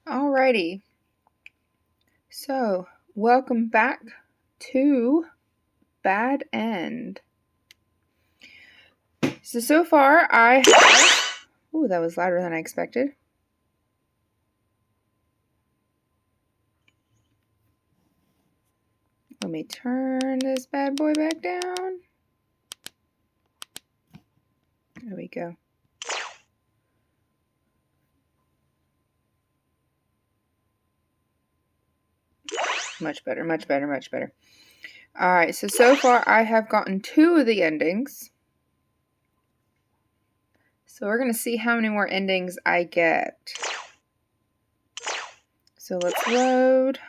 Alrighty, so welcome back to Bad End. So far I have... Ooh, that was louder than I expected. Let me turn this bad boy back down. There we go. Much better, much better, much better. Alright, so far I have gotten 2 of the endings. So we're going to see how many more endings I get. So let's load.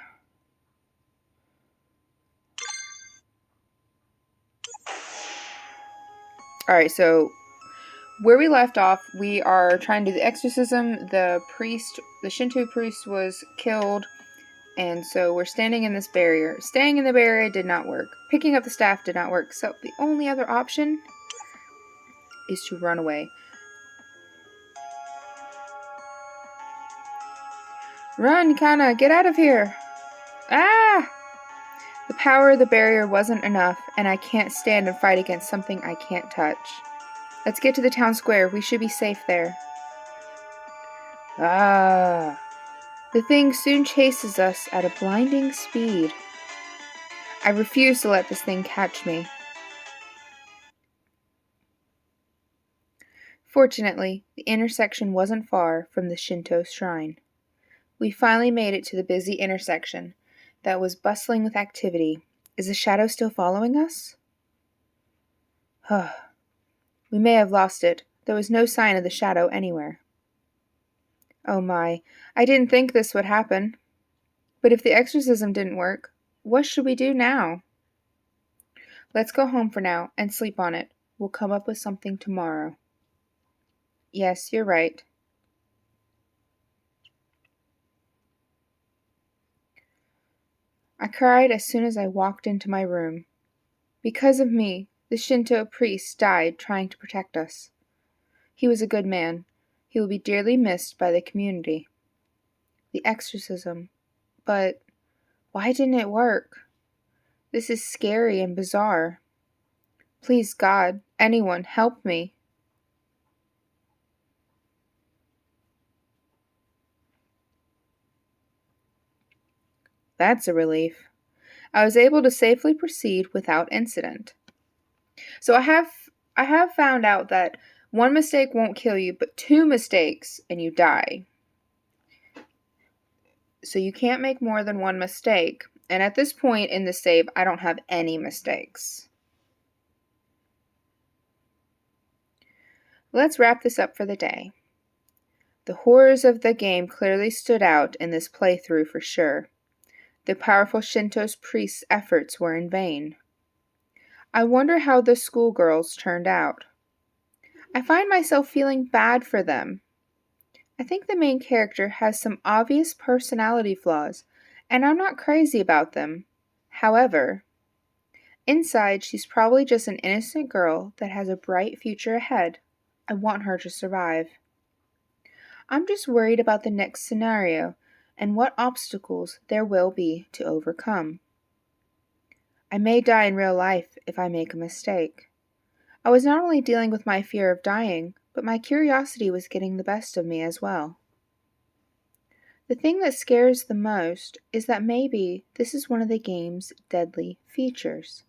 Alright, so where we left off, we are trying to do the exorcism. The Shinto priest was killed. And so we're standing in this barrier. Staying in the barrier did not work. Picking up the staff did not work. So the only other option is to run away. Run, Kana! Get out of here! Ah! The power of the barrier wasn't enough, and I can't stand and fight against something I can't touch. Let's get to the town square. We should be safe there. Ah! The thing soon chases us at a blinding speed. I refuse to let this thing catch me. Fortunately, the intersection wasn't far from the Shinto shrine. We finally made it to the busy intersection that was bustling with activity. Is the shadow still following us? We may have lost it. There was no sign of the shadow anywhere. Oh my, I didn't think this would happen. But if the exorcism didn't work, what should we do now? Let's go home for now and sleep on it. We'll come up with something tomorrow. Yes, you're right. I cried as soon as I walked into my room. Because of me, the Shinto priest died trying to protect us. He was a good man. He will be dearly missed by the community. The exorcism. But why didn't it work? This is scary and bizarre. Please, God, anyone, help me. That's a relief. I was able to safely proceed without incident. So I have found out that one mistake won't kill you, but 2 mistakes and you die. So you can't make more than 1 mistake. And at this point in the save, I don't have any mistakes. Let's wrap this up for the day. The horrors of the game clearly stood out in this playthrough for sure. The powerful Shinto priest's efforts were in vain. I wonder how the schoolgirls turned out. I find myself feeling bad for them. I think the main character has some obvious personality flaws, and I'm not crazy about them. However, inside she's probably just an innocent girl that has a bright future ahead. I want her to survive. I'm just worried about the next scenario and what obstacles there will be to overcome. I may die in real life if I make a mistake. I was not only dealing with my fear of dying, but my curiosity was getting the best of me as well. The thing that scares the most is that maybe this is one of the game's deadly features.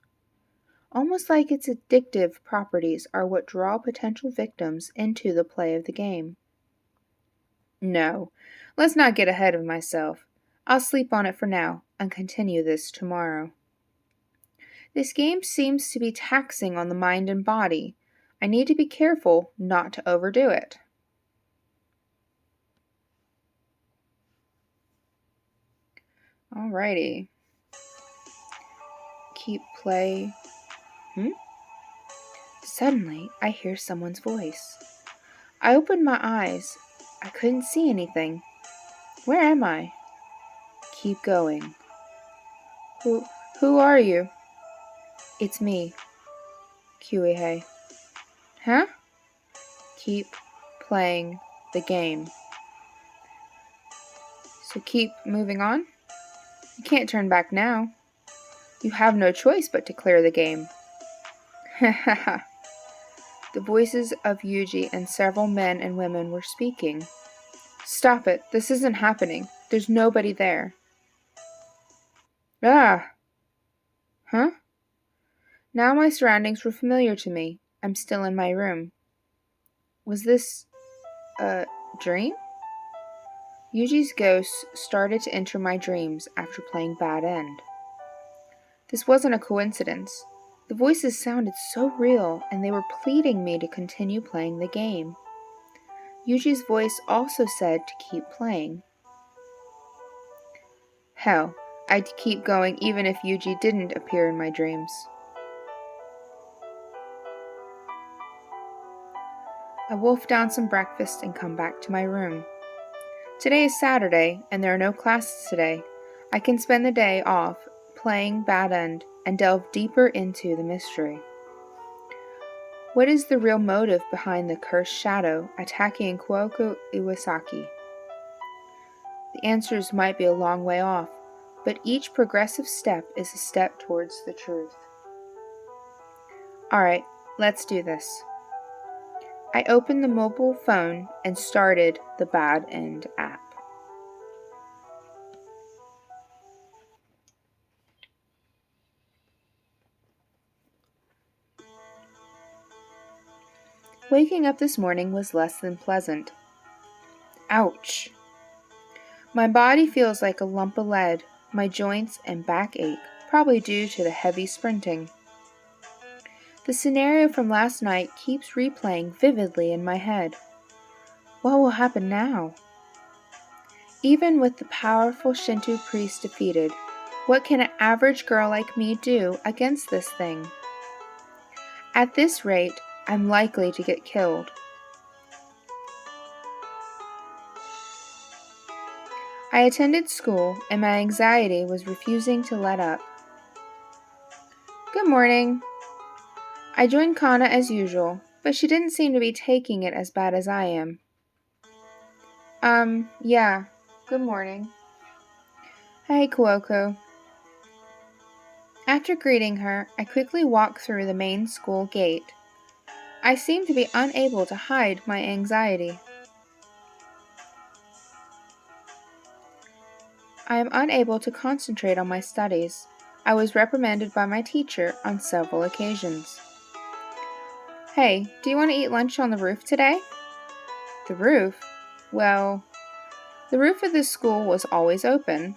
Almost like its addictive properties are what draw potential victims into the play of the game. No, let's not get ahead of myself. I'll sleep on it for now and continue this tomorrow. This game seems to be taxing on the mind and body. I need to be careful not to overdo it. Alrighty. Keep play. Suddenly, I hear someone's voice. I opened my eyes. I couldn't see anything. Where am I? Keep going. Who are you? It's me, Kiwihei. Huh? Keep playing the game. So keep moving on? You can't turn back now. You have no choice but to clear the game. Ha ha ha. The voices of Yuji and several men and women were speaking. Stop it. This isn't happening. There's nobody there. Ah! Huh? Now my surroundings were familiar to me. I'm still in my room. Was this a dream? Yuji's ghost started to enter my dreams after playing Bad End. This wasn't a coincidence. The voices sounded so real, and they were pleading me to continue playing the game. Yuji's voice also said to keep playing. Hell, I'd keep going even if Yuji didn't appear in my dreams. I wolfed down some breakfast and come back to my room. Today is Saturday, and there are no classes today. I can spend the day off playing Bad End and delve deeper into the mystery. What is the real motive behind the cursed shadow attacking Kuoko Iwasaki? The answers might be a long way off, but each progressive step is a step towards the truth. Alright, let's do this. I opened the mobile phone and started the Bad End app. Waking up this morning was less than pleasant. Ouch! My body feels like a lump of lead, my joints and back ache, probably due to the heavy sprinting. The scenario from last night keeps replaying vividly in my head. What will happen now? Even with the powerful Shinto priest defeated, what can an average girl like me do against this thing? At this rate, I'm likely to get killed. I attended school, and my anxiety was refusing to let up. Good morning. I joined Kana as usual, but she didn't seem to be taking it as bad as I am. Yeah. Good morning. Hey, Kuoko. After greeting her, I quickly walked through the main school gate. I seemed to be unable to hide my anxiety. I am unable to concentrate on my studies. I was reprimanded by my teacher on several occasions. Hey, do you want to eat lunch on the roof today? The roof? Well, the roof of this school was always open.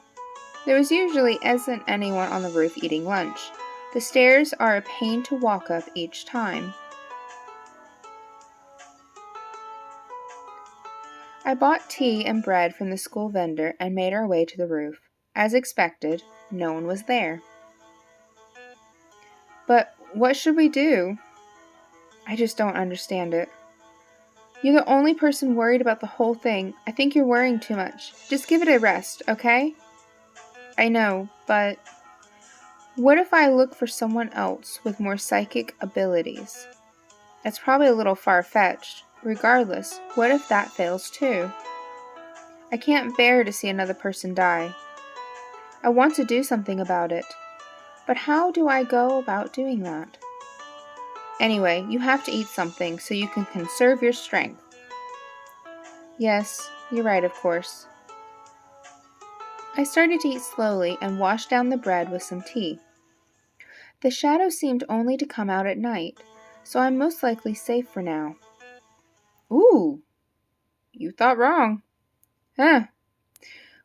There usually isn't anyone on the roof eating lunch. The stairs are a pain to walk up each time. I bought tea and bread from the school vendor and made our way to the roof. As expected, no one was there. But what should we do? I just don't understand it. You're the only person worried about the whole thing. I think you're worrying too much. Just give it a rest, okay? I know, but what if I look for someone else with more psychic abilities? That's probably a little far-fetched. Regardless, what if that fails too? I can't bear to see another person die. I want to do something about it. But how do I go about doing that? Anyway, you have to eat something so you can conserve your strength. Yes, you're right, of course. I started to eat slowly and washed down the bread with some tea. The shadow seemed only to come out at night, so I'm most likely safe for now. Ooh, you thought wrong. Huh.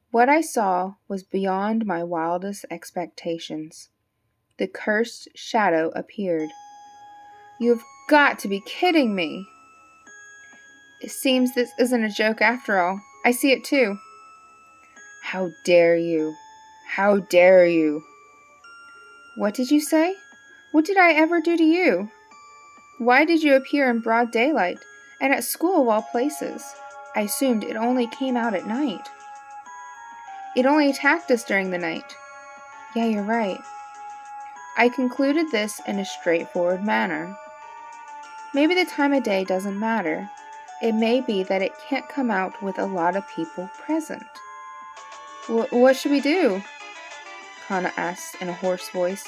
What I saw was beyond my wildest expectations. The cursed shadow appeared. You've got to be kidding me. It seems this isn't a joke after all. I see it too. How dare you? How dare you? What did you say? What did I ever do to you? Why did you appear in broad daylight, and at school of all places? I assumed it only came out at night. It only attacked us during the night. Yeah, you're right. I concluded this in a straightforward manner. Maybe the time of day doesn't matter. It may be that it can't come out with a lot of people present. What should we do? Kana asked in a hoarse voice.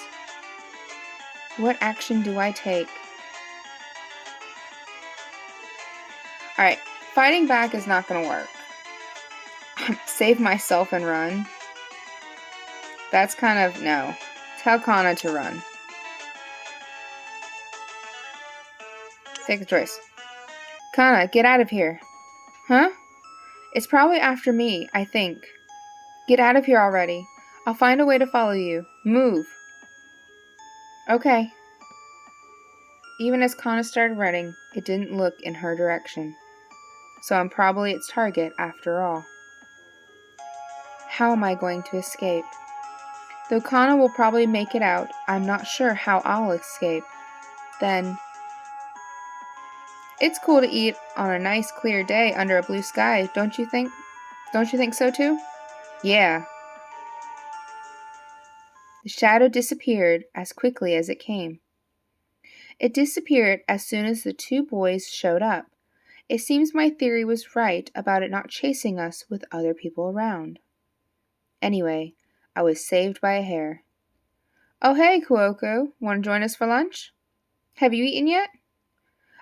What action do I take? Alright, fighting back is not gonna work. Save myself and run? That's kind of, no. Tell Kana to run. Take a choice. Kana, get out of here. Huh? It's probably after me, I think. Get out of here already. I'll find a way to follow you. Move. Okay. Even as Kana started running, it didn't look in her direction. So I'm probably its target after all. How am I going to escape? Though Kana will probably make it out, I'm not sure how I'll escape. Then, it's cool to eat on a nice clear day under a blue sky, don't you think? Don't you think so too? Yeah. The shadow disappeared as quickly as it came. It disappeared as soon as the two boys showed up. It seems my theory was right about it not chasing us with other people around. Anyway, I was saved by a hair. Oh hey, Kuoko, want to join us for lunch? Have you eaten yet?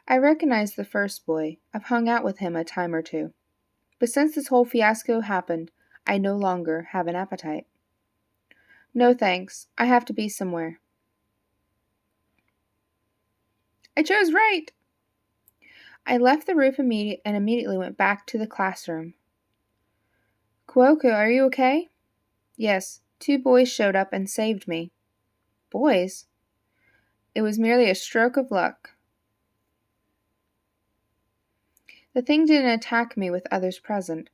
I recognize the first boy. I've hung out with him a time or two. But since this whole fiasco happened, I no longer have an appetite. No thanks. I have to be somewhere. I chose right! I left the roof and immediately went back to the classroom. Kuoko, are you okay? Yes, two boys showed up and saved me. Boys? It was merely a stroke of luck. The thing didn't attack me with others present.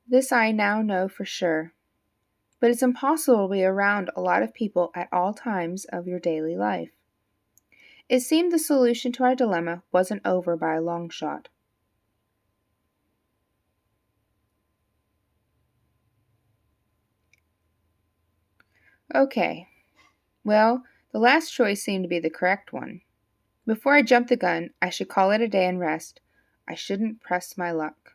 This I now know for sure. But it's impossible to be around a lot of people at all times of your daily life. It seemed the solution to our dilemma wasn't over by a long shot. Okay. Well, the last choice seemed to be the correct one. Before I jump the gun, I should call it a day and rest. I shouldn't press my luck.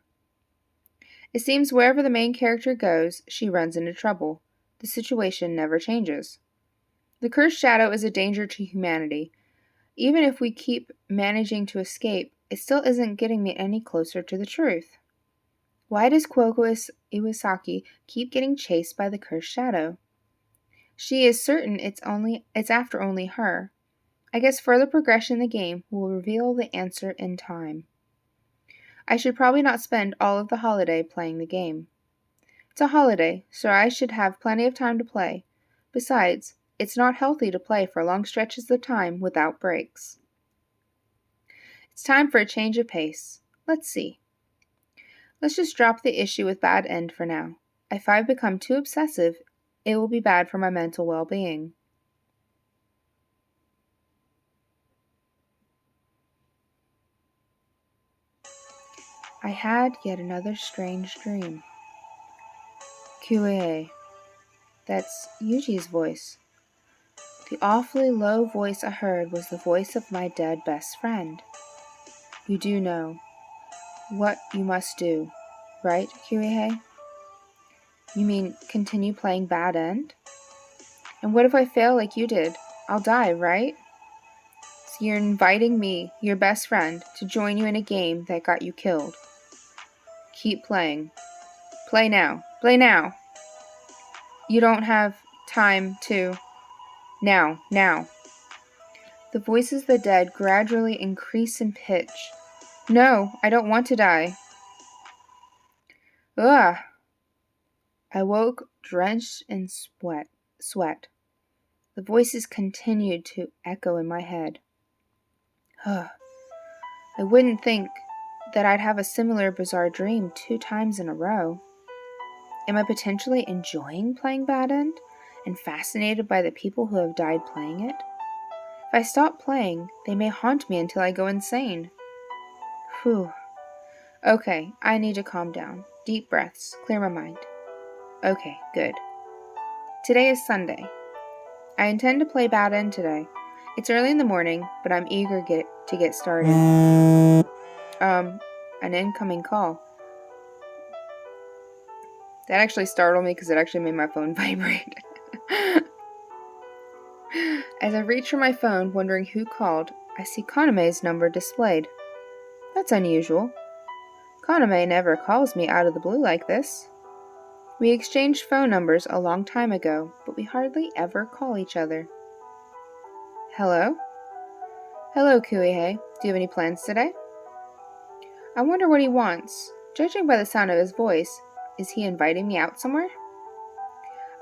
It seems wherever the main character goes, she runs into trouble. The situation never changes. The cursed shadow is a danger to humanity. Even if we keep managing to escape, it still isn't getting me any closer to the truth. Why does Kuoko Iwasaki keep getting chased by the cursed shadow? She is certain it's after only her. I guess further progression in the game will reveal the answer in time. I should probably not spend all of the holiday playing the game. It's a holiday, so I should have plenty of time to play. Besides, it's not healthy to play for long stretches of time without breaks. It's time for a change of pace. Let's see. Let's just drop the issue with bad end for now. If I've become too obsessive, it will be bad for my mental well-being. I had yet another strange dream. Kyue. That's Yuji's voice. The awfully low voice I heard was the voice of my dead best friend. You do know what you must do, right, Kyue? You mean continue playing Bad End? And what if I fail like you did? I'll die, right? So you're inviting me, your best friend, to join you in a game that got you killed. Keep playing. Play now. Play now. You don't have time to. Now. The voices of the dead gradually increase in pitch. No, I don't want to die. Ugh. I woke drenched in sweat. The voices continued to echo in my head. Ugh. I wouldn't think that I'd have a similar bizarre dream 2 times in a row. Am I potentially enjoying playing Bad End and fascinated by the people who have died playing it? If I stop playing, they may haunt me until I go insane. Whew. Okay, I need to calm down. Deep breaths, clear my mind. Okay, good. Today is Sunday. I intend to play Bad End today. It's early in the morning, but I'm eager to get started. An incoming call. That actually startled me because it actually made my phone vibrate. As I reach for my phone, wondering who called, I see Kaname's number displayed. That's unusual. Kaname never calls me out of the blue like this. We exchanged phone numbers a long time ago, but we hardly ever call each other. Hello? Hello, Kuihei. Do you have any plans today? I wonder what he wants. Judging by the sound of his voice, is he inviting me out somewhere?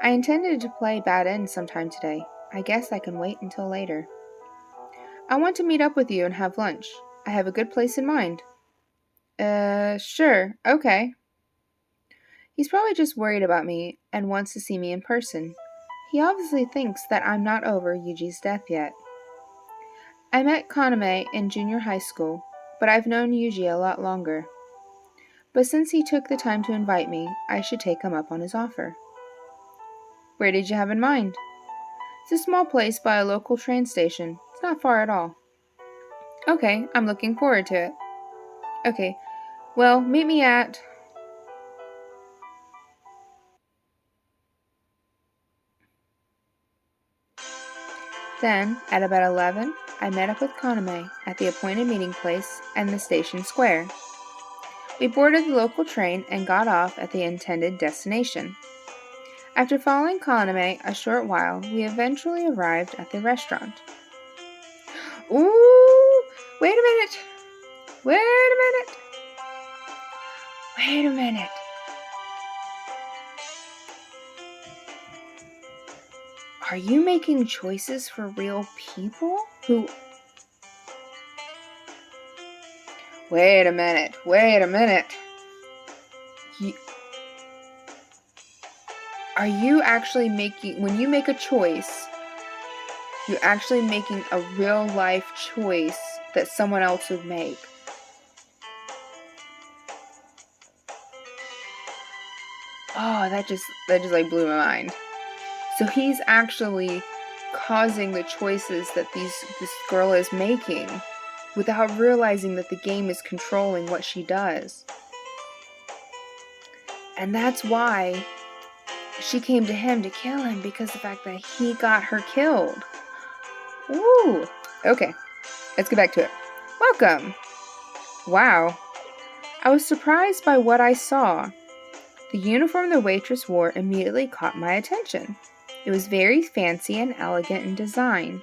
I intended to play bad end sometime today. I guess I can wait until later. I want to meet up with you and have lunch. I have a good place in mind. Sure, okay. He's probably just worried about me and wants to see me in person. He obviously thinks that I'm not over Yuji's death yet. I met Kaname in junior high school, but I've known Yuji a lot longer. But since he took the time to invite me, I should take him up on his offer. Where did you have in mind? It's a small place by a local train station. It's not far at all. Okay, I'm looking forward to it. Okay, well, meet me at... Then, at about 11, I met up with Kaname at the appointed meeting place and the station square. We boarded the local train and got off at the intended destination. After following Kaname a short while, we eventually arrived at the restaurant. Ooh! Wait a minute! Wait a minute! Wait a minute! Are you making choices for real people who... Wait a minute! Wait a minute! Are you actually making... When you make a choice, you're actually making a real life choice that someone else would make. Oh, that just like blew my mind. So he's actually causing the choices that this girl is making without realizing that the game is controlling what she does. And that's why she came to him to kill him, because the fact that he got her killed. Ooh. Okay, let's get back to it. Welcome. Wow. I was surprised by what I saw. The uniform the waitress wore immediately caught my attention. It was very fancy and elegant in design.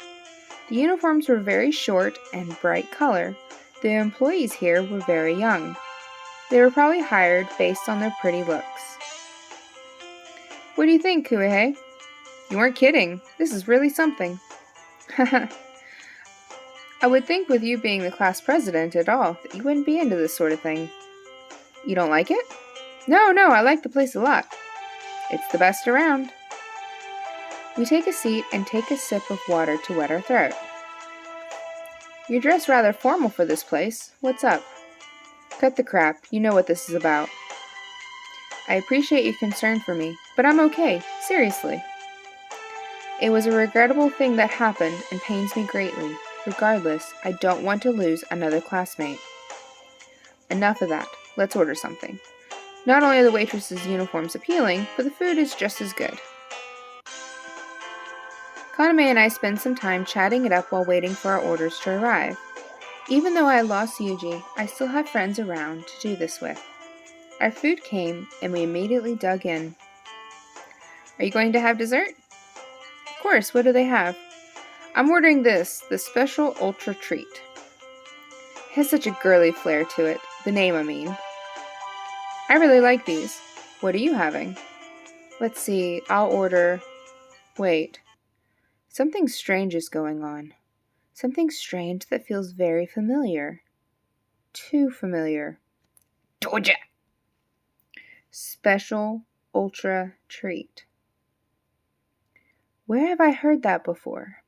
The uniforms were very short and bright color. The employees here were very young. They were probably hired based on their pretty looks. What do you think, Kuihei? You weren't kidding. This is really something. I would think with you being the class president at all that you wouldn't be into this sort of thing. You don't like it? No, I like the place a lot. It's the best around. We take a seat and take a sip of water to wet our throat. You're dressed rather formal for this place. What's up? Cut the crap. You know what this is about. I appreciate your concern for me, but I'm okay. Seriously. It was a regrettable thing that happened and pains me greatly. Regardless, I don't want to lose another classmate. Enough of that. Let's order something. Not only are the waitress's uniforms appealing, but the food is just as good. Kaname and I spend some time chatting it up while waiting for our orders to arrive. Even though I lost Yuji, I still have friends around to do this with. Our food came, and we immediately dug in. Are you going to have dessert? Of course, what do they have? I'm ordering this, the special ultra treat. It has such a girly flair to it, the name I mean. I really like these. What are you having? Let's see, I'll order... Wait. Something strange is going on. Something strange that feels very familiar. Too familiar. Toja! Special ultra treat. Where have I heard that before?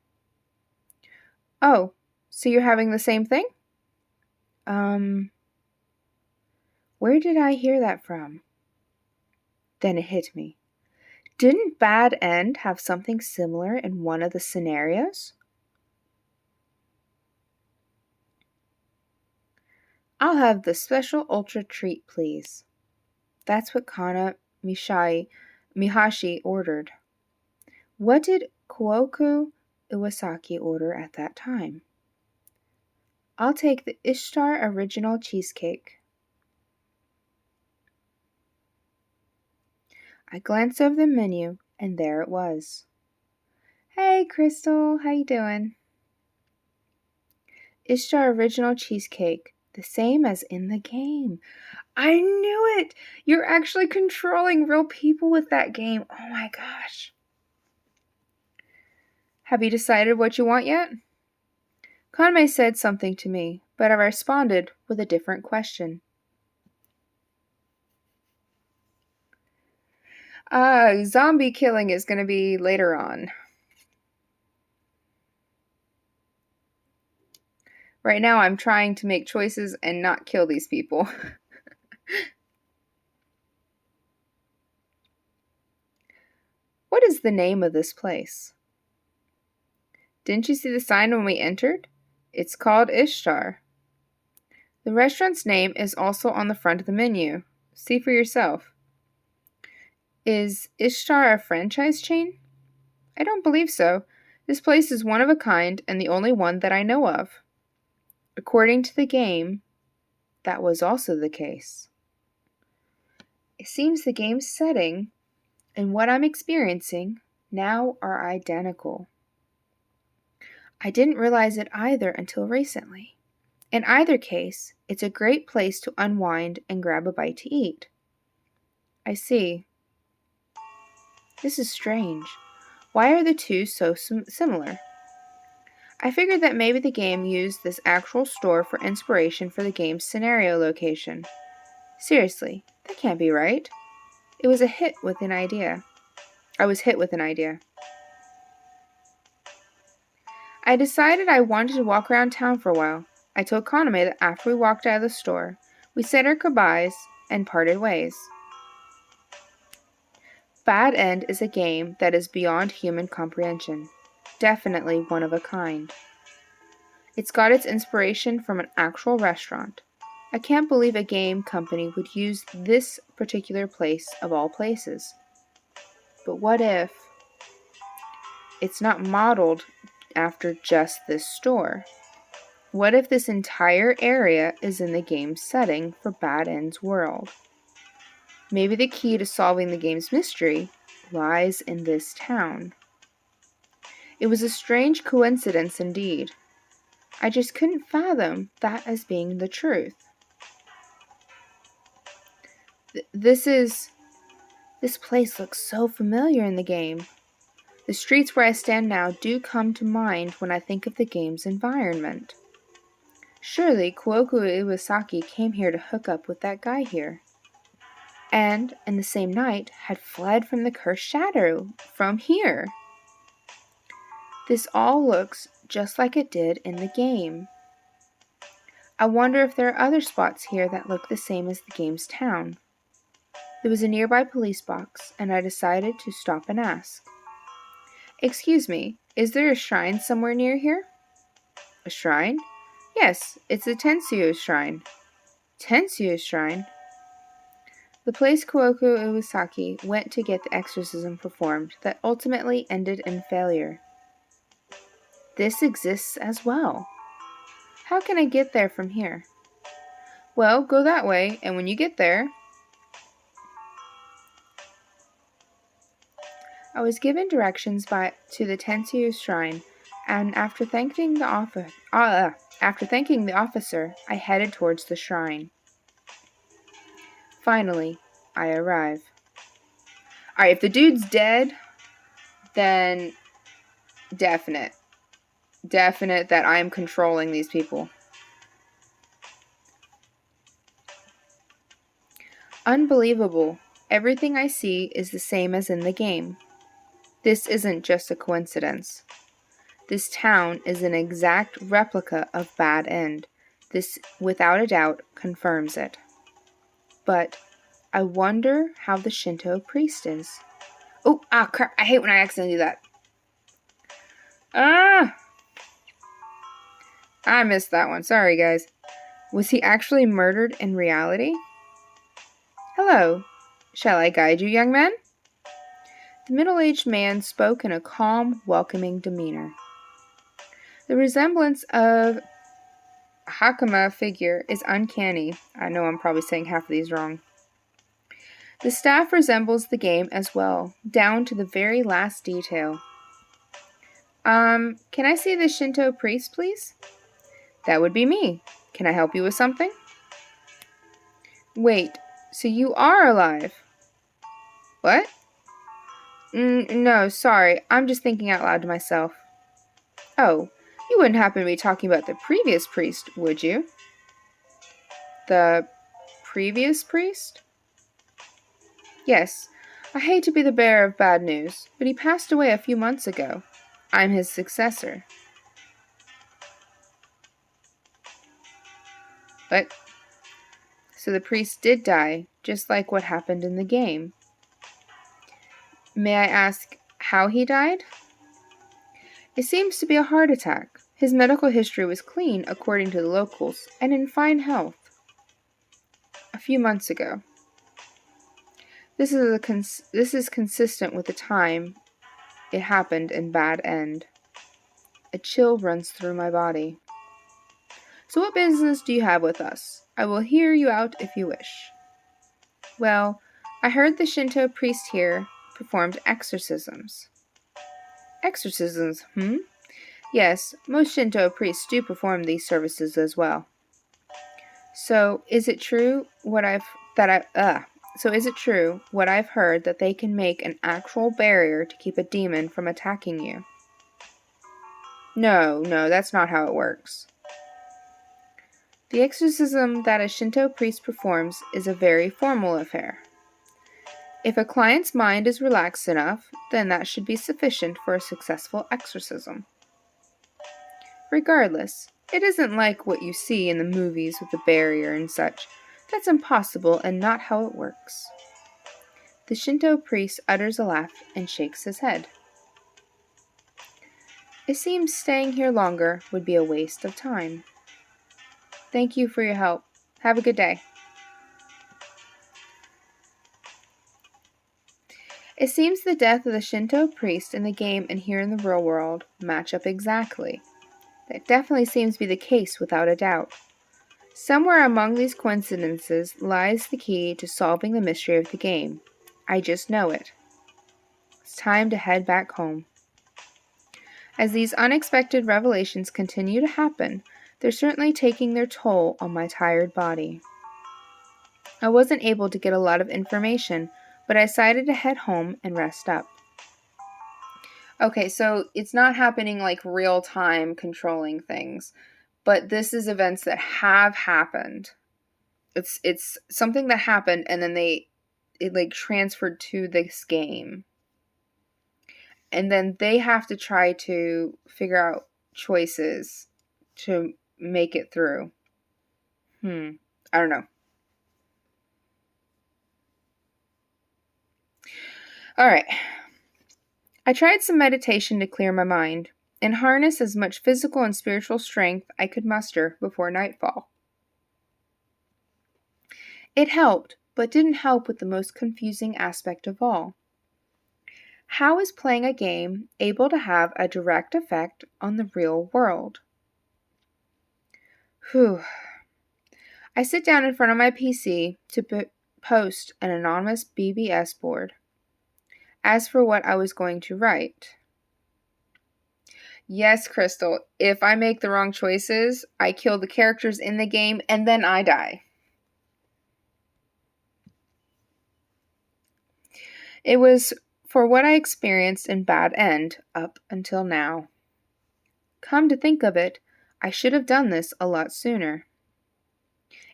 Oh, so you're having the same thing? Where did I hear that from? Then it hit me. Didn't Bad End have something similar in one of the scenarios? I'll have the special ultra treat, please. That's what Kaname Mihashi ordered. What did Kwoku Iwasaki order at that time? I'll take the Ishtar Original Cheesecake. I glanced over the menu, and there it was. Hey, Crystal, how you doing? Ishtar Original Cheesecake, the same as in the game. I knew it! You're actually controlling real people with that game. Oh my gosh. Have you decided what you want yet? Kanmei said something to me, but I responded with a different question. Zombie killing is going to be later on. Right now I'm trying to make choices and not kill these people. What is the name of this place? Didn't you see the sign when we entered? It's called Ishtar. The restaurant's name is also on the front of the menu. See for yourself. Is Ishtar a franchise chain? I don't believe so. This place is one of a kind and the only one that I know of. According to the game, that was also the case. It seems the game's setting and what I'm experiencing now are identical. I didn't realize it either until recently. In either case, it's a great place to unwind and grab a bite to eat. I see. This is strange. Why are the two so similar? I figured that maybe the game used this actual store for inspiration for the game's scenario location. Seriously, that can't be right. I was hit with an idea. I decided I wanted to walk around town for a while. I told Kaname that after we walked out of the store, we said our goodbyes and parted ways. Bad End is a game that is beyond human comprehension. Definitely one of a kind. It's got its inspiration from an actual restaurant. I can't believe a game company would use this particular place of all places. But what if it's not modeled after just this store? What if this entire area is in the game's setting for Bad End's world? Maybe the key to solving the game's mystery lies in this town. It was a strange coincidence indeed. I just couldn't fathom that as being the truth. This place looks so familiar in the game. The streets where I stand now do come to mind when I think of the game's environment. Surely Kwoku Iwasaki came here to hook up with that guy here. And, in the same night, had fled from the cursed shadow from here. This all looks just like it did in the game. I wonder if there are other spots here that look the same as the game's town. There was a nearby police box, and I decided to stop and ask. Excuse me, is there a shrine somewhere near here? A shrine? Yes, it's the Tensuo Shrine. Tensuo Shrine? The place Kwoku Iwasaki went to get the exorcism performed that ultimately ended in failure. This exists as well. How can I get there from here? Well, go that way, and when you get there... I was given directions to the Tensuo Shrine, and after thanking the officer, I headed towards the shrine. Finally, I arrive. Alright, if the dude's dead, then definite that I'm controlling these people. Unbelievable. Everything I see is the same as in the game. This isn't just a coincidence. This town is an exact replica of Bad End. This, without a doubt, confirms it. But I wonder how the Shinto priest is. Oh, crap. I hate when I accidentally do that. I missed that one. Sorry, guys. Was he actually murdered in reality? Hello. Shall I guide you, young man? The middle-aged man spoke in a calm, welcoming demeanor. The resemblance of Hakama figure is uncanny. I know I'm probably saying half of these wrong. The staff resembles the game as well, down to the very last detail. Can I see the Shinto priest, please? That would be me. Can I help you with something? Wait, so you are alive? What? No, sorry. I'm just thinking out loud to myself. Oh, you wouldn't happen to be talking about the previous priest, would you? The previous priest? Yes. I hate to be the bearer of bad news, but he passed away a few months ago. I'm his successor. What? So the priest did die, just like what happened in the game. May I ask how he died? It seems to be a heart attack. His medical history was clean, according to the locals, and in fine health. A few months ago. This is consistent with the time it happened in Bad End. A chill runs through my body. So what business do you have with us? I will hear you out if you wish. Well, I heard the Shinto priest here performed exorcisms. Exorcisms, Yes, most Shinto priests do perform these services as well. So is it true what I've heard that they can make an actual barrier to keep a demon from attacking you? No, that's not how it works. The exorcism that a Shinto priest performs is a very formal affair. If a client's mind is relaxed enough, then that should be sufficient for a successful exorcism. Regardless, it isn't like what you see in the movies with the barrier and such. That's impossible and not how it works. The Shinto priest utters a laugh and shakes his head. It seems staying here longer would be a waste of time. Thank you for your help. Have a good day. It seems the death of the Shinto priest in the game and here in the real world match up exactly. That definitely seems to be the case without a doubt. Somewhere among these coincidences lies the key to solving the mystery of the game. I just know it. It's time to head back home. As these unexpected revelations continue to happen, they're certainly taking their toll on my tired body. I wasn't able to get a lot of information, but I decided to head home and rest up. Okay, so it's not happening like real time controlling things, but this is events that have happened. It's something that happened and then it like transferred to this game. And then they have to try to figure out choices to make it through. I don't know. All right. I tried some meditation to clear my mind and harness as much physical and spiritual strength I could muster before nightfall. It helped, but didn't help with the most confusing aspect of all. How is playing a game able to have a direct effect on the real world? I sit down in front of my PC to post an anonymous BBS board. As for what I was going to write. Yes, Crystal, if I make the wrong choices, I kill the characters in the game and then I die. It was for what I experienced in Bad End up until now. Come to think of it, I should have done this a lot sooner.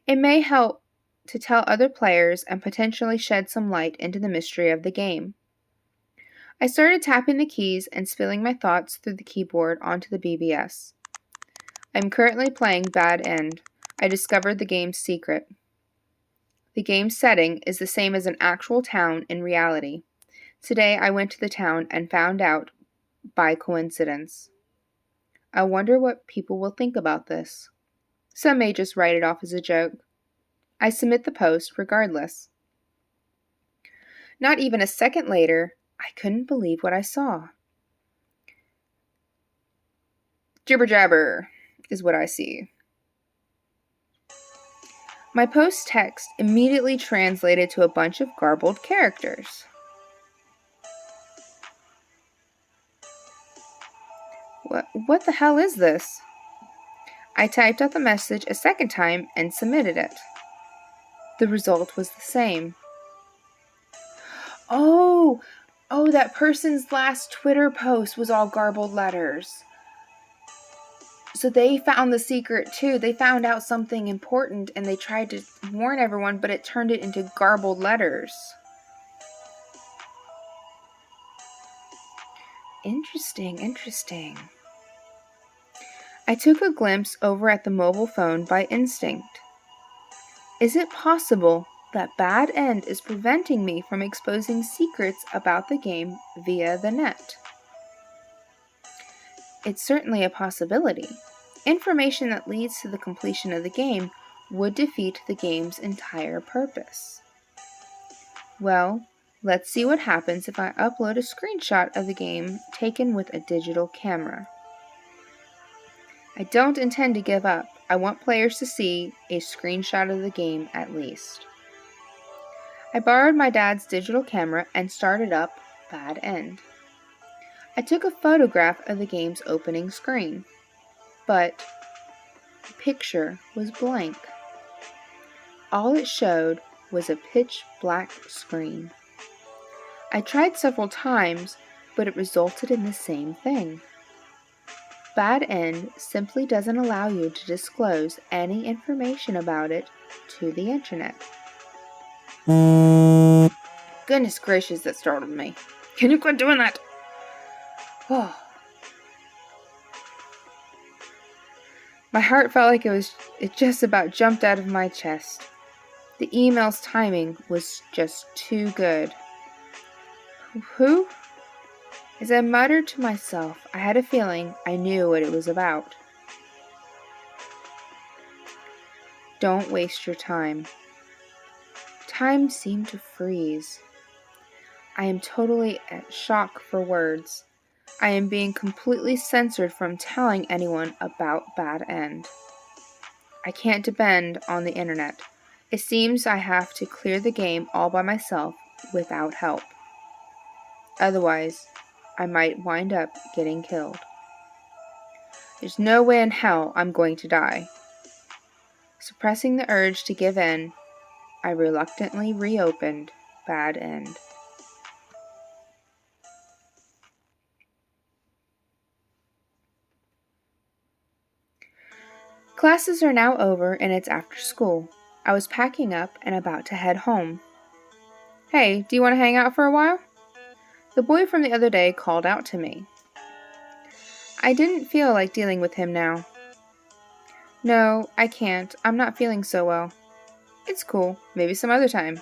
It may help to tell other players and potentially shed some light into the mystery of the game. I started tapping the keys and spilling my thoughts through the keyboard onto the BBS. I'm currently playing Bad End. I discovered the game's secret. The game's setting is the same as an actual town in reality. Today I went to the town and found out by coincidence. I wonder what people will think about this. Some may just write it off as a joke. I submit the post regardless. Not even a second later, I couldn't believe what I saw. Jibber jabber is what I see. My post text immediately translated to a bunch of garbled characters. What the hell is this? I typed out the message a second time and submitted it. The result was the same. Oh, that person's last Twitter post was all garbled letters. So they found the secret too. They found out something important and they tried to warn everyone, but it turned it into garbled letters. Interesting. I took a glimpse over at the mobile phone by instinct. Is it possible that Bad End is preventing me from exposing secrets about the game via the net? It's certainly a possibility. Information that leads to the completion of the game would defeat the game's entire purpose. Well, let's see what happens if I upload a screenshot of the game taken with a digital camera. I don't intend to give up. I want players to see a screenshot of the game at least. I borrowed my dad's digital camera and started up Bad End. I took a photograph of the game's opening screen, but the picture was blank. All it showed was a pitch black screen. I tried several times, but it resulted in the same thing. Bad End simply doesn't allow you to disclose any information about it to the internet. Goodness gracious, that startled me. Can you quit doing that? Oh. My heart felt like it just about jumped out of my chest. The email's timing was just too good. Who? As I muttered to myself, I had a feeling I knew what it was about. Don't waste your time. Time seemed to freeze. I am totally at shock for words. I am being completely censored from telling anyone about Bad End. I can't depend on the internet. It seems I have to clear the game all by myself without help. Otherwise, I might wind up getting killed. There's no way in hell I'm going to die. Suppressing the urge to give in, I reluctantly reopened Bad End. Classes are now over and it's after school. I was packing up and about to head home. Hey, do you want to hang out for a while? The boy from the other day called out to me. I didn't feel like dealing with him now. No, I can't. I'm not feeling so well. It's cool. Maybe some other time.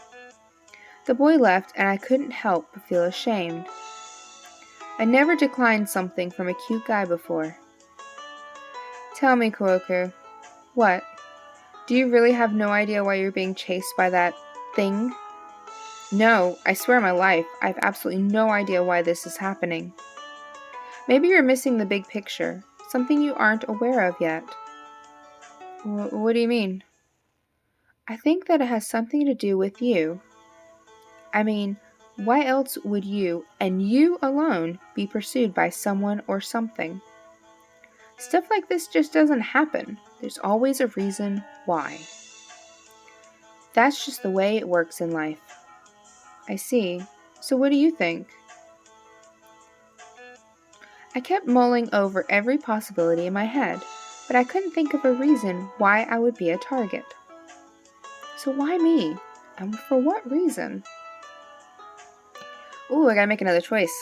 The boy left and I couldn't help but feel ashamed. I never declined something from a cute guy before. Tell me, Kuoku. What? Do you really have no idea why you're being chased by that thing? No, I swear my life, I have absolutely no idea why this is happening. Maybe you're missing the big picture, something you aren't aware of yet. What do you mean? I think that it has something to do with you. I mean, why else would you, and you alone, be pursued by someone or something? Stuff like this just doesn't happen. There's always a reason why. That's just the way it works in life. I see. So what do you think? I kept mulling over every possibility in my head, but I couldn't think of a reason why I would be a target. So why me? And for what reason? Ooh, I gotta make another choice.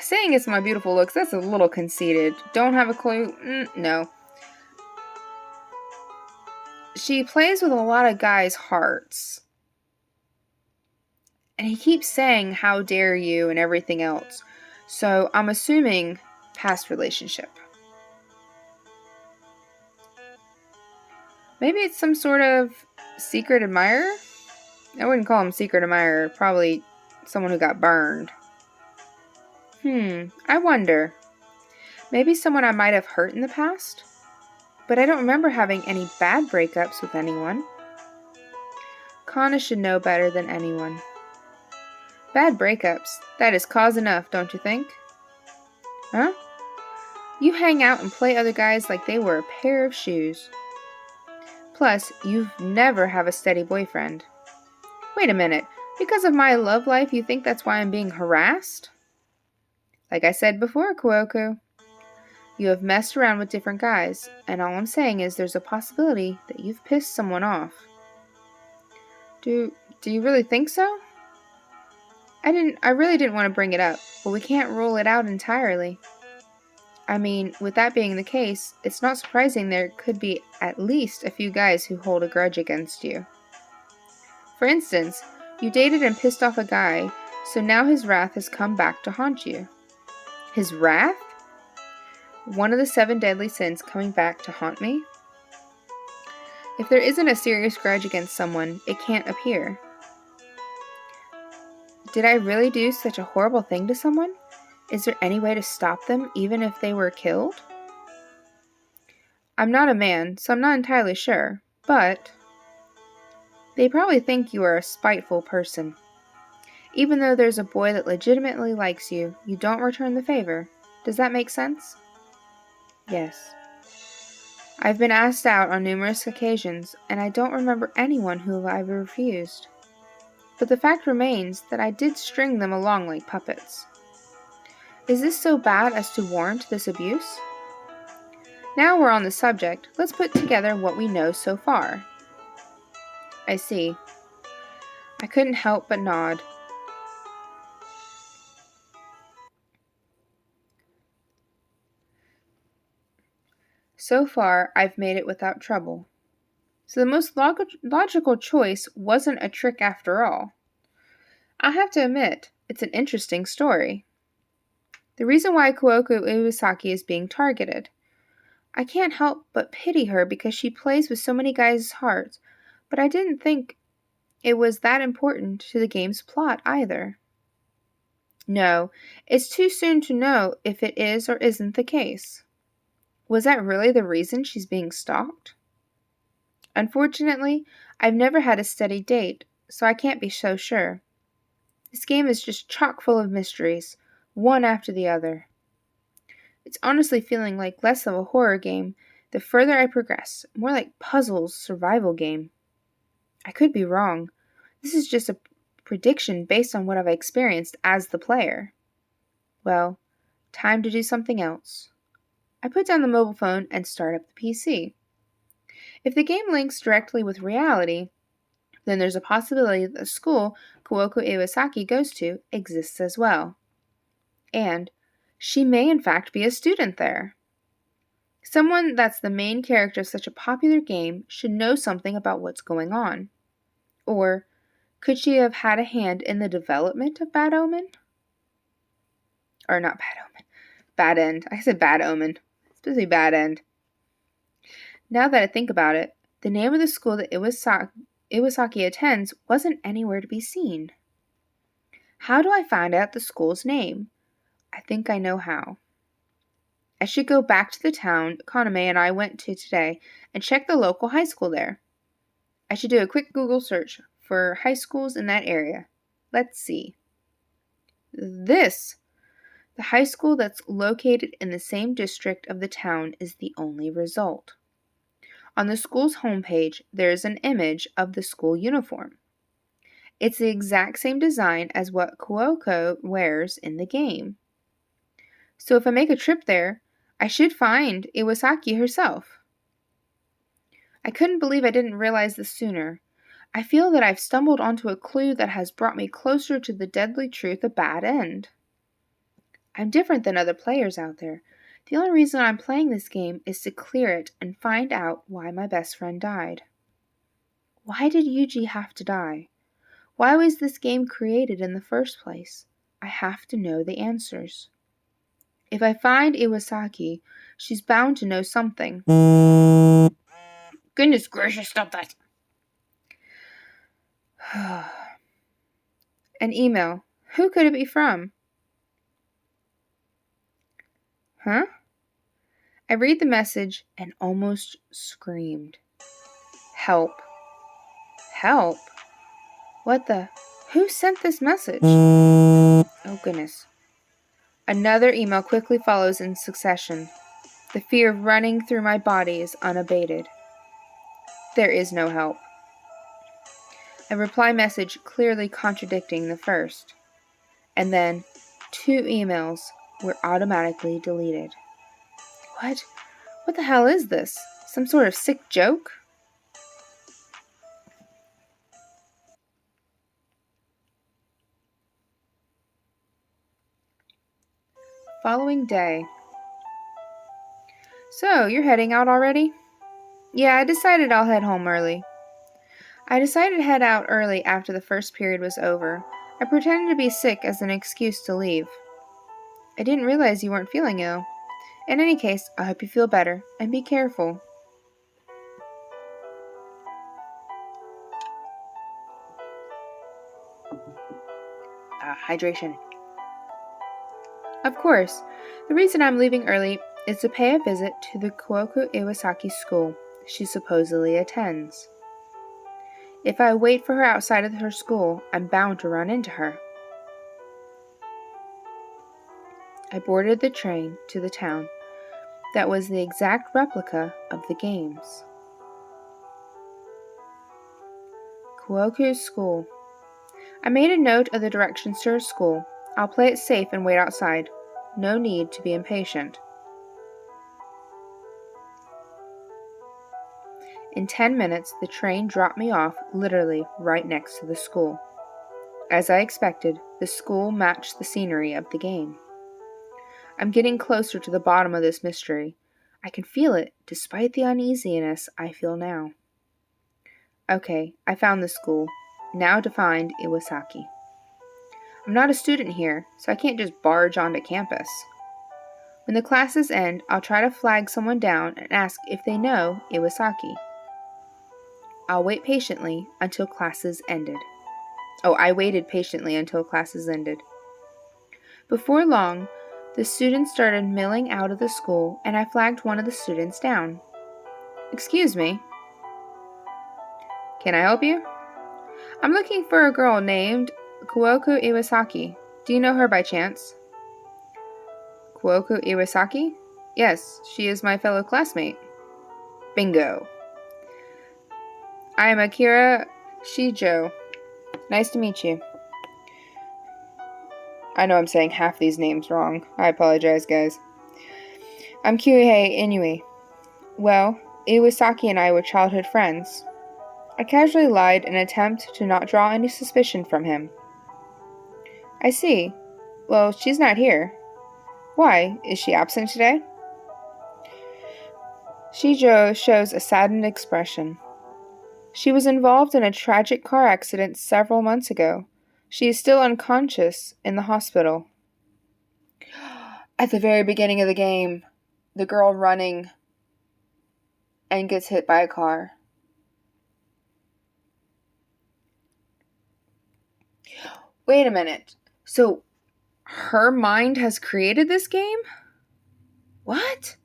Saying it's my beautiful looks, that's a little conceited. Don't have a clue? No. She plays with a lot of guys' hearts. And he keeps saying, how dare you, and everything else. So I'm assuming past relationship. Maybe it's some sort of Secret admirer? I wouldn't call him secret admirer. Probably someone who got burned. I wonder. Maybe someone I might have hurt in the past? But I don't remember having any bad breakups with anyone. Kana should know better than anyone. Bad breakups, that is cause enough, don't you think? Huh? You hang out and play other guys like they were a pair of shoes. Plus, you never have a steady boyfriend. Wait a minute, because of my love life you think that's why I'm being harassed? Like I said before, Kuoku, you have messed around with different guys, and all I'm saying is there's a possibility that you've pissed someone off. Do you really think so? I really didn't want to bring it up, but we can't rule it out entirely. I mean, with that being the case, it's not surprising there could be at least a few guys who hold a grudge against you. For instance, you dated and pissed off a guy, so now his wrath has come back to haunt you. His wrath? One of the 7 deadly sins coming back to haunt me? If there isn't a serious grudge against someone, it can't appear. Did I really do such a horrible thing to someone? Is there any way to stop them, even if they were killed? I'm not a man, so I'm not entirely sure, but they probably think you are a spiteful person. Even though there's a boy that legitimately likes you, you don't return the favor. Does that make sense? Yes. I've been asked out on numerous occasions, and I don't remember anyone who I've refused. But the fact remains that I did string them along like puppets. Is this so bad as to warrant this abuse? Now we're on the subject, let's put together what we know so far. I see. I couldn't help but nod. So far, I've made it without trouble. So the most logical choice wasn't a trick after all. I have to admit, it's an interesting story. The reason why Kuoku Iwasaki is being targeted. I can't help but pity her because she plays with so many guys' hearts, but I didn't think it was that important to the game's plot either. No, it's too soon to know if it is or isn't the case. Was that really the reason she's being stalked? Unfortunately, I've never had a steady date, so I can't be so sure. This game is just chock full of mysteries, one after the other. It's honestly feeling like less of a horror game the further I progress, more like puzzles survival game. I could be wrong. This is just a prediction based on what I've experienced as the player. Well, time to do something else. I put down the mobile phone and start up the PC. If the game links directly with reality, then there's a possibility that the school Kuoku Iwasaki goes to exists as well. And she may in fact be a student there. Someone that's the main character of such a popular game should know something about what's going on. Or could she have had a hand in the development of Bad Omen? Or not Bad Omen. Bad End. I said Bad Omen. It's supposed to be Bad End. Now that I think about it, the name of the school that Iwasaki attends wasn't anywhere to be seen. How do I find out the school's name? I think I know how. I should go back to the town Kaname and I went to today and check the local high school there. I should do a quick Google search for high schools in that area. Let's see. The high school that's located in the same district of the town is the only result. On the school's homepage, there is an image of the school uniform. It's the exact same design as what Kuoko wears in the game. So if I make a trip there, I should find Iwasaki herself. I couldn't believe I didn't realize this sooner. I feel that I've stumbled onto a clue that has brought me closer to the deadly truth of Bad End. I'm different than other players out there. The only reason I'm playing this game is to clear it and find out why my best friend died. Why did Yuji have to die? Why was this game created in the first place? I have to know the answers. If I find Iwasaki, she's bound to know something. Goodness gracious, stop that! An email. Who could it be from? Huh? I read the message and almost screamed. Help. Help? What the? Who sent this message? Oh, goodness. Another email quickly follows in succession. The fear running through my body is unabated. There is no help. A reply message clearly contradicting the first. And then 2 emails were automatically deleted. What? What the hell is this? Some sort of sick joke? Following day. So, you're heading out already? Yeah, I decided I'll head home early. I decided to head out early after the first period was over. I pretended to be sick as an excuse to leave. I didn't realize you weren't feeling ill. In any case, I hope you feel better, and be careful. Hydration. Of course, the reason I'm leaving early is to pay a visit to the Kuoku Iwasaki school she supposedly attends. If I wait for her outside of her school, I'm bound to run into her. I boarded the train to the town that was the exact replica of the games. Kuoku's school. I made a note of the directions to her school. I'll play it safe and wait outside. No need to be impatient. In 10 minutes, the train dropped me off literally right next to the school. As I expected, the school matched the scenery of the game. I'm getting closer to the bottom of this mystery. I can feel it, despite the uneasiness I feel now. Okay, I found the school, now defined Iwasaki. I'm not a student here, so I can't just barge onto campus. When the classes end, I'll try to flag someone down and ask if they know Iwasaki. I'll wait patiently until classes ended. I waited patiently until classes ended. Before long, the students started milling out of the school, and I flagged one of the students down. Excuse me. Can I help you? I'm looking for a girl named Kuoku Iwasaki. Do you know her by chance? Kuoku Iwasaki? Yes, she is my fellow classmate. Bingo. I am Akira Shijo. Nice to meet you. I know I'm saying half these names wrong. I apologize, guys. I'm Kyuhei Inui. Well, Iwasaki and I were childhood friends. I casually lied in an attempt to not draw any suspicion from him. I see. Well, she's not here. Why? Is she absent today? Shijo shows a saddened expression. She was involved in a tragic car accident several months ago. She is still unconscious in the hospital. At the very beginning of the game, the girl running and gets hit by a car. Wait a minute. So, her mind has created this game? What?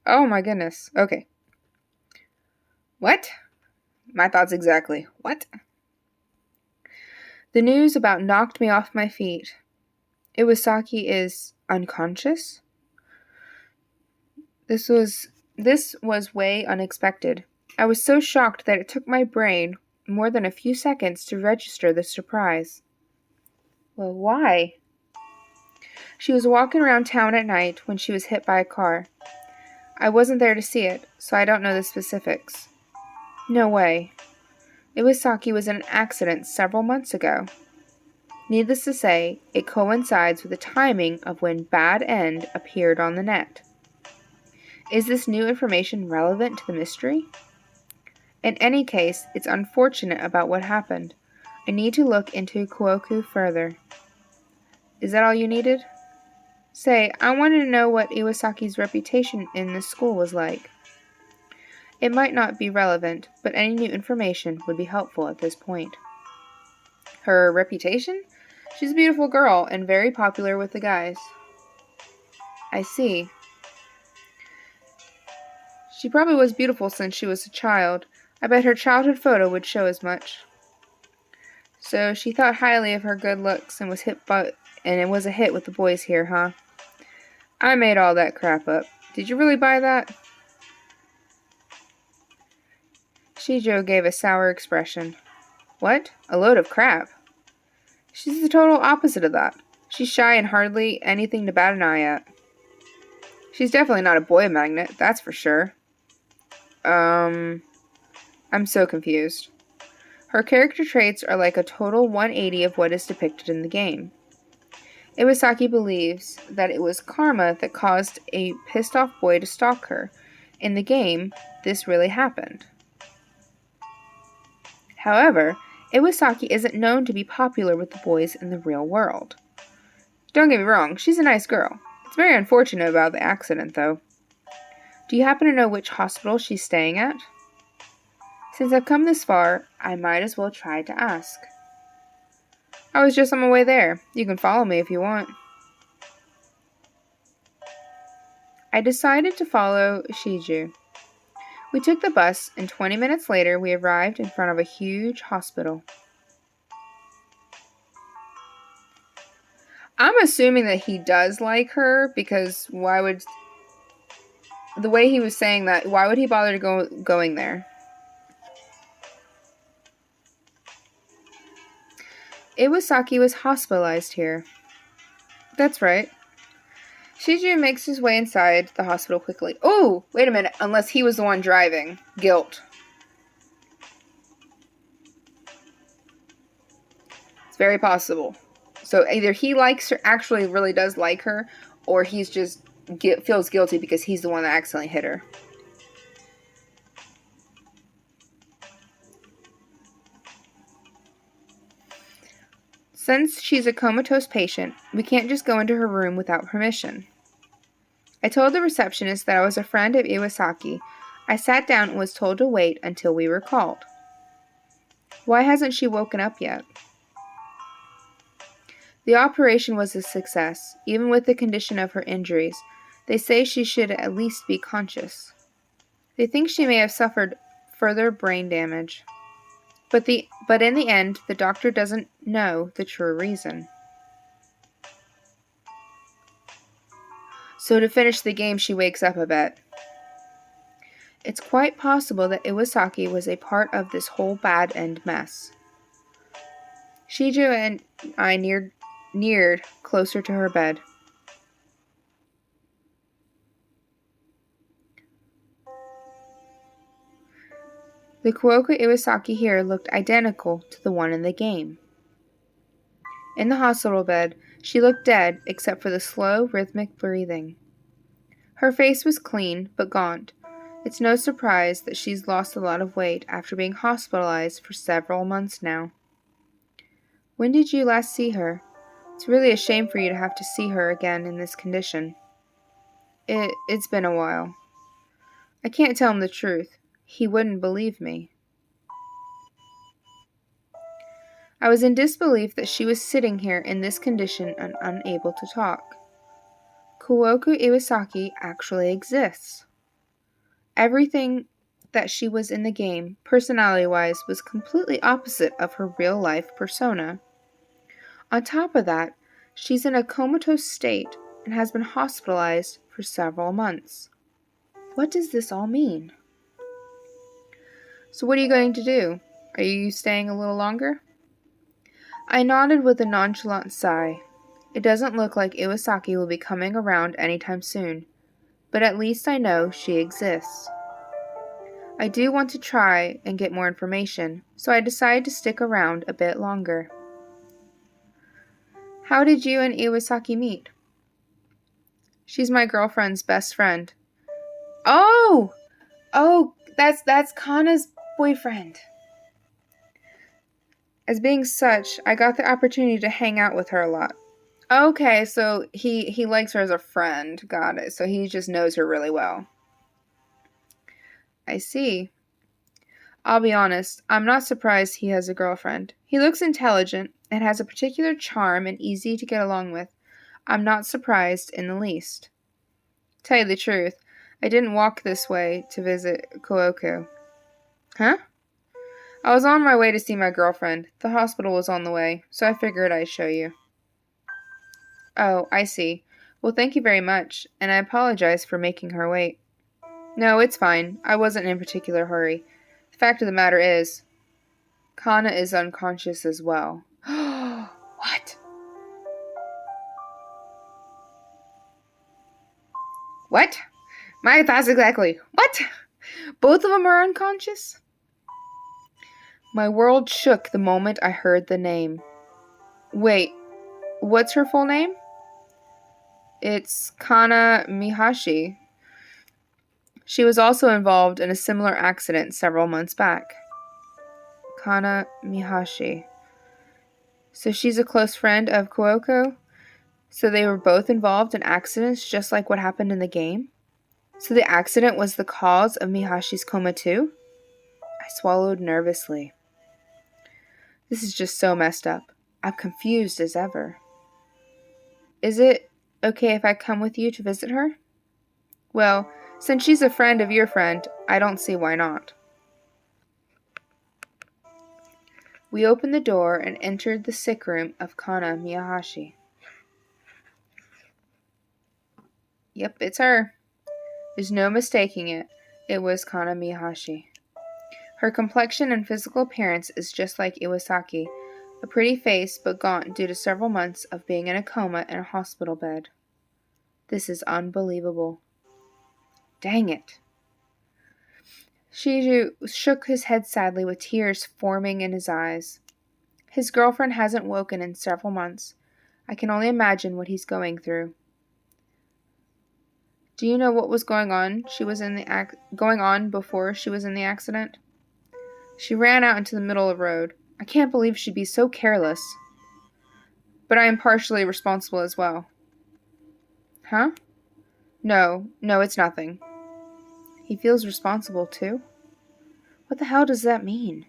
Oh my goodness. Okay. What? My thoughts exactly. What? The news about knocked me off my feet. Iwasaki is unconscious? This was way unexpected. I was so shocked that it took my brain more than a few seconds to register the surprise. Well, why? She was walking around town at night when she was hit by a car. I wasn't there to see it, so I don't know the specifics. No way. Iwasaki was in an accident several months ago. Needless to say, it coincides with the timing of when Bad End appeared on the net. Is this new information relevant to the mystery? In any case, it's unfortunate about what happened. I need to look into Kuoku further. Is that all you needed? Say, I wanted to know what Iwasaki's reputation in the school was like. It might not be relevant, but any new information would be helpful at this point. Her reputation? She's a beautiful girl and very popular with the guys. I see. She probably was beautiful since she was a child. I bet her childhood photo would show as much. So she thought highly of her good looks and it was a hit with the boys here, huh? I made all that crap up. Did you really buy that? Shijo gave a sour expression. What? A load of crap. She's the total opposite of that. She's shy and hardly anything to bat an eye at. She's definitely not a boy magnet, that's for sure. I'm so confused. Her character traits are like a total 180 of what is depicted in the game. Iwasaki believes that it was karma that caused a pissed off boy to stalk her. In the game, this really happened. However, Iwasaki isn't known to be popular with the boys in the real world. Don't get me wrong, she's a nice girl. It's very unfortunate about the accident, though. Do you happen to know which hospital she's staying at? Since I've come this far, I might as well try to ask. I was just on my way there. You can follow me if you want. I decided to follow Shiju. We took the bus, and 20 minutes later we arrived in front of a huge hospital. I'm assuming that he does like her, because why would... The way he was saying that, why would he bother going there? Iwasaki was hospitalized here. That's right. Shiju makes his way inside the hospital quickly. Oh, wait a minute. Unless he was the one driving. Guilt. It's very possible. So either he likes her, actually really does like her, or he's just feels guilty because he's the one that accidentally hit her. Since she's a comatose patient, we can't just go into her room without permission. I told the receptionist that I was a friend of Iwasaki. I sat down and was told to wait until we were called. Why hasn't she woken up yet? The operation was a success, even with the condition of her injuries. They say she should at least be conscious. They think she may have suffered further brain damage. But in the end, the doctor doesn't know the true reason. So to finish the game, she wakes up a bit. It's quite possible that Iwasaki was a part of this whole bad end mess. Shiju and I neared closer to her bed. The Kuoka Iwasaki here looked identical to the one in the game. In the hospital bed, she looked dead except for the slow, rhythmic breathing. Her face was clean, but gaunt. It's no surprise that she's lost a lot of weight after being hospitalized for several months now. When did you last see her? It's really a shame for you to have to see her again in this condition. It's been a while. I can't tell him the truth. He wouldn't believe me. I was in disbelief that she was sitting here in this condition and unable to talk. Kuoka Iwasaki actually exists. Everything that she was in the game, personality-wise, was completely opposite of her real-life persona. On top of that, she's in a comatose state and has been hospitalized for several months. What does this all mean? So what are you going to do? Are you staying a little longer? I nodded with a nonchalant sigh. It doesn't look like Iwasaki will be coming around anytime soon, but at least I know she exists. I do want to try and get more information, so I decided to stick around a bit longer. How did you and Iwasaki meet? She's my girlfriend's best friend. Oh, that's Kana's boyfriend. As being such, I got the opportunity to hang out with her a lot. Okay, so he likes her as a friend. Got it. So he just knows her really well. I see. I'll be honest, I'm not surprised he has a girlfriend. He looks intelligent and has a particular charm and easy to get along with. I'm not surprised in the least. Tell you the truth, I didn't walk this way to visit Kooko. Huh? I was on my way to see my girlfriend. The hospital was on the way, so I figured I'd show you. Oh, I see. Well, thank you very much, and I apologize for making her wait. No, it's fine. I wasn't in a particular hurry. The fact of the matter is, Kana is unconscious as well. What? What? My thoughts exactly. What? Both of them are unconscious? My world shook the moment I heard the name. Wait, what's her full name? It's Kana Mihashi. She was also involved in a similar accident several months back. Kana Mihashi. So she's a close friend of Kooko? So they were both involved in accidents just like what happened in the game? So the accident was the cause of Mihashi's coma too? I swallowed nervously. This is just so messed up. I'm confused as ever. Is it okay if I come with you to visit her? Well, since she's a friend of your friend, I don't see why not. We opened the door and entered the sick room of Kana Miyahashi. Yep, it's her. There's no mistaking it. It was Kana Miyahashi. Her complexion and physical appearance is just like Iwasaki. A pretty face, but gaunt due to several months of being in a coma in a hospital bed. This is unbelievable. Dang it. Shiju shook his head sadly with tears forming in his eyes. His girlfriend hasn't woken in several months. I can only imagine what he's going through. Do you know what was going on before she was in the accident? She ran out into the middle of the road. I can't believe she'd be so careless. But I am partially responsible as well. Huh? No, it's nothing. He feels responsible too? What the hell does that mean?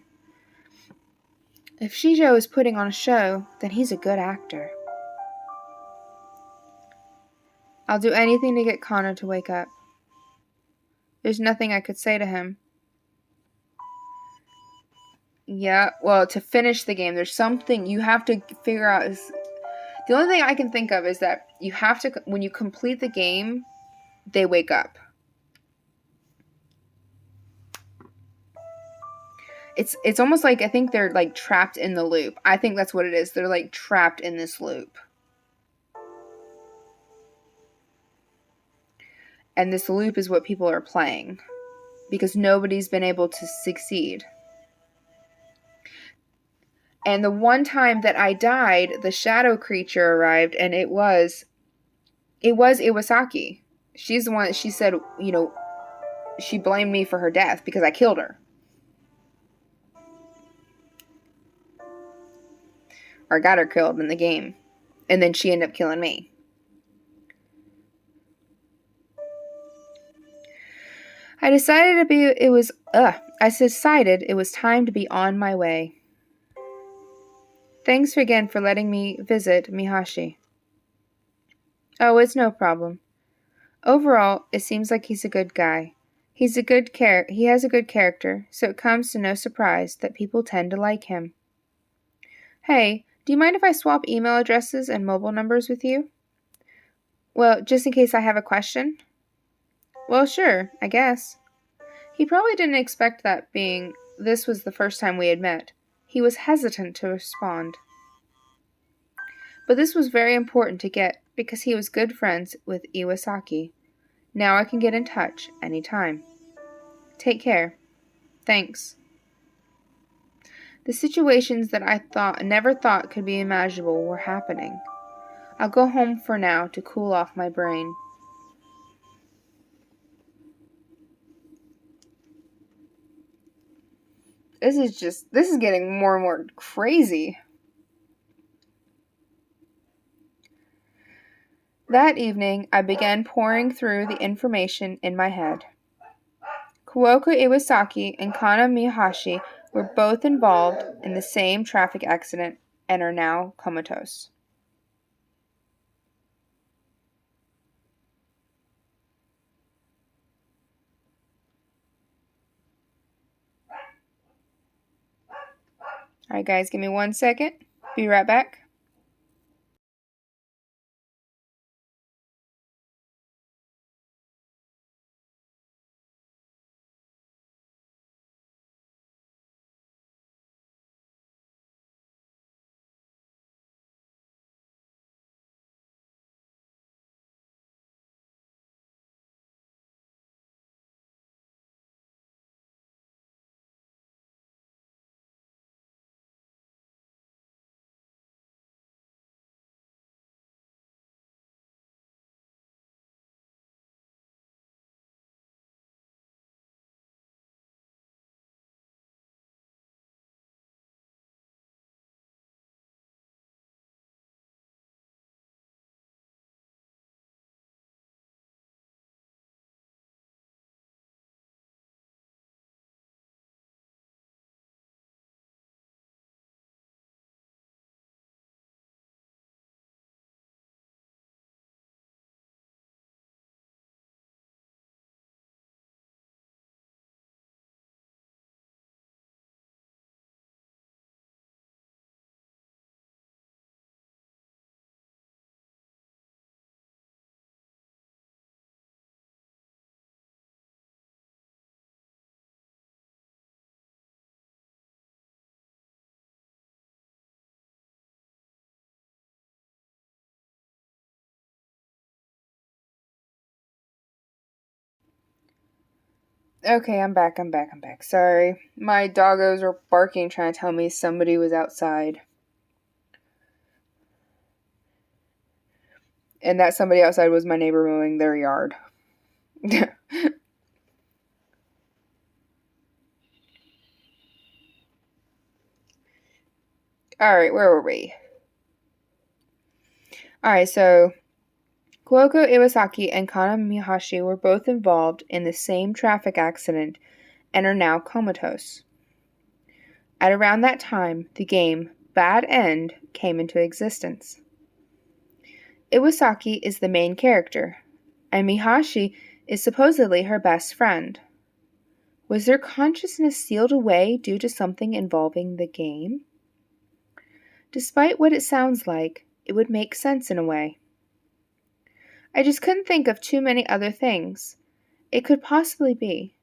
If Shijo is putting on a show, then he's a good actor. I'll do anything to get Kana to wake up. There's nothing I could say to him. Yeah, well, to finish the game, there's something you have to figure out. The only thing I can think of is that you have to, when you complete the game, they wake up. It's almost like I think they're like trapped in the loop. I think that's what it is. They're like trapped in this loop. And this loop is what people are playing because nobody's been able to succeed. And the one time that I died, the shadow creature arrived, and it was Iwasaki. She's the one that she said, she blamed me for her death because I killed her. Or got her killed in the game. And then she ended up killing me. I decided it was time to be on my way. Thanks again for letting me visit Mihashi. Oh, it's no problem. Overall, it seems like he's a good guy. He has a good character, so it comes to no surprise that people tend to like him. Hey, do you mind if I swap email addresses and mobile numbers with you? Well, just in case I have a question? Well, sure, I guess. He probably didn't expect that, being this was the first time we had met. He was hesitant to respond. But this was very important to get because he was good friends with Iwasaki. Now I can get in touch anytime. Take care. Thanks. The situations that I never thought could be imaginable were happening. I'll go home for now to cool off my brain. This is getting more and more crazy. That evening, I began pouring through the information in my head. Kuoko Iwasaki and Kana Mihashi were both involved in the same traffic accident and are now comatose. Alright guys, give me 1 second. Be right back. Okay, I'm back. Sorry. My doggos were barking, trying to tell me somebody was outside. And that somebody outside was my neighbor mowing their yard. Alright, where were we? Alright, so Kuoko Iwasaki and Kana Mihashi were both involved in the same traffic accident and are now comatose. At around that time, the game Bad End came into existence. Iwasaki is the main character, and Mihashi is supposedly her best friend. Was their consciousness sealed away due to something involving the game? Despite what it sounds like, it would make sense in a way. I just couldn't think of too many other things it could possibly be.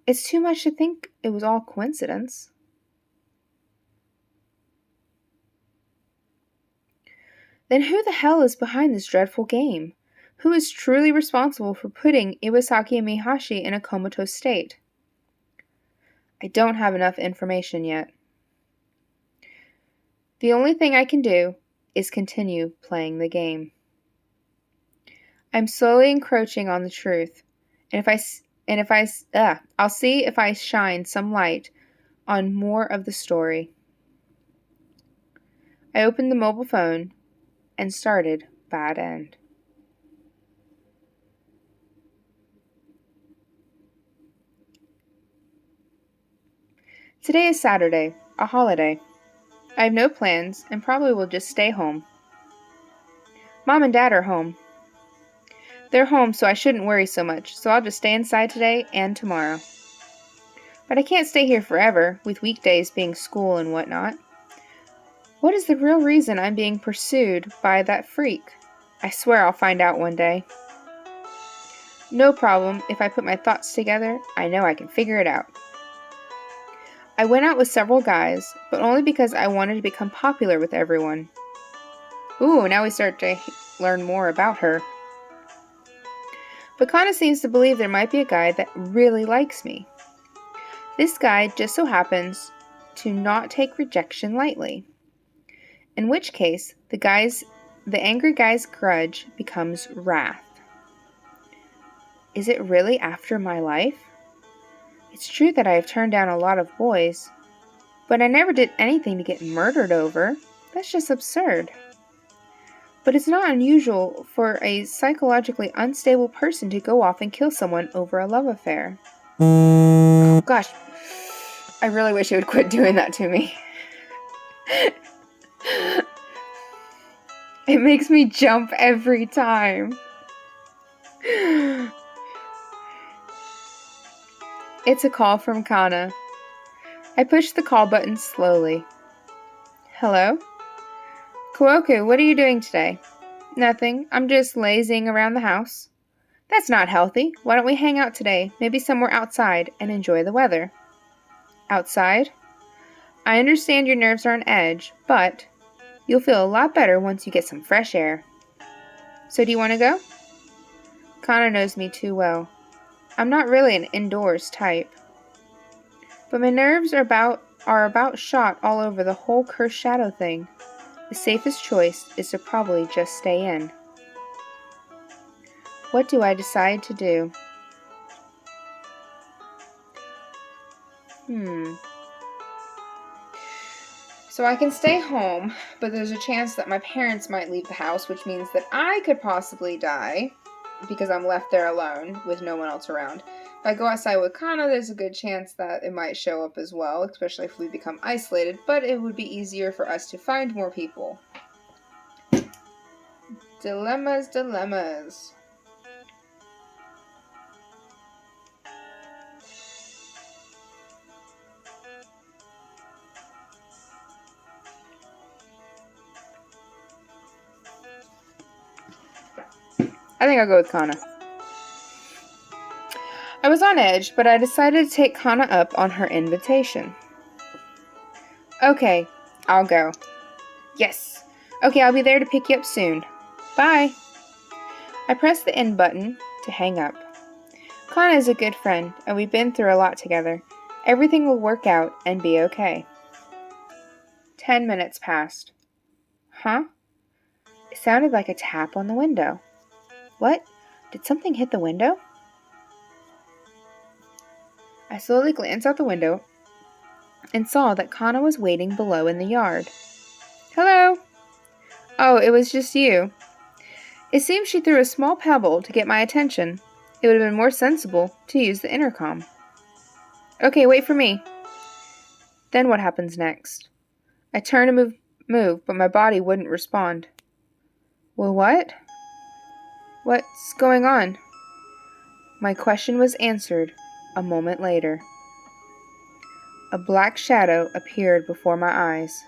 It's too much to think it was all coincidence. Then who the hell is behind this dreadful game? Who is truly responsible for putting Iwasaki and Mihashi in a comatose state? I don't have enough information yet. The only thing I can do is continue playing the game. I'm slowly encroaching on the truth, I'll see if I shine some light on more of the story. I opened the mobile phone and started Bad End. Today is Saturday, a holiday. I have no plans and probably will just stay home. Mom and Dad are home. They're home, so I shouldn't worry so much, so I'll just stay inside today and tomorrow. But I can't stay here forever, with weekdays being school and whatnot. What is the real reason I'm being pursued by that freak? I swear I'll find out one day. No problem, if I put my thoughts together, I know I can figure it out. I went out with several guys, but only because I wanted to become popular with everyone. Ooh, now we start to learn more about her. But Kana seems to believe there might be a guy that really likes me. This guy just so happens to not take rejection lightly. In which case, the angry guy's grudge becomes wrath. Is it really after my life? It's true that I have turned down a lot of boys, but I never did anything to get murdered over. That's just absurd. But it's not unusual for a psychologically unstable person to go off and kill someone over a love affair. Oh, gosh. I really wish it would quit doing that to me. It makes me jump every time. It's a call from Kana. I push the call button slowly. Hello? Kuoku, what are you doing today? Nothing. I'm just lazing around the house. That's not healthy. Why don't we hang out today, maybe somewhere outside, and enjoy the weather? Outside? I understand your nerves are on edge, but you'll feel a lot better once you get some fresh air. So do you want to go? Kana knows me too well. I'm not really an indoors type. But my nerves are about shot all over the whole cursed shadow thing. The safest choice is to probably just stay in. What do I decide to do? So I can stay home, but there's a chance that my parents might leave the house, which means that I could possibly die because I'm left there alone with no one else around. If I go outside with Kana, there's a good chance that it might show up as well, especially if we become isolated, but it would be easier for us to find more people. Dilemmas, dilemmas. I think I'll go with Kana. I was on edge, but I decided to take Kana up on her invitation. Okay, I'll go. Yes. Okay, I'll be there to pick you up soon. Bye. I press the end button to hang up. Kana is a good friend, and we've been through a lot together. Everything will work out and be okay. 10 minutes passed. Huh? It sounded like a tap on the window. What? Did something hit the window? I slowly glanced out the window and saw that Kana was waiting below in the yard. Hello? Oh, it was just you. It seems she threw a small pebble to get my attention. It would have been more sensible to use the intercom. Okay, wait for me. Then what happens next? I turn to move, but my body wouldn't respond. Well, what? What's going on? My question was answered a moment later. A black shadow appeared before my eyes.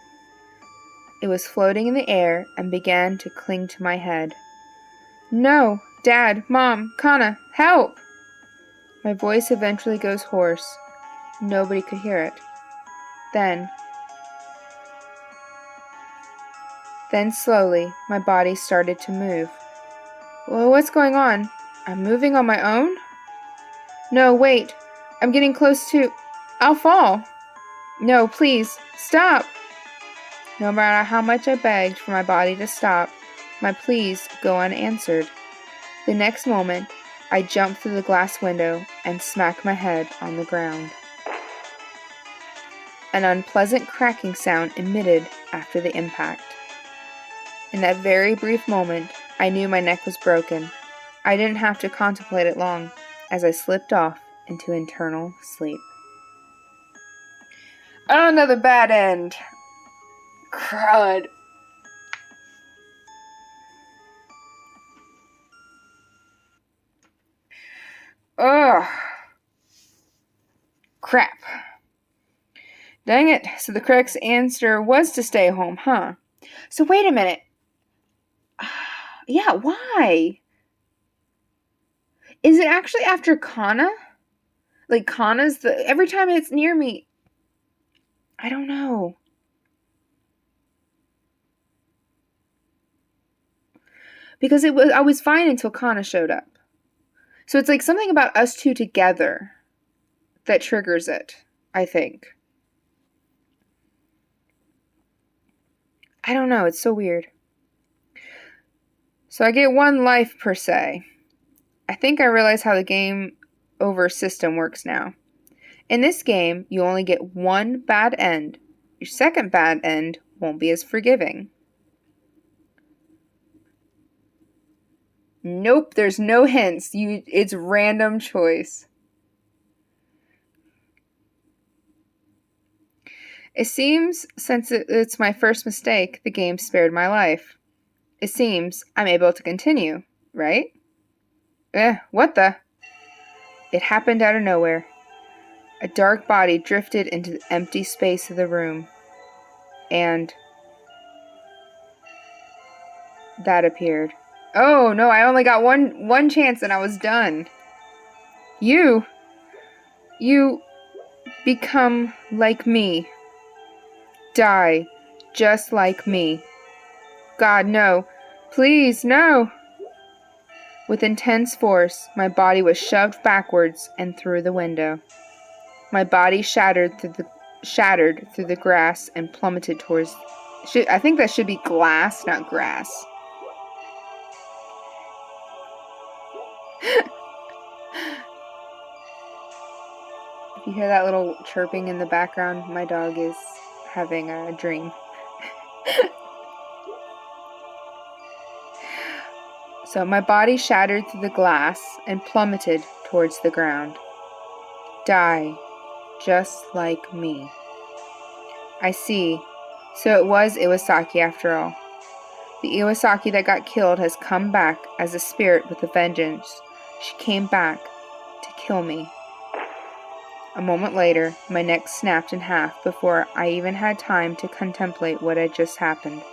It was floating in the air and began to cling to my head. No! Dad! Mom! Kana! Help! My voice eventually goes hoarse. Nobody could hear it. Then slowly, my body started to move. Well, what's going on? I'm moving on my own? No, wait. I'm getting close to... I'll fall. No, please, stop. No matter how much I begged for my body to stop, my pleas go unanswered. The next moment, I jumped through the glass window and smacked my head on the ground. An unpleasant cracking sound emitted after the impact. In that very brief moment, I knew my neck was broken. I didn't have to contemplate it long, as I slipped off into eternal sleep. Oh, another bad end. Crud. Ugh. Crap. Dang it. So the correct answer was to stay home, huh? So wait a minute. Yeah, why? Is it actually after Kana? Like Kana's every time it's near me. I don't know. Because I was fine until Kana showed up. So it's like something about us two together that triggers it, I think. I don't know, it's so weird. So I get one life per se. I think I realize how the game over system works now. In this game, you only get one bad end. Your second bad end won't be as forgiving. Nope, there's no hints. It's random choice. It seems, since it's my first mistake, the game spared my life. It seems I'm able to continue, right? What the? It happened out of nowhere. A dark body drifted into the empty space of the room. And that appeared. Oh, no, I only got one chance and I was done. You become like me. Die, just like me. God, no. Please, no. With intense force, my body was shoved backwards and through the window. My body shattered through the grass and plummeted towards... I think that should be glass, not grass. If you hear that little chirping in the background, my dog is having a dream. So my body shattered through the glass and plummeted towards the ground. Die, just like me. I see. So it was Iwasaki after all. The Iwasaki that got killed has come back as a spirit with a vengeance. She came back to kill me. A moment later, my neck snapped in half before I even had time to contemplate what had just happened.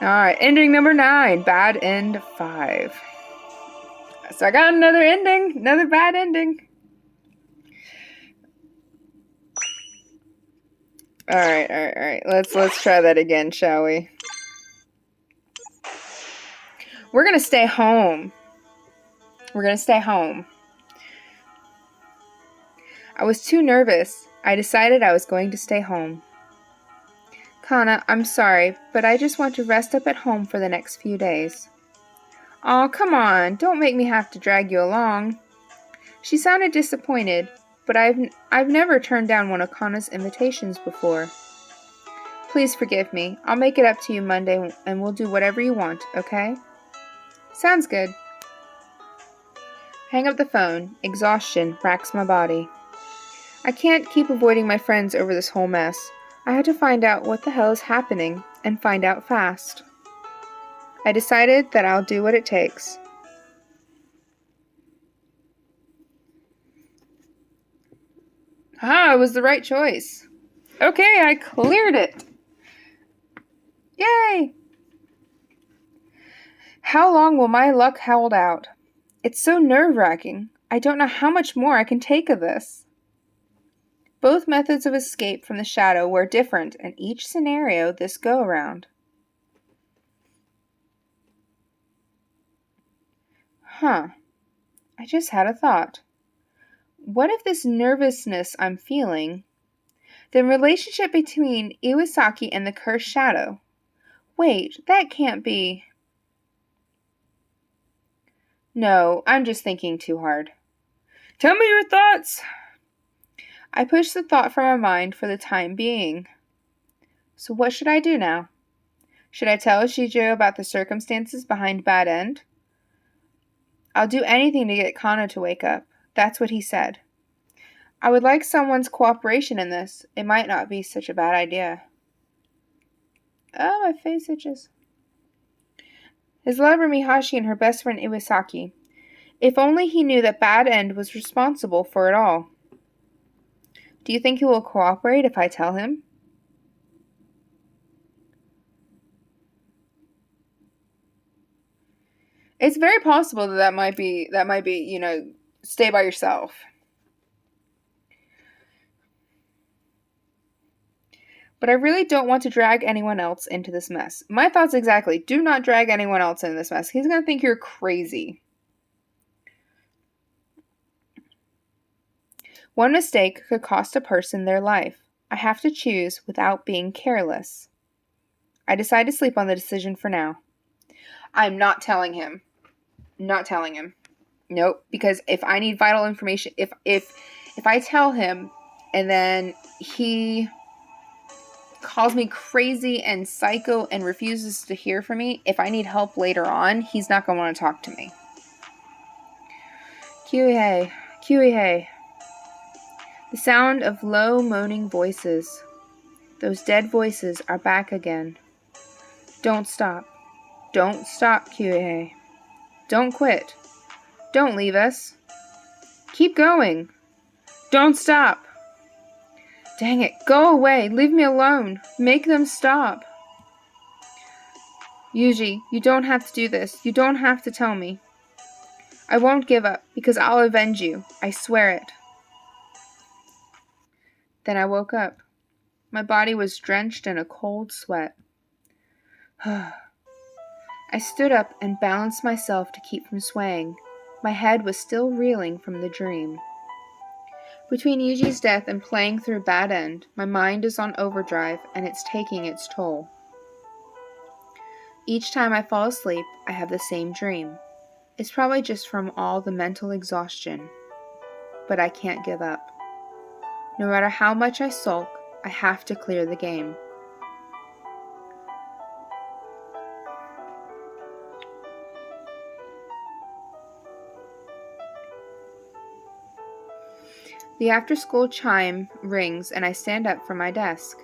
Alright, ending number 9. Bad end 5. So I got another ending. Another bad ending. Alright. Let's try that again, shall we? We're gonna stay home. I was too nervous. I decided I was going to stay home. Kana, I'm sorry, but I just want to rest up at home for the next few days. Aw, come on, don't make me have to drag you along. She sounded disappointed, but I've never turned down one of Kana's invitations before. Please forgive me. I'll make it up to you Monday and we'll do whatever you want, okay? Sounds good. Hang up the phone. Exhaustion racks my body. I can't keep avoiding my friends over this whole mess. I had to find out what the hell is happening, and find out fast. I decided that I'll do what it takes. It was the right choice. Okay, I cleared it. Yay! How long will my luck hold out? It's so nerve-wracking. I don't know how much more I can take of this. Both methods of escape from the shadow were different in each scenario this go-around. I just had a thought. What if this nervousness I'm feeling, the relationship between Iwasaki and the cursed shadow? Wait, that can't be... No, I'm just thinking too hard. Tell me your thoughts! I pushed the thought from my mind for the time being. So what should I do now? Should I tell Shijo about the circumstances behind Bad End? I'll do anything to get Kana to wake up. That's what he said. I would like someone's cooperation in this. It might not be such a bad idea. Oh, my face itches. His lover Mihashi and her best friend Iwasaki. If only he knew that Bad End was responsible for it all. Do you think he will cooperate if I tell him? It's very possible that might be, stay by yourself. But I really don't want to drag anyone else into this mess. My thoughts exactly. Do not drag anyone else into this mess. He's going to think you're crazy. One mistake could cost a person their life. I have to choose without being careless. I decide to sleep on the decision for now. I'm not telling him. Nope, because if I need vital information, if I tell him and then he calls me crazy and psycho and refuses to hear from me, if I need help later on, he's not going to want to talk to me. Kyuhei Kiuhei. The sound of low, moaning voices. Those dead voices are back again. Don't stop. Don't stop, Kiuhei. Don't quit. Don't leave us. Keep going. Don't stop. Dang it, go away. Leave me alone. Make them stop. Yuji, you don't have to do this. You don't have to tell me. I won't give up, because I'll avenge you. I swear it. Then I woke up. My body was drenched in a cold sweat. I stood up and balanced myself to keep from swaying. My head was still reeling from the dream. Between Yuji's death and playing through Bad End, my mind is on overdrive, and it's taking its toll. Each time I fall asleep, I have the same dream. It's probably just from all the mental exhaustion. But I can't give up. No matter how much I sulk, I have to clear the game. The after-school chime rings and I stand up from my desk.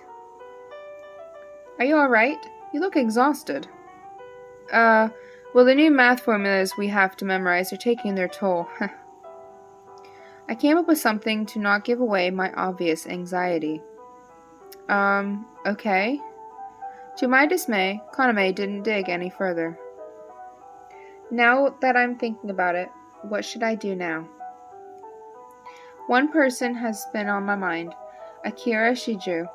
Are you alright? You look exhausted. Well, the new math formulas we have to memorize are taking their toll. I came up with something to not give away my obvious anxiety. Okay. To my dismay, Kaname didn't dig any further. Now that I'm thinking about it, what should I do now? One person has been on my mind, Akira Shiju.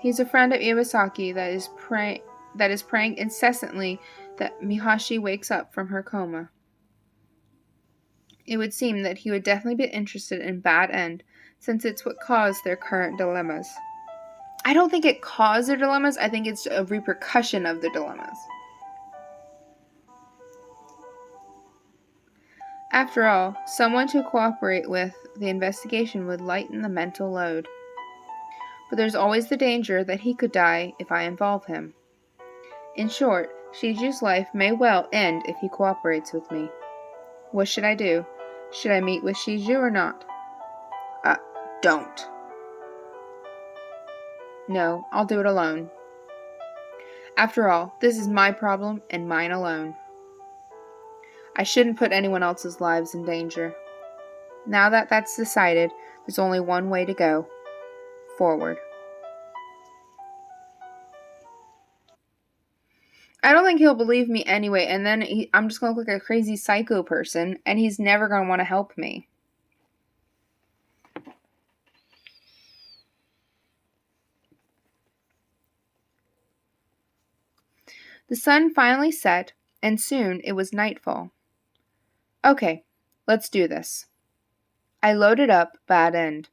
He's a friend of Iwasaki that is praying incessantly that Mihashi wakes up from her coma. It would seem that he would definitely be interested in Bad End, since it's what caused their current dilemmas. I don't think it caused their dilemmas, I think it's a repercussion of their dilemmas. After all, someone to cooperate with the investigation would lighten the mental load. But there's always the danger that he could die if I involve him. In short, Shiju's life may well end if he cooperates with me. What should I do? Should I meet with Shiju or not? Don't. No, I'll do it alone. After all, this is my problem and mine alone. I shouldn't put anyone else's lives in danger. Now that that's decided, there's only one way to go. Forward. I don't think he'll believe me anyway, and then I'm just going to look like a crazy psycho person, and he's never going to want to help me. The sun finally set, and soon it was nightfall. Okay, let's do this. I loaded up Bad End.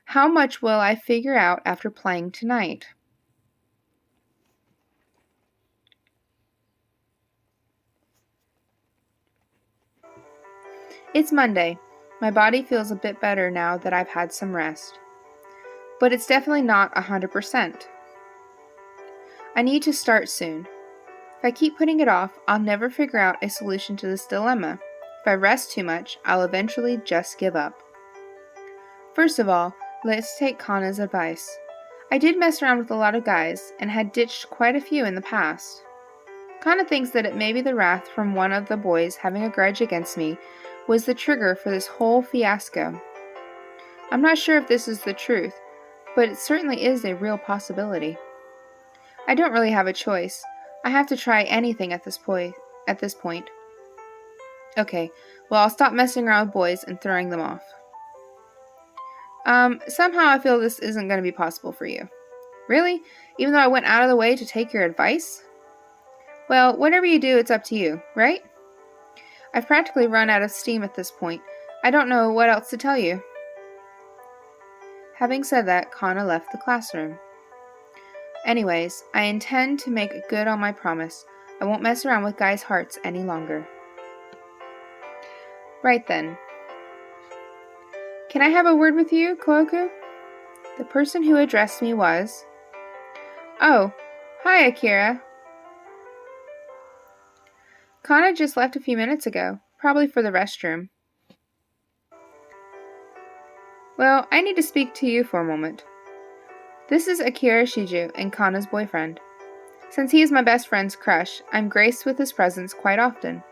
How much will I figure out after playing tonight? It's Monday. My body feels a bit better now that I've had some rest. But it's definitely not 100%. I need to start soon. If I keep putting it off, I'll never figure out a solution to this dilemma. If I rest too much, I'll eventually just give up. First of all, let's take Kana's advice. I did mess around with a lot of guys, and had ditched quite a few in the past. Kana thinks that it may be the wrath from one of the boys having a grudge against me was the trigger for this whole fiasco. I'm not sure if this is the truth, but it certainly is a real possibility. I don't really have a choice. I have to try anything at this point. Okay, well, I'll stop messing around with boys and throwing them off. Somehow I feel this isn't going to be possible for you. Really? Even though I went out of the way to take your advice? Well, whatever you do, it's up to you, right? I've practically run out of steam at this point. I don't know what else to tell you. Having said that, Kana left the classroom. Anyways, I intend to make good on my promise. I won't mess around with guys' hearts any longer. Right then. Can I have a word with you, Koukou? The person who addressed me was... Oh, hi, Akira. Kana just left a few minutes ago, probably for the restroom. Well, I need to speak to you for a moment. This is Akira Shiju and Kana's boyfriend. Since he is my best friend's crush, I'm graced with his presence quite often.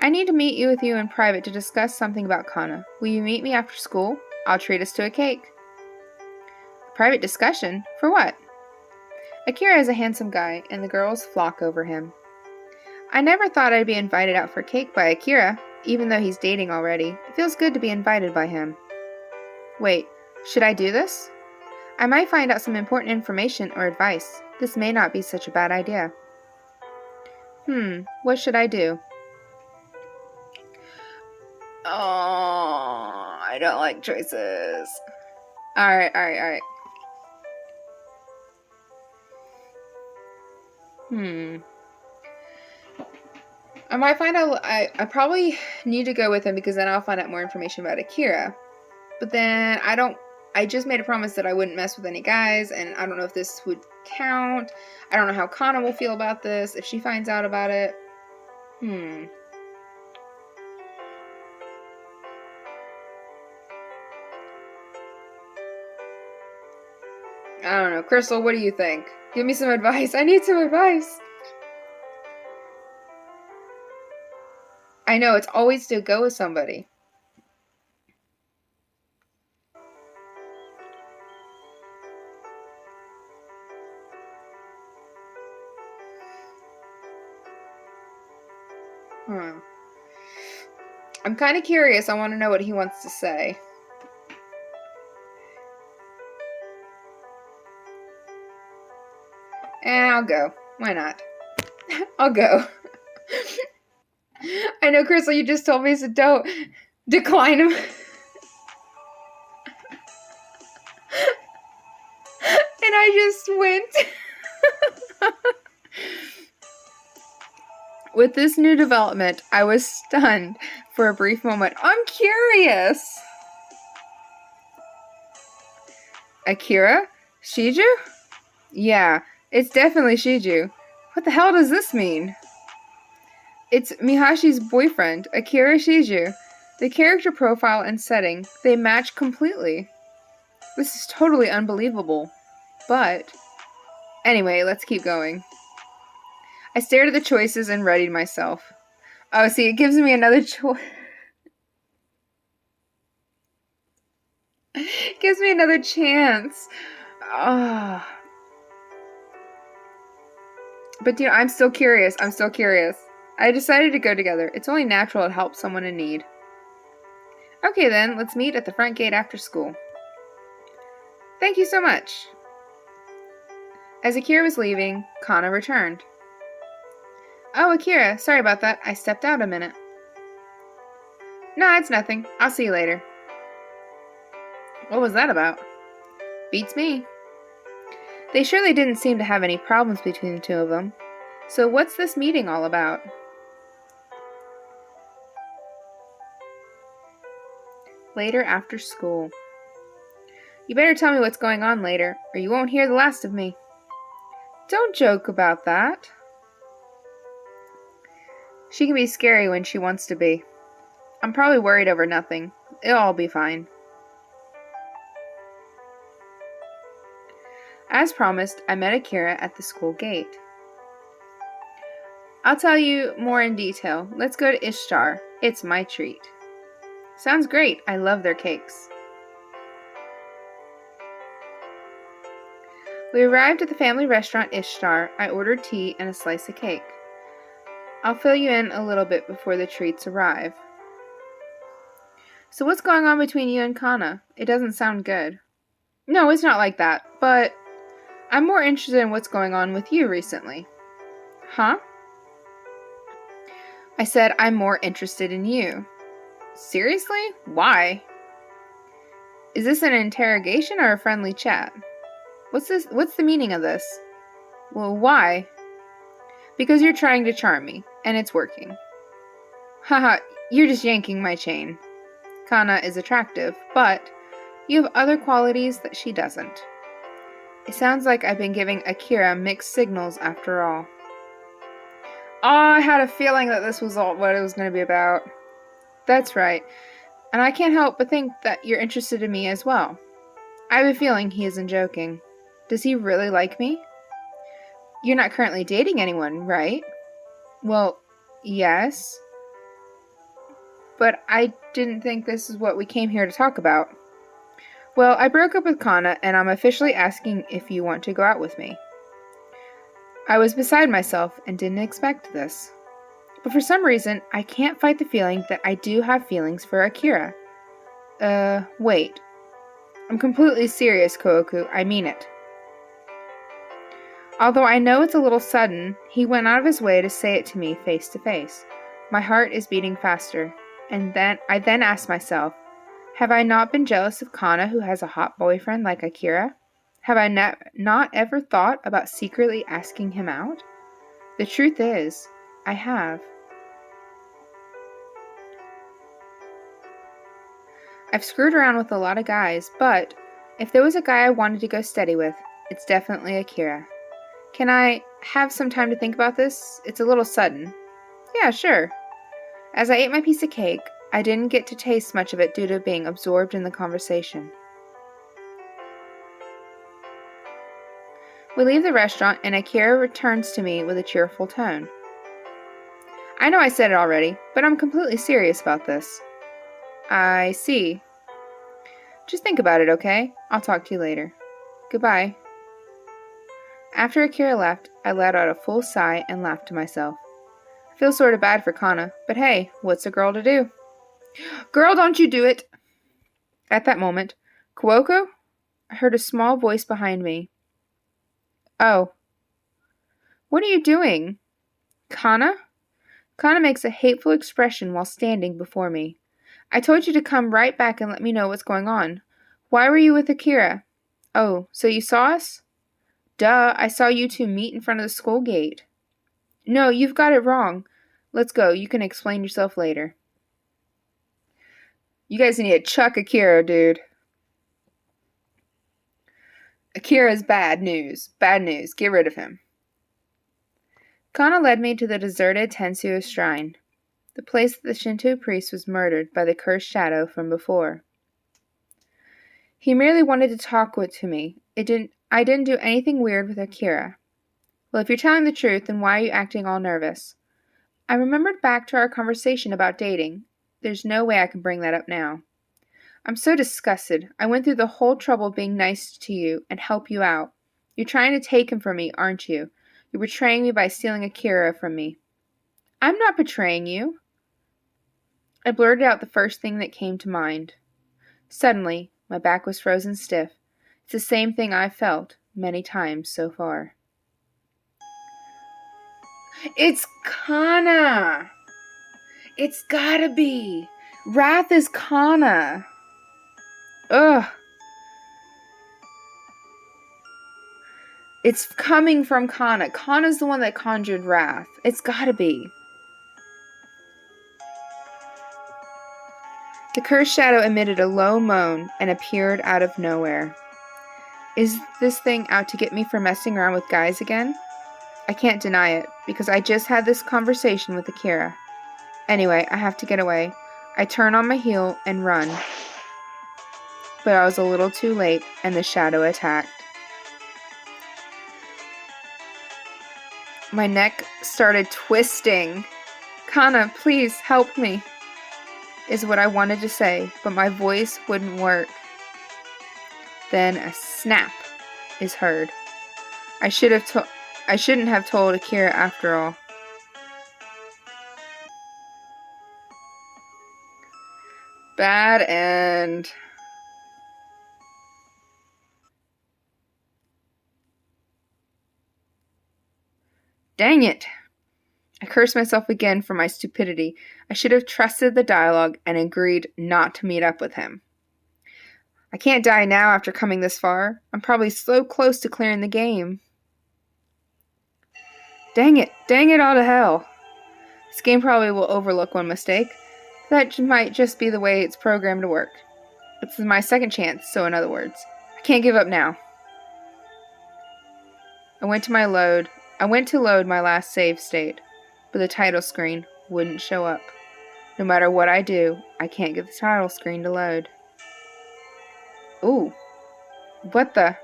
I need to meet with you in private to discuss something about Kana. Will you meet me after school? I'll treat us to a cake. Private discussion? For what? Akira is a handsome guy, and the girls flock over him. I never thought I'd be invited out for cake by Akira, even though he's dating already. It feels good to be invited by him. Wait, should I do this? I might find out some important information or advice. This may not be such a bad idea. What should I do? Oh, I don't like choices. Alright. I might find out, I probably need to go with him because then I'll find out more information about Akira. But then I just made a promise that I wouldn't mess with any guys, and I don't know if this would count. I don't know how Kana will feel about this, if she finds out about it. I don't know. Crystal, what do you think? Give me some advice. I need some advice. I know, it's always to go with somebody. I'm kind of curious. I want to know what he wants to say. And I'll go. Why not? I'll go. I know, Crystal, you just told me, so don't decline him. And I just went. With this new development, I was stunned for a brief moment. I'm curious. Akira? Shiju? Yeah, it's definitely Shiju. What the hell does this mean? It's Mihashi's boyfriend, Akira Shiju. The character profile and setting, they match completely. This is totally unbelievable. But, anyway, let's keep going. I stared at the choices and readied myself. Oh, see, it gives me another choice. It gives me another chance. Oh. But, I'm still curious. I decided to go together. It's only natural to help someone in need. Okay then, let's meet at the front gate after school. Thank you so much. As Akira was leaving, Kana returned. Oh, Akira, sorry about that. I stepped out a minute. No, it's nothing. I'll see you later. What was that about? Beats me. They surely didn't seem to have any problems between the two of them. So what's this meeting all about? Later after school. You better tell me what's going on later, or you won't hear the last of me. Don't joke about that. She can be scary when she wants to be. I'm probably worried over nothing. It'll all be fine. As promised, I met Akira at the school gate. I'll tell you more in detail. Let's go to Ishtar. It's my treat. Sounds great. I love their cakes. We arrived at the family restaurant Ishtar. I ordered tea and a slice of cake. I'll fill you in a little bit before the treats arrive. So what's going on between you and Kana? It doesn't sound good. No, it's not like that, but I'm more interested in what's going on with you recently. Huh? I said I'm more interested in you. Seriously? Why? Is this an interrogation or a friendly chat? What's the meaning of this? Well, why? Because you're trying to charm me, and it's working. Haha, you're just yanking my chain. Kana is attractive, but you have other qualities that she doesn't. It sounds like I've been giving Akira mixed signals after all. Oh, I had a feeling that this was all what it was going to be about. That's right. And I can't help but think that you're interested in me as well. I have a feeling he isn't joking. Does he really like me? You're not currently dating anyone, right? Well, yes. But I didn't think this is what we came here to talk about. Well, I broke up with Kana, and I'm officially asking if you want to go out with me. I was beside myself and didn't expect this. But for some reason, I can't fight the feeling that I do have feelings for Akira. Wait. I'm completely serious, Kouoku. I mean it. Although I know it's a little sudden, he went out of his way to say it to me face to face. My heart is beating faster, and I then asked myself, have I not been jealous of Kana who has a hot boyfriend like Akira? Have I not ever thought about secretly asking him out? The truth is, I have. I've screwed around with a lot of guys, but if there was a guy I wanted to go steady with, it's definitely Akira. Can I have some time to think about this? It's a little sudden. Yeah, sure. As I ate my piece of cake, I didn't get to taste much of it due to being absorbed in the conversation. We leave the restaurant and Akira returns to me with a cheerful tone. I know I said it already, but I'm completely serious about this. I see. Just think about it, okay? I'll talk to you later. Goodbye. After Akira left, I let out a full sigh and laughed to myself. I feel sort of bad for Kana, but hey, what's a girl to do? Girl, don't you do it! At that moment, Kouoku? I heard a small voice behind me. Oh. What are you doing? Kana? Kana makes a hateful expression while standing before me. I told you to come right back and let me know what's going on. Why were you with Akira? Oh, so you saw us? Duh, I saw you two meet in front of the school gate. No, you've got it wrong. Let's go, you can explain yourself later. You guys need to chuck Akira, dude. Akira's bad news. Bad news. Get rid of him. Kana led me to the deserted Tensuo shrine, the place that the Shinto priest was murdered by the cursed shadow from before. He merely wanted to talk to me. I didn't do anything weird with Akira. Well, if you're telling the truth, then why are you acting all nervous? I remembered back to our conversation about dating. There's no way I can bring that up now. I'm so disgusted. I went through the whole trouble of being nice to you and help you out. You're trying to take him from me, aren't you? You're betraying me by stealing Akira from me. I'm not betraying you. I blurted out the first thing that came to mind. Suddenly, my back was frozen stiff. It's the same thing I've felt many times so far. It's Kana! It's gotta be! Wrath is Kana! Ugh! It's coming from Kana. Kana's the one that conjured Wrath. It's gotta be. The cursed shadow emitted a low moan and appeared out of nowhere. Is this thing out to get me for messing around with guys again? I can't deny it, because I just had this conversation with Akira. Anyway, I have to get away. I turn on my heel and run. But I was a little too late, and the shadow attacked. My neck started twisting. Kana, please help me, is what I wanted to say, but my voice wouldn't work. Then a snap is heard. I shouldn't have told Akira after all. Bad end. Dang it! I cursed myself again for my stupidity. I should have trusted the dialogue and agreed not to meet up with him. I can't die now after coming this far. I'm probably so close to clearing the game. Dang it all to hell. This game probably will overlook one mistake. That might just be the way it's programmed to work. It's my second chance, so in other words, I can't give up now. I went to load my last save state, but the title screen wouldn't show up. No matter what I do, I can't get the title screen to load. Ooh. What the?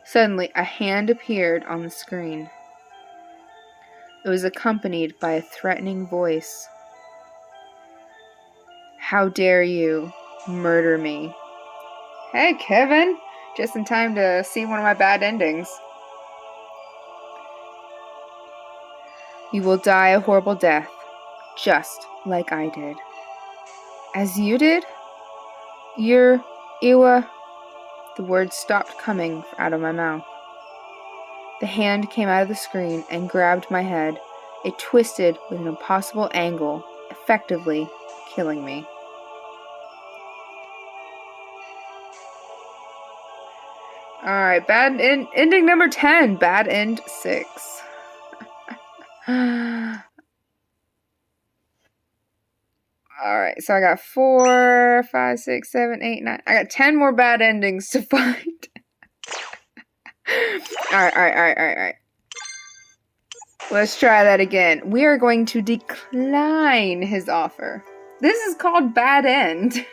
Suddenly, a hand appeared on the screen. It was accompanied by a threatening voice. How dare you murder me? Hey, Kevin! Just in time to see one of my bad endings. You will die a horrible death, just like I did. As you did? You're... Iwa... The words stopped coming out of my mouth. The hand came out of the screen and grabbed my head. It twisted with an impossible angle, effectively killing me. Alright, ending number 10. Bad end 6. Alright, so I got 4, 5, 6, 7, 8, 9. I got 10 more bad endings to find. Alright. Let's try that again. We are going to decline his offer. This is called bad end.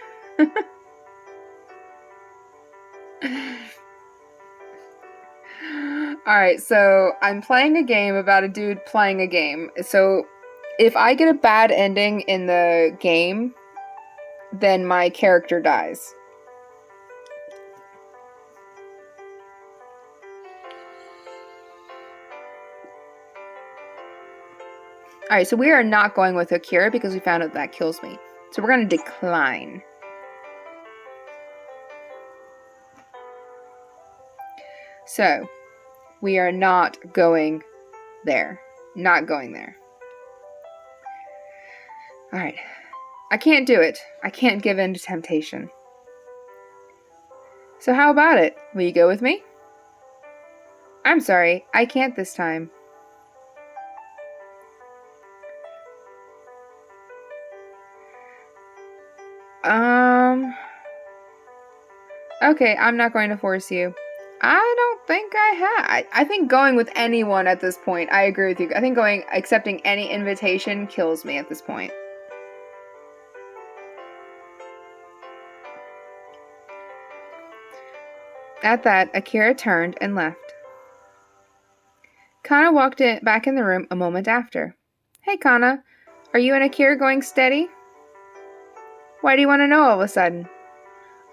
Alright, so I'm playing a game about a dude playing a game. So if I get a bad ending in the game, then my character dies. Alright, so we are not going with Akira because we found out that kills me. So we're going to decline. So, we are not going there. Not going there. Alright. I can't do it. I can't give in to temptation. So how about it? Will you go with me? I'm sorry, I can't this time. Okay, I'm not going to force you. I don't think I have. I think going with anyone at this point, I agree with you. I think accepting any invitation kills me at this point. At that, Akira turned and left. Kana walked back in the room a moment after. Hey, Kana, are you and Akira going steady? Why do you want to know all of a sudden?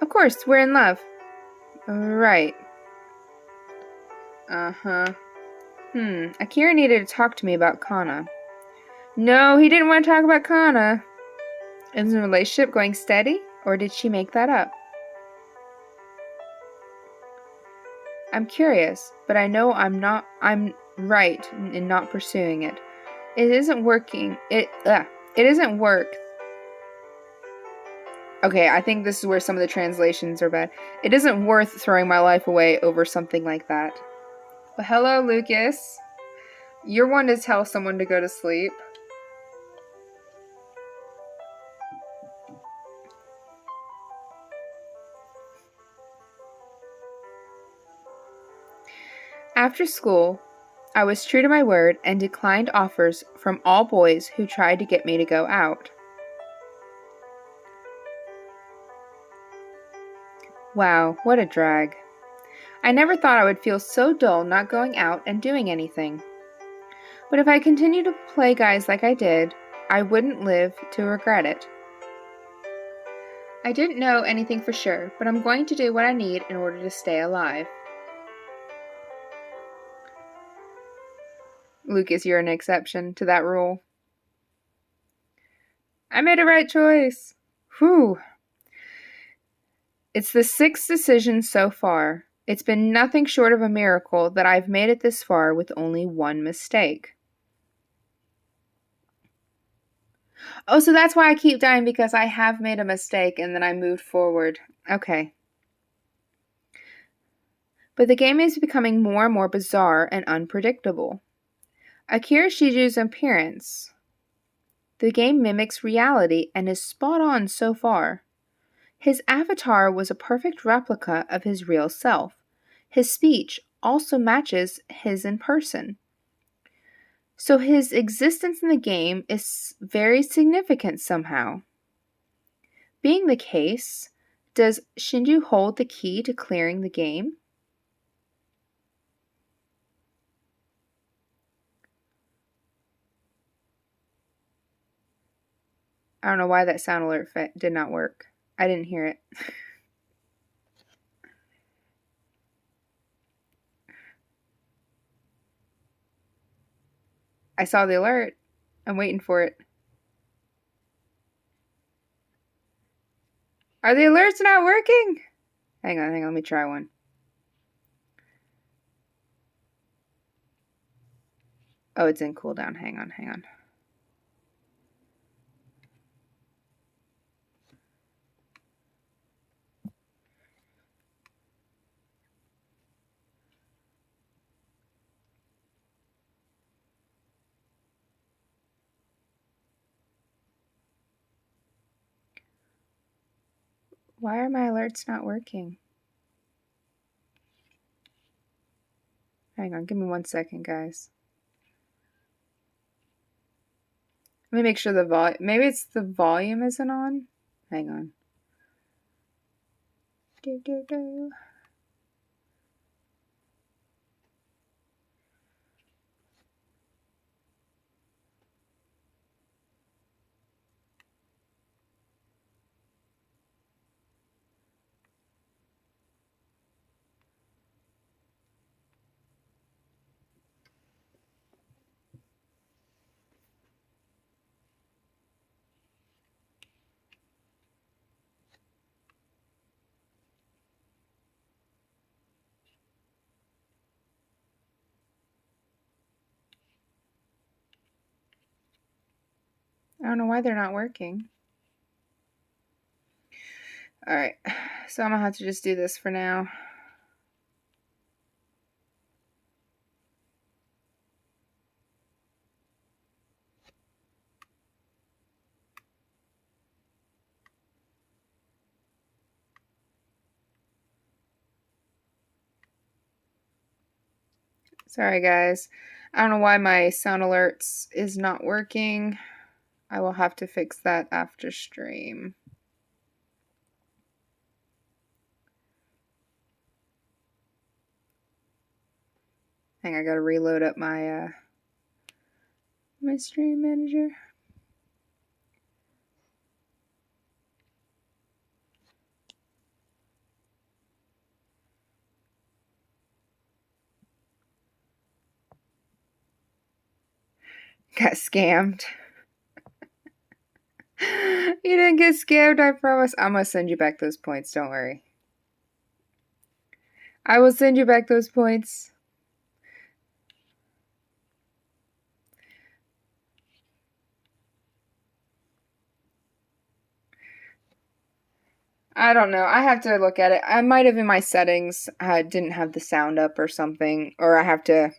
Of course, we're in love. Right. Uh-huh. Akira needed to talk to me about Kana. No, he didn't want to talk about Kana. Is the relationship going steady, or did she make that up? I'm curious, but I know I'm right in not pursuing it. It isn't working. It isn't work. Okay, I think this is where some of the translations are bad. It isn't worth throwing my life away over something like that. Well, hello, Lucas. You're one to tell someone to go to sleep. After school, I was true to my word and declined offers from all boys who tried to get me to go out. Wow, what a drag. I never thought I would feel so dull not going out and doing anything. But if I continued to play guys like I did, I wouldn't live to regret it. I didn't know anything for sure, but I'm going to do what I need in order to stay alive. Lucas, you're an exception to that rule. I made a right choice. Whew. It's the 6th decision so far. It's been nothing short of a miracle that I've made it this far with only one mistake. Oh, so that's why I keep dying, because I have made a mistake and then I moved forward. Okay. But the game is becoming more and more bizarre and unpredictable. Akira Shiju's appearance. The game mimics reality and is spot on so far. His avatar was a perfect replica of his real self. His speech also matches his in person. So his existence in the game is very significant somehow. Being the case, does Shinju hold the key to clearing the game? I don't know why that sound alert did not work. I didn't hear it. I saw the alert. I'm waiting for it. Are the alerts not working? Hang on, let me try one. Oh, it's in cooldown. Hang on. Why are my alerts not working? Hang on, give me 1 second, guys. Let me make sure the volume, maybe it's the volume isn't on. Hang on. Do. I don't know why they're not working. Alright, so I'm gonna have to just do this for now. Sorry, guys. I don't know why my sound alerts is not working. I will have to fix that after stream. Hang on, I gotta reload up my my stream manager. Got scammed. You didn't get scammed, I promise. I'm gonna send you back those points, don't worry. I will send you back those points. I don't know. I have to look at it. I might have in my settings didn't have the sound up or something, or I have to.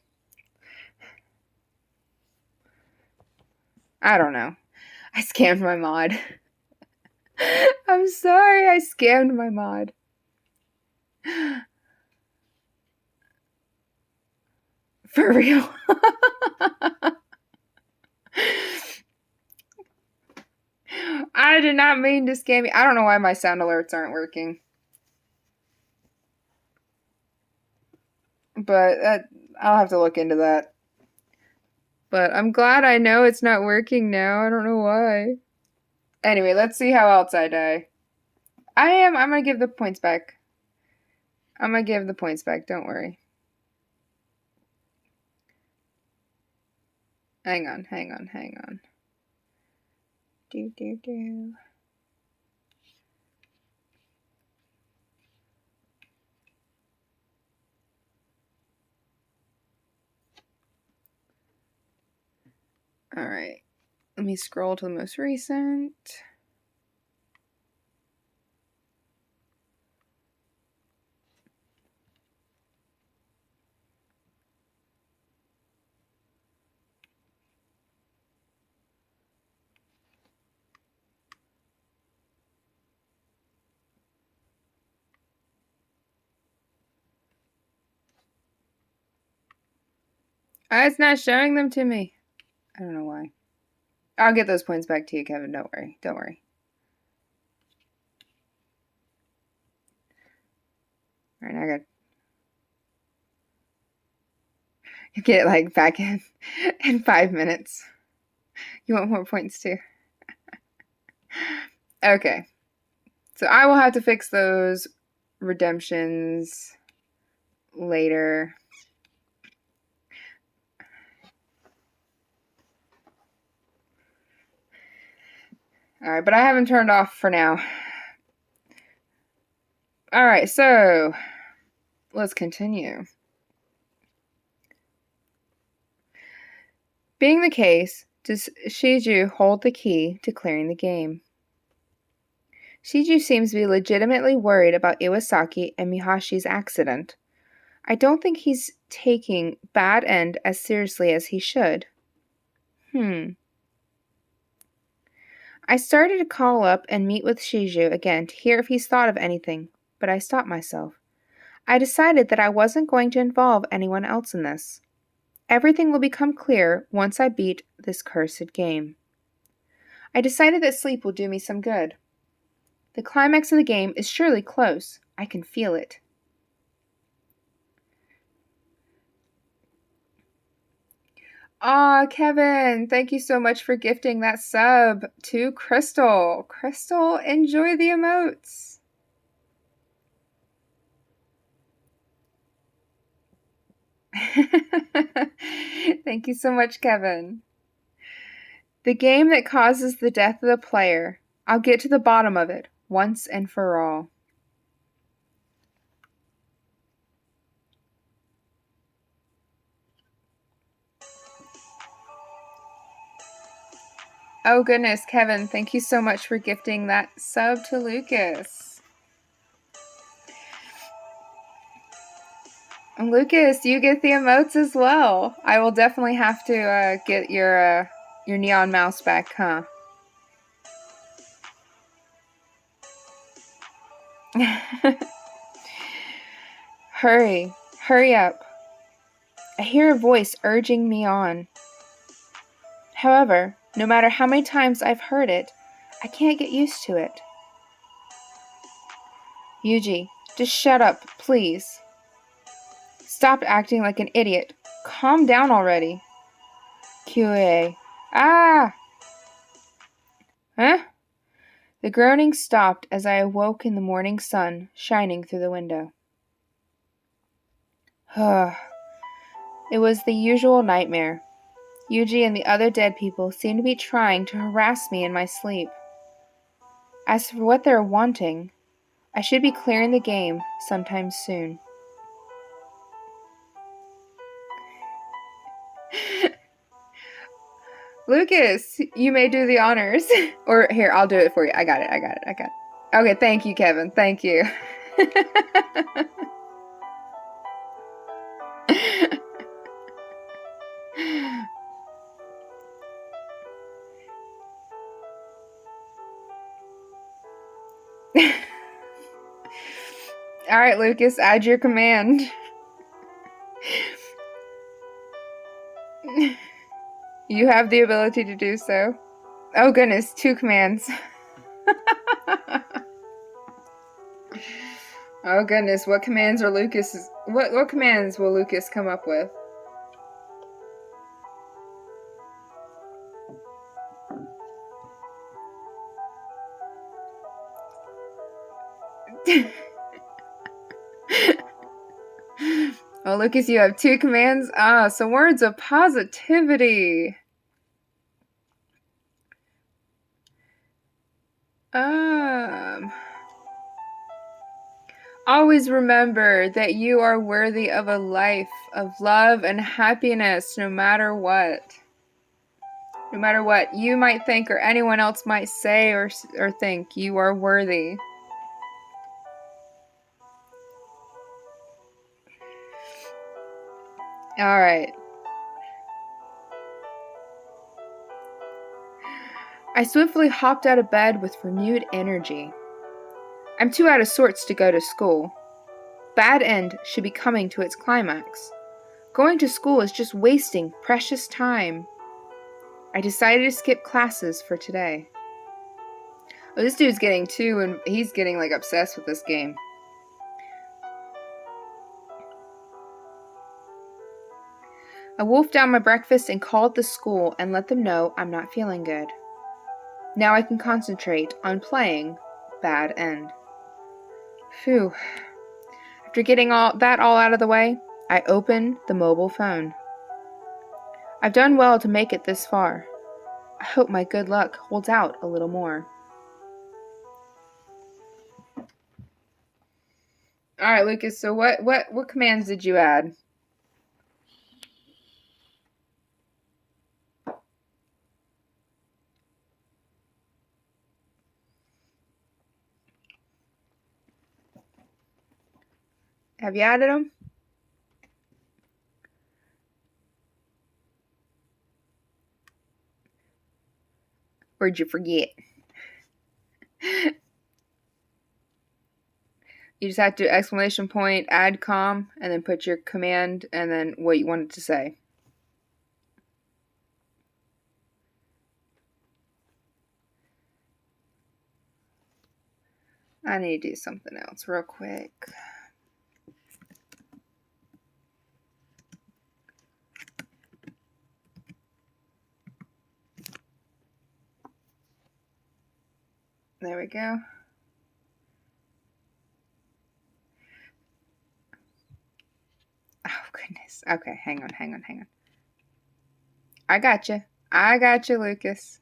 I don't know. I scammed my mod. I'm sorry, I scammed my mod. For real. I did not mean to scam you. I don't know why my sound alerts aren't working. But I'll have to look into that. But I'm glad I know it's not working now. I don't know why. Anyway, let's see how else I die. I'm gonna give the points back. I'm gonna give the points back, don't worry. Hang on. Do. Alright. Let me scroll to the most recent. It's not showing them to me. I don't know why. I'll get those points back to you, Kevin. Don't worry. Don't worry. All right, now I got... You get it, like, back in 5 minutes. You want more points, too? Okay. So I will have to fix those redemptions later. All right, but I haven't turned off for now. All right, so let's continue. Being the case, does Shiju hold the key to clearing the game? Shiju seems to be legitimately worried about Iwasaki and Mihashi's accident. I don't think he's taking Bad End as seriously as he should. I started to call up and meet with Shiju again to hear if he's thought of anything, but I stopped myself. I decided that I wasn't going to involve anyone else in this. Everything will become clear once I beat this cursed game. I decided that sleep will do me some good. The climax of the game is surely close. I can feel it. Kevin, thank you so much for gifting that sub to Crystal. Crystal, enjoy the emotes. Thank you so much, Kevin. The game that causes the death of the player. I'll get to the bottom of it once and for all. Oh goodness, Kevin, thank you so much for gifting that sub to Lucas. And Lucas, you get the emotes as well. I will definitely have to get your neon mouse back, huh? Hurry up. I hear a voice urging me on. However, no matter how many times I've heard it, I can't get used to it. Yuji, just shut up, please. Stop acting like an idiot. Calm down already. QA. Ah! Huh? The groaning stopped as I awoke in the morning sun shining through the window. It was the usual nightmare. Yuji and the other dead people seemed to be trying to harass me in my sleep. As for what they're wanting, I should be clearing the game sometime soon. Lucas, you may do the honors. Or here, I'll do it for you. I got it. Okay, thank you, Kevin. Thank you. All right, Lucas, add your command. You have the ability to do so. Oh goodness, 2 commands. Oh goodness, what commands are Lucas? What commands will Lucas come up with? Oh, Lucas, you have 2 commands? Some words of positivity. Always remember that you are worthy of a life of love and happiness no matter what. No matter what you might think or anyone else might say or think, you are worthy. All right. I swiftly hopped out of bed with renewed energy. I'm too out of sorts to go to school. Bad End should be coming to its climax. Going to school is just wasting precious time. I decided to skip classes for today. Oh, this dude's getting too, and he's getting like obsessed with this game. I wolfed down my breakfast and called the school and let them know I'm not feeling good. Now I can concentrate on playing Bad End. Phew. After getting all out of the way, I open the mobile phone. I've done well to make it this far. I hope my good luck holds out a little more. Alright, Lucas, so what commands did you add? Have you added them? Or did you forget? You just have to exclamation point, add com, and then put your command and then what you wanted to say. I need to do something else real quick. There we go. Oh, goodness. Okay, hang on. I got you, Lucas.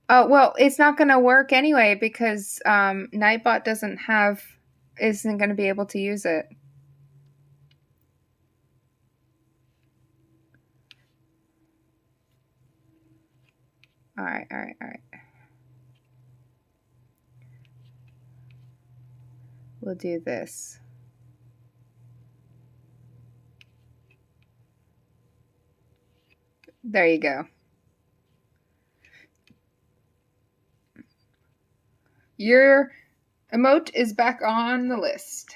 Oh, well, it's not going to work anyway because Nightbot isn't going to be able to use it. All right. We'll do this. There you go. Your emote is back on the list.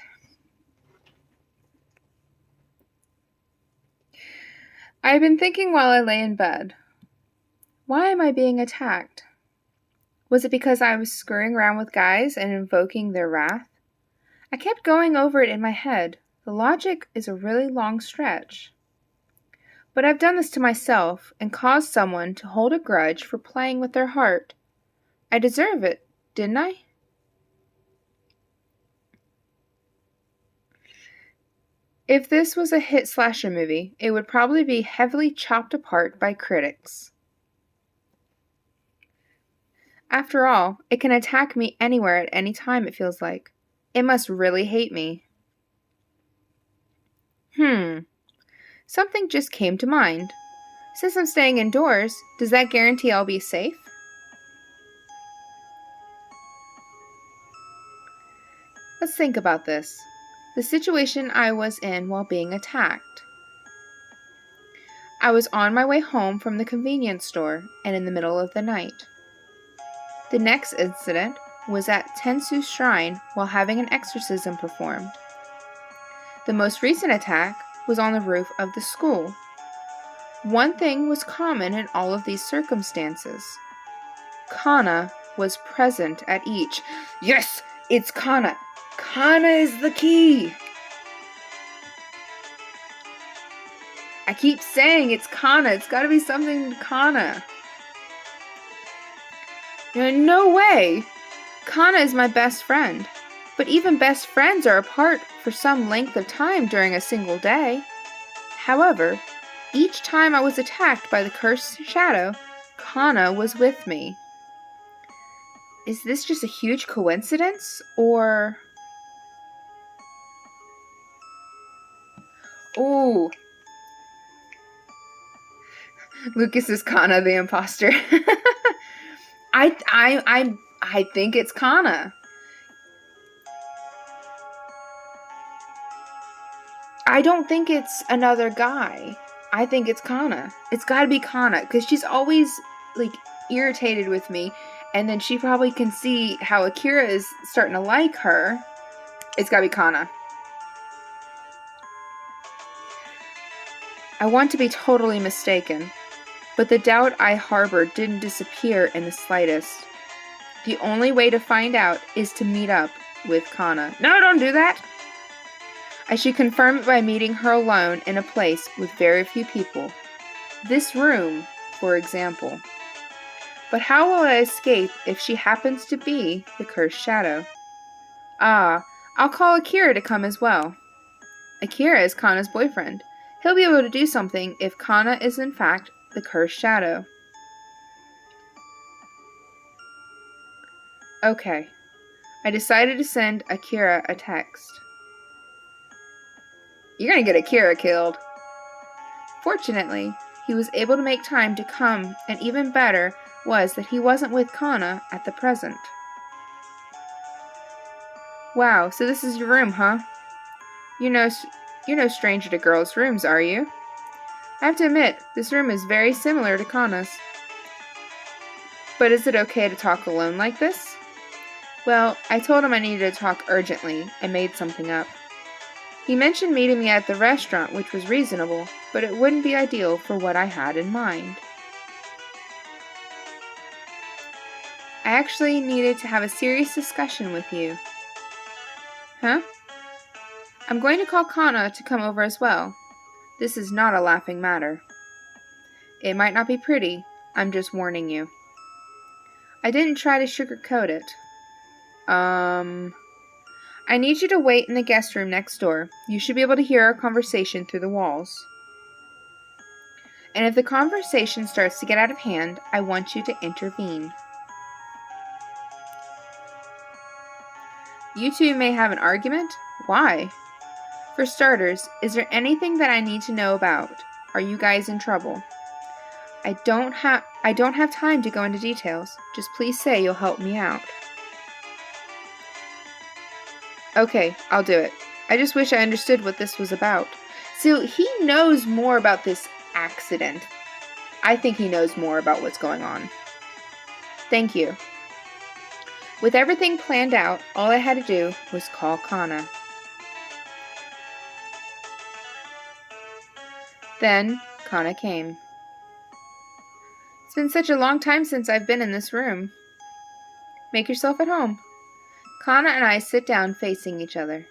I've been thinking while I lay in bed. Why am I being attacked? Was it because I was screwing around with guys and invoking their wrath? I kept going over it in my head. The logic is a really long stretch. But I've done this to myself and caused someone to hold a grudge for playing with their heart. I deserve it, didn't I? If this was a hit slasher movie, it would probably be heavily chopped apart by critics. After all, it can attack me anywhere at any time, it feels like. It must really hate me. Something just came to mind. Since I'm staying indoors, does that guarantee I'll be safe? Let's think about this. The situation I was in while being attacked. I was on my way home from the convenience store and in the middle of the night. The next incident was at Tensu Shrine while having an exorcism performed. The most recent attack was on the roof of the school. One thing was common in all of these circumstances. Kana was present at each. Yes, it's Kana. Kana is the key. I keep saying it's Kana. It's got to be something Kana. No way. Kana is my best friend. But even best friends are apart for some length of time during a single day. However, each time I was attacked by the cursed shadow, Kana was with me. Is this just a huge coincidence, or... Ooh. Lucas is Kana the imposter. I think it's Kana. I don't think it's another guy. I think it's Kana. It's gotta be Kana, because she's always, irritated with me, and then she probably can see how Akira is starting to like her. It's gotta be Kana. I want to be totally mistaken. But the doubt I harbored didn't disappear in the slightest. The only way to find out is to meet up with Kana. No, don't do that! I should confirm it by meeting her alone in a place with very few people. This room, for example. But how will I escape if she happens to be the cursed shadow? I'll call Akira to come as well. Akira is Kana's boyfriend. He'll be able to do something if Kana is in fact the cursed shadow. Okay. I decided to send Akira a text. You're gonna get Akira killed. Fortunately, he was able to make time to come, and even better was that he wasn't with Kana at the present. Wow, so this is your room, huh? You're no stranger to girls' rooms, are you? I have to admit, this room is very similar to Kana's. But is it okay to talk alone like this? Well, I told him I needed to talk urgently and made something up. He mentioned meeting me at the restaurant, which was reasonable, but it wouldn't be ideal for what I had in mind. I actually needed to have a serious discussion with you. Huh? I'm going to call Kana to come over as well. This is not a laughing matter. It might not be pretty, I'm just warning you. I didn't try to sugarcoat it. I need you to wait in the guest room next door. You should be able to hear our conversation through the walls. And if the conversation starts to get out of hand, I want you to intervene. You two may have an argument? Why? For starters, is there anything that I need to know about? Are you guys in trouble? I don't have time to go into details. Just please say you'll help me out. Okay, I'll do it. I just wish I understood what this was about. So he knows more about this accident. I think he knows more about what's going on. Thank you. With everything planned out, all I had to do was call Kana. Then Kana came. It's been such a long time since I've been in this room. Make yourself at home. Kana and I sit down facing each other.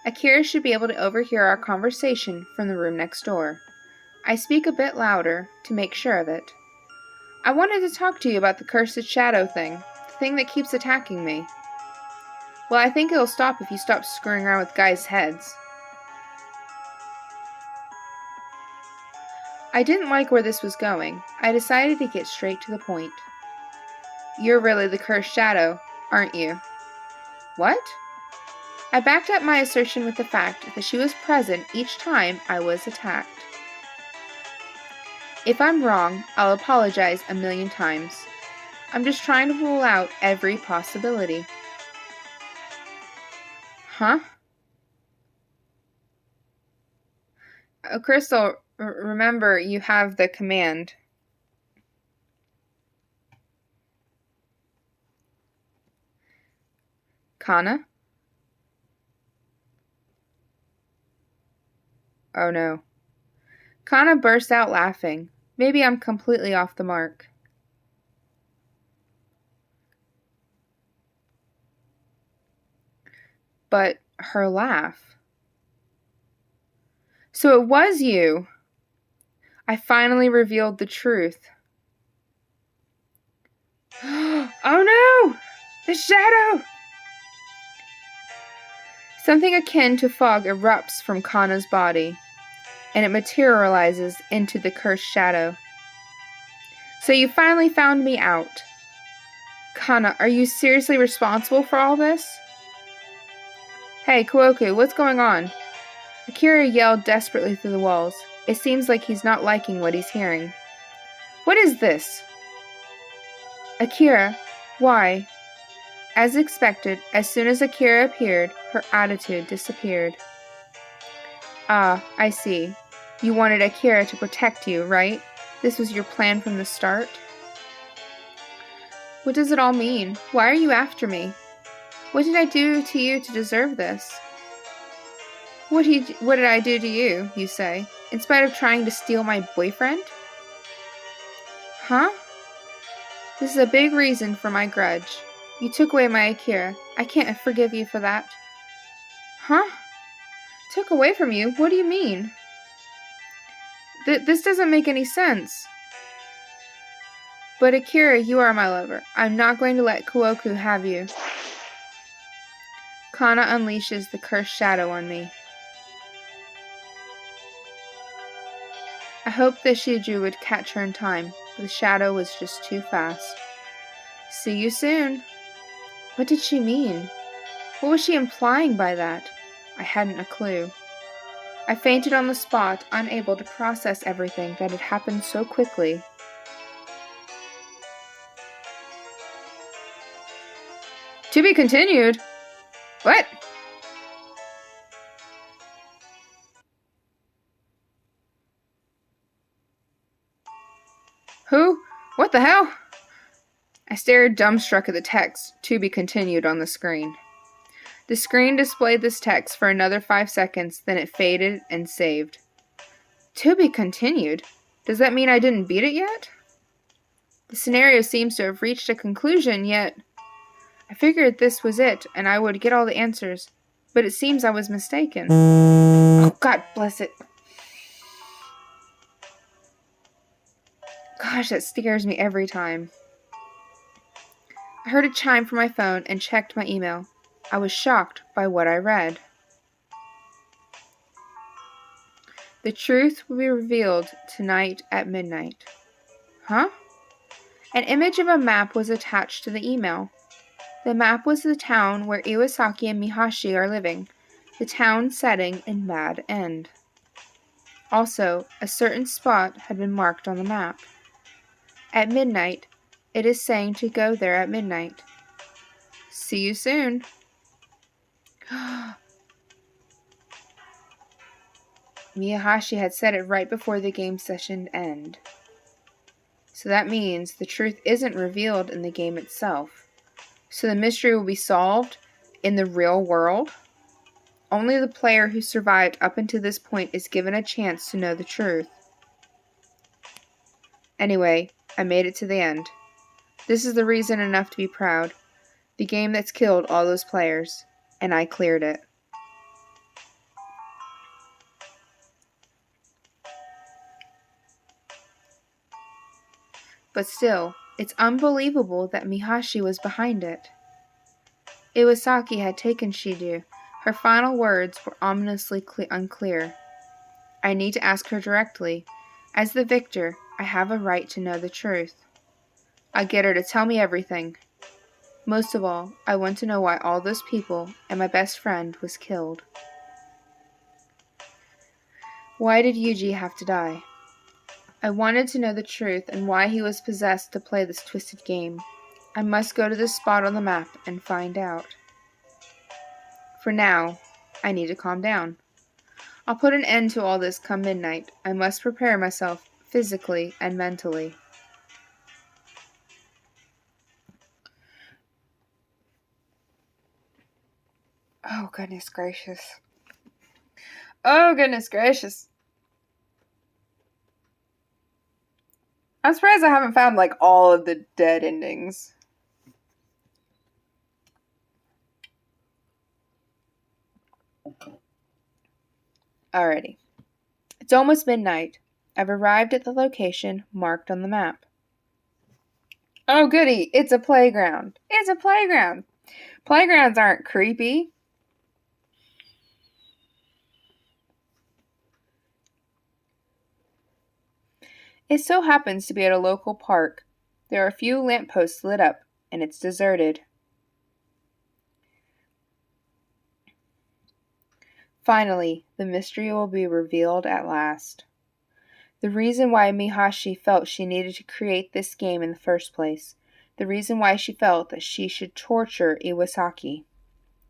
Akira should be able to overhear our conversation from the room next door. I speak a bit louder to make sure of it. I wanted to talk to you about the cursed shadow thing, the thing that keeps attacking me. Well, I think it'll stop if you stop screwing around with guys' heads. I didn't like where this was going. I decided to get straight to the point. You're really the cursed shadow, aren't you? What? I backed up my assertion with the fact that she was present each time I was attacked. If I'm wrong, I'll apologize a million times. I'm just trying to rule out every possibility. Huh? Oh, Crystal, remember, you have the command. Kana? Oh no. Kana burst out laughing. Maybe I'm completely off the mark. But her laugh. So it was you. I finally revealed the truth. Oh no! The shadow! Something akin to fog erupts from Kana's body, and it materializes into the cursed shadow. So you finally found me out. Kana, are you seriously responsible for all this? Hey, Kuoku, what's going on? Akira yelled desperately through the walls. It seems like he's not liking what he's hearing. What is this? Akira, why? As expected, as soon as Akira appeared, her attitude disappeared. Ah, I see. You wanted Akira to protect you, right? This was your plan from the start? What does it all mean? Why are you after me? What did I do to you to deserve this? What did I do to you, you say, in spite of trying to steal my boyfriend? Huh? This is a big reason for my grudge. You took away my Akira. I can't forgive you for that. Huh? Took away from you? What do you mean? This doesn't make any sense. But Akira, you are my lover. I'm not going to let Kuoku have you. Kana unleashes the cursed shadow on me. I hoped that Shiju would catch her in time, but the shadow was just too fast. See you soon. What did she mean? What was she implying by that? I hadn't a clue. I fainted on the spot, unable to process everything that had happened so quickly. To be continued? What? Who? What the hell? I stared dumbstruck at the text, to be continued, on the screen. The screen displayed this text for another 5 seconds, then it faded and saved. To be continued? Does that mean I didn't beat it yet? The scenario seems to have reached a conclusion, yet I figured this was it and I would get all the answers, but it seems I was mistaken. Oh, God bless it. Gosh, that scares me every time. I heard a chime from my phone and checked my email. I was shocked by what I read. The truth will be revealed tonight at midnight. Huh? An image of a map was attached to the email. The map was the town where Iwasaki and Mihashi are living, the town setting in Mad End. Also, a certain spot had been marked on the map. At midnight, it is saying to go there at midnight. See you soon. Miyahashi had said it right before the game session ended. So that means the truth isn't revealed in the game itself. So the mystery will be solved in the real world. Only the player who survived up until this point is given a chance to know the truth. Anyway, I made it to the end. This is the reason enough to be proud. The game that's killed all those players. And I cleared it. But still, it's unbelievable that Mihashi was behind it. Iwasaki had taken Shiju. Her final words were ominously unclear. I need to ask her directly. As the victor, I have a right to know the truth. I get her to tell me everything. Most of all, I want to know why all those people and my best friend was killed. Why did Yuji have to die? I wanted to know the truth and why he was possessed to play this twisted game. I must go to this spot on the map and find out. For now, I need to calm down. I'll put an end to all this come midnight. I must prepare myself physically and mentally. Oh, goodness gracious. Oh, goodness gracious. I'm surprised I haven't found, like, all of the dead endings. Alrighty. It's almost midnight. I've arrived at the location marked on the map. Oh, goody. It's a playground. It's a playground. Playgrounds aren't creepy. It so happens to be at a local park. There are a few lampposts lit up, and it's deserted. Finally, the mystery will be revealed at last. The reason why Mihashi felt she needed to create this game in the first place. The reason why she felt that she should torture Iwasaki.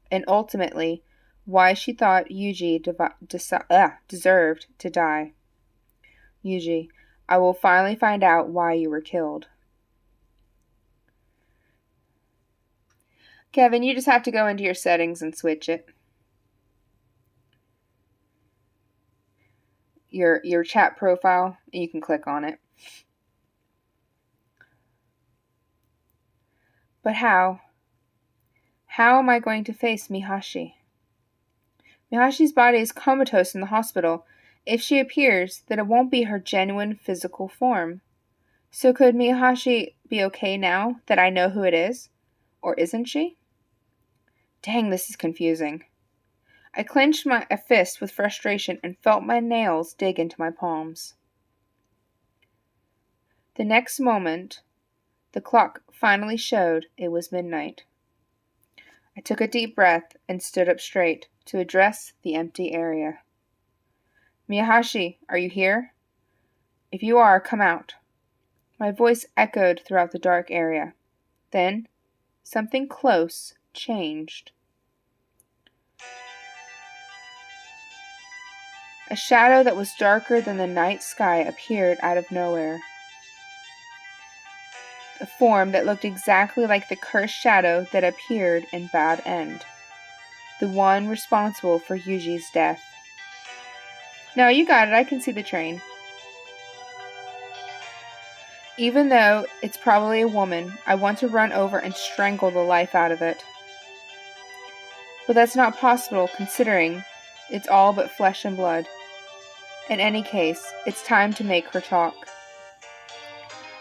And ultimately, why she thought Yuji deserved to die. Yuji, I will finally find out why you were killed. Kevin, you just have to go into your settings and switch it. Your chat profile, and you can click on it. But how? How am I going to face Mihashi? Mihashi's body is comatose in the hospital. If she appears, then it won't be her genuine physical form. So could Mihashi be okay now that I know who it is? Or isn't she? Dang, this is confusing. I clenched a fist with frustration and felt my nails dig into my palms. The next moment, the clock finally showed it was midnight. I took a deep breath and stood up straight to address the empty area. Mihashi, are you here? If you are, come out. My voice echoed throughout the dark area. Then, something close changed. A shadow that was darker than the night sky appeared out of nowhere. A form that looked exactly like the cursed shadow that appeared in Bad End. The one responsible for Yuji's death. No, you got it. I can see the train. Even though it's probably a woman, I want to run over and strangle the life out of it. But that's not possible considering it's all but flesh and blood. In any case, it's time to make her talk.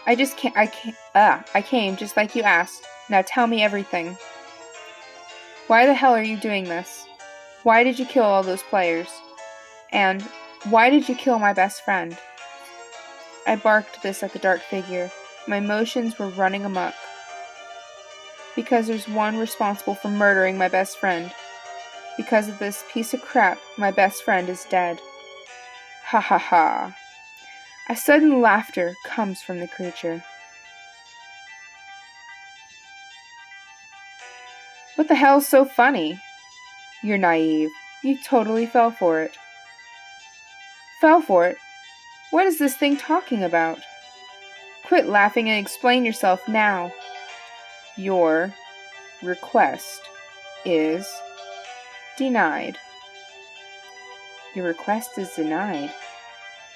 I came just like you asked. Now tell me everything. Why the hell are you doing this? Why did you kill all those players? And why did you kill my best friend? I barked this at the dark figure. My emotions were running amok. Because there's one responsible for murdering my best friend. Because of this piece of crap, my best friend is dead. Ha ha ha. A sudden laughter comes from the creature. What the hell's so funny? You're naive. You totally fell for it. Fell for it? What is this thing talking about? Quit laughing and explain yourself now. Your request is denied. Your request is denied?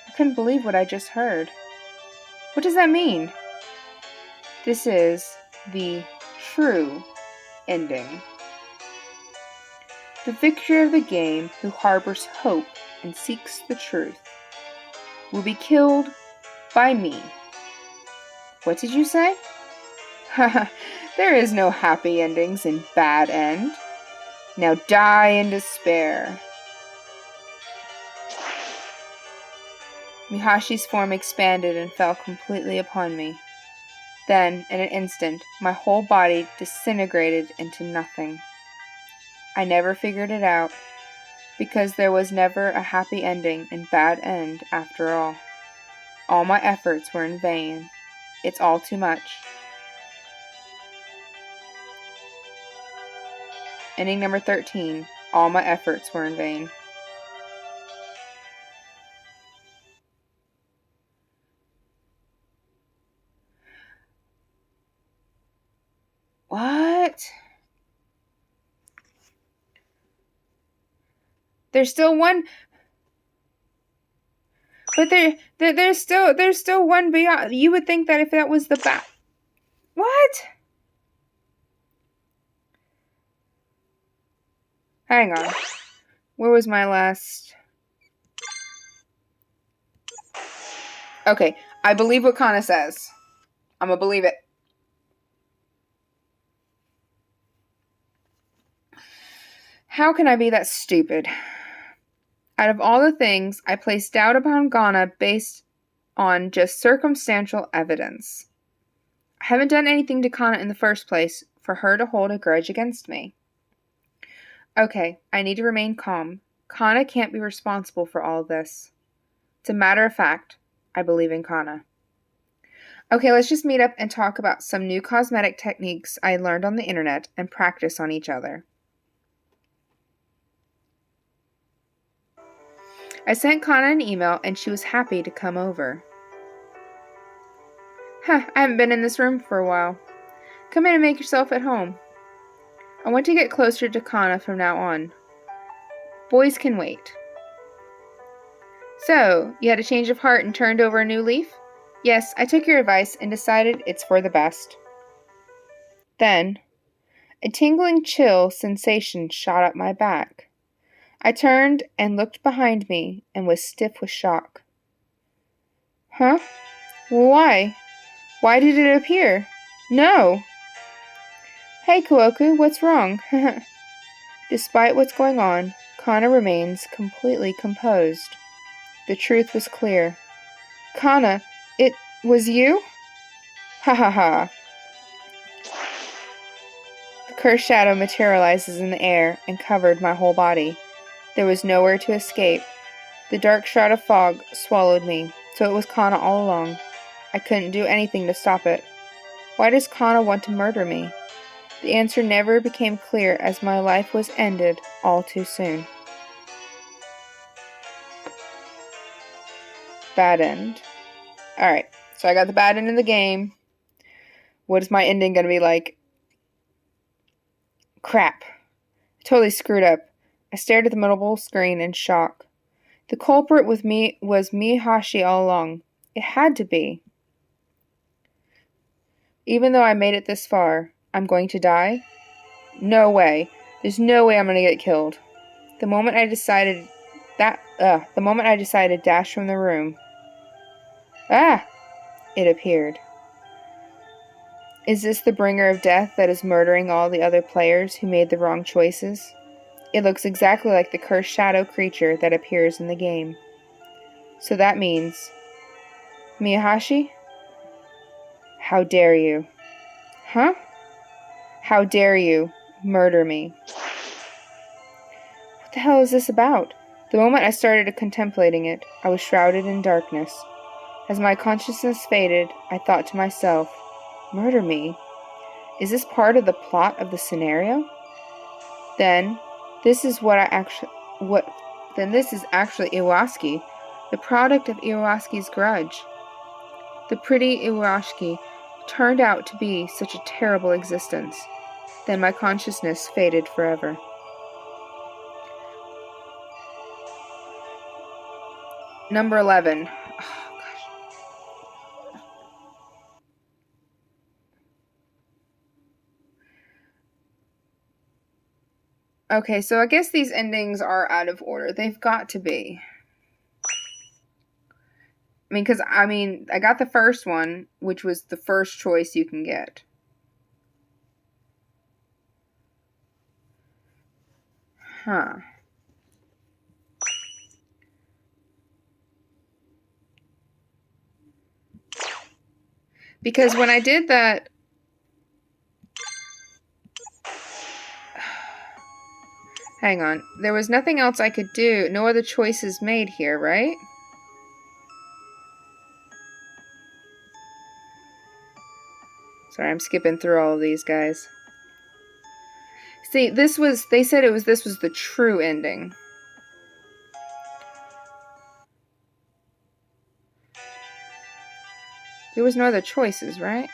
I couldn't believe what I just heard. What does that mean? This is the true ending. The victor of the game who harbors hope and seeks the truth will be killed by me. What did you say? Haha, there is no happy endings in Bad End. Now die in despair. Mihashi's form expanded and fell completely upon me. Then, in an instant, my whole body disintegrated into nothing. I never figured it out, because there was never a happy ending in Bad End after all. All my efforts were in vain. It's all too much. Ending number 13. All my efforts were in vain. What? There's still one, but there's still one beyond. You would think that if that was the back. What? Hang on. Where was my last? Okay, I believe what Kana says. I'm gonna believe it. How can I be that stupid? Out of all the things, I placed doubt upon Ghana based on just circumstantial evidence. I haven't done anything to Kana in the first place for her to hold a grudge against me. Okay, I need to remain calm. Kana can't be responsible for all of this. It's a matter of fact, I believe in Kana. Okay, let's just meet up and talk about some new cosmetic techniques I learned on the internet and practice on each other. I sent Kana an email and she was happy to come over. I haven't been in this room for a while. Come in and make yourself at home. I want to get closer to Kana from now on. Boys can wait. So, you had a change of heart and turned over a new leaf? Yes, I took your advice and decided it's for the best. Then, a tingling chill sensation shot up my back. I turned and looked behind me and was stiff with shock. Huh? Why? Why did it appear? No! Hey, Kuoku, what's wrong? Despite what's going on, Kana remains completely composed. The truth was clear. Kana, it was you? Ha ha ha. The cursed shadow materializes in the air and covered my whole body. There was nowhere to escape. The dark shroud of fog swallowed me, so it was Kana all along. I couldn't do anything to stop it. Why does Kana want to murder me? The answer never became clear as my life was ended all too soon. Bad end. Alright, so I got the bad end of the game. What is my ending going to be like? Crap. I totally screwed up. I stared at the mobile screen in shock. The culprit with me was Mihashi all along. It had to be. Even though I made it this far, I'm going to die? No way. There's no way I'm going to get killed. The moment I decided dash from the room. Ah! It appeared. Is this the bringer of death that is murdering all the other players who made the wrong choices? It looks exactly like the cursed shadow creature that appears in the game. So that means... Miyahashi? How dare you? Huh? How dare you murder me? What the hell is this about? The moment I started contemplating it, I was shrouded in darkness. As my consciousness faded, I thought to myself, murder me? Is this part of the plot of the scenario? Then, this is actually Iwasaki, the product of Iwasaki's grudge. The pretty Iwasaki turned out to be such a terrible existence. Then my consciousness faded forever. Number 11. Oh, gosh. Okay, so I guess these endings are out of order. They've got to be. I got the first one, which was the first choice you can get. Huh. Because when I did that... Hang on. There was nothing else I could do. No other choices made here, right? Sorry, I'm skipping through all of these guys. See, they said this was the true ending. There was no other choices, right?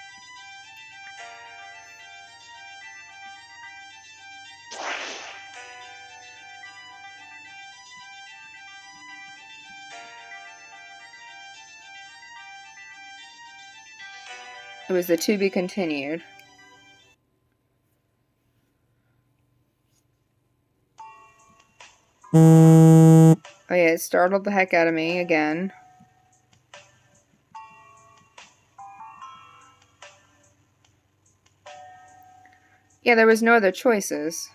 It was the to be continued. Oh yeah, it startled the heck out of me again. Yeah, there was no other choices.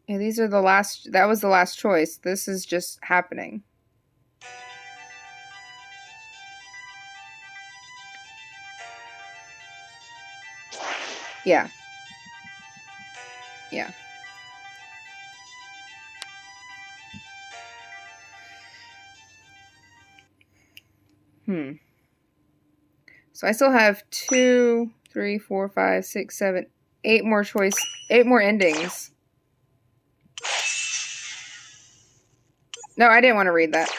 Yeah, these are that was the last choice. This is just happening. Yeah. Yeah. So I still have 2, 3, 4, 5, 6, 7, 8 more endings. No, I didn't want to read that.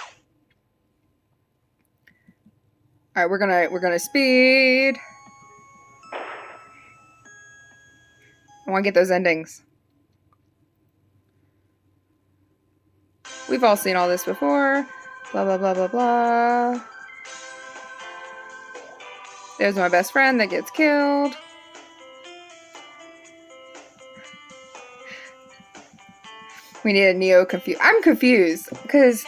All right, we're gonna speed. I want to get those endings. We've all seen all this before. Blah blah blah blah blah. There's my best friend that gets killed. We need a Neo confused. I'm confused because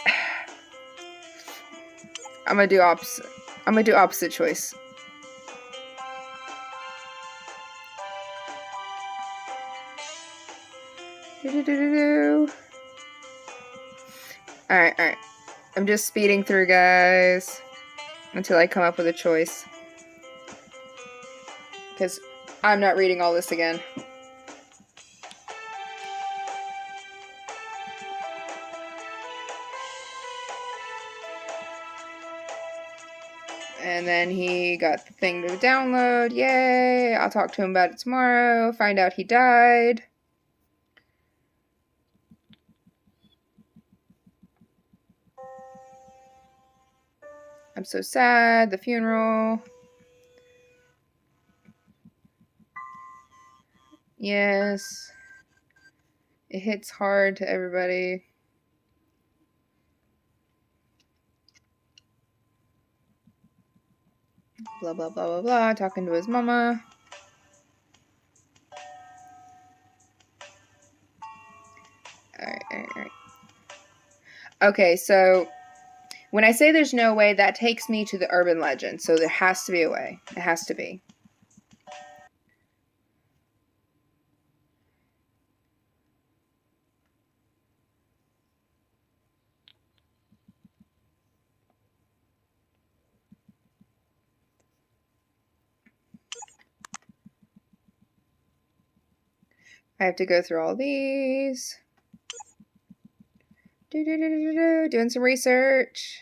I'm gonna do opposite. I'm gonna do opposite choice. Alright, alright. I'm just speeding through, guys, until I come up with a choice. Because I'm not reading all this again. And then he got the thing to download. Yay! I'll talk to him about it tomorrow. Find out he died. I'm so sad. The funeral. Yes. It hits hard to everybody. Blah, blah, blah, blah, blah. Talking to his mama. Alright, alright, alright. Okay, so when I say there's no way, that takes me to the urban legend. So there has to be a way. It has to be. I have to go through all these. Doing some research.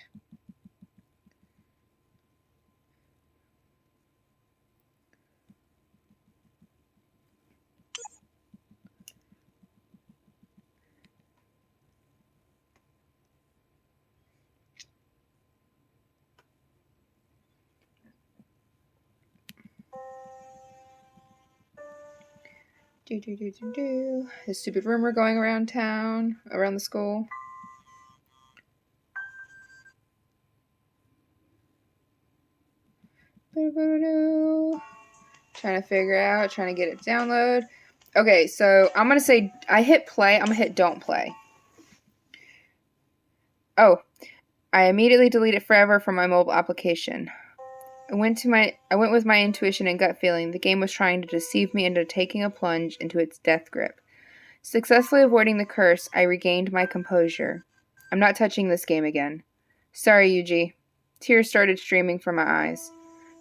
The stupid rumor going around town, around the school. Trying to figure out, trying to get it to download. Okay, so I'm going to say, I hit play, I'm going to hit don't play. Oh, I immediately delete it forever from my mobile application. I went with my intuition and gut feeling. The game was trying to deceive me into taking a plunge into its death grip. Successfully avoiding the curse, I regained my composure. I'm not touching this game again. Sorry, Yuji. Tears started streaming from my eyes.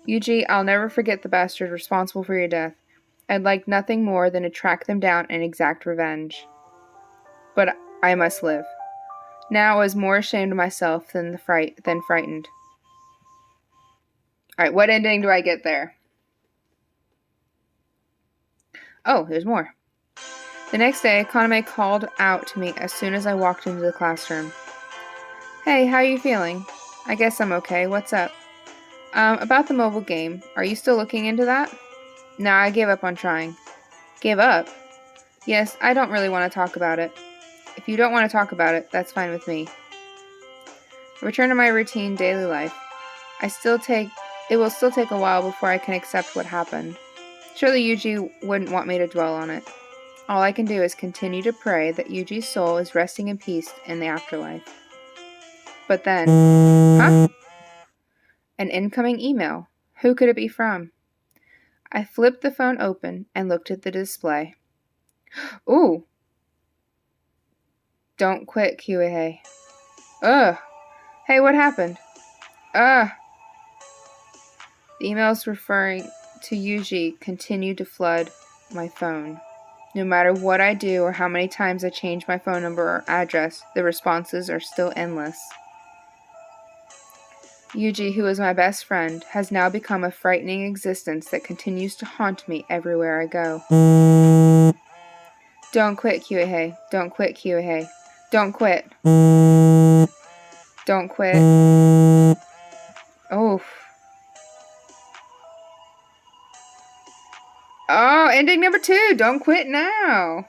Yuji, I'll never forget the bastard responsible for your death. I'd like nothing more than to track them down and exact revenge. But I must live. Now I was more ashamed of myself than frightened. Alright, what ending do I get there? Oh, there's more. The next day, Kaname called out to me as soon as I walked into the classroom. Hey, how are you feeling? I guess I'm okay. What's up? About the mobile game. Are you still looking into that? No, I gave up on trying. Gave up? Yes, I don't really want to talk about it. If you don't want to talk about it, that's fine with me. Return to my routine daily life. It will still take a while before I can accept what happened. Surely Yuji wouldn't want me to dwell on it. All I can do is continue to pray that Yuji's soul is resting in peace in the afterlife. But then... Huh? An incoming email. Who could it be from? I flipped the phone open and looked at the display. Ooh! Don't quit, Kiyohei. Ugh! Hey, what happened? Ugh! The emails referring to Yuji continue to flood my phone. No matter what I do or how many times I change my phone number or address, the responses are still endless. Yuji, who was my best friend, has now become a frightening existence that continues to haunt me everywhere I go. Don't quit, Kiyohei. Don't quit, Kiyohei. Don't quit. Don't quit. Oh. Oh, ending number 2. Don't quit now.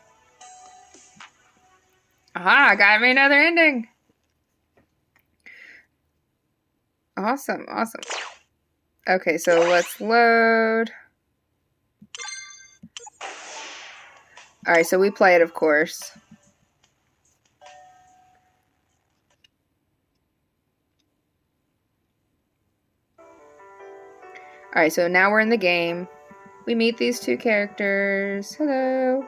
Aha, got me another ending. Awesome, awesome. Okay, so let's load. Alright, so we play it, of course. Alright, so now we're in the game. We meet these two characters. Hello.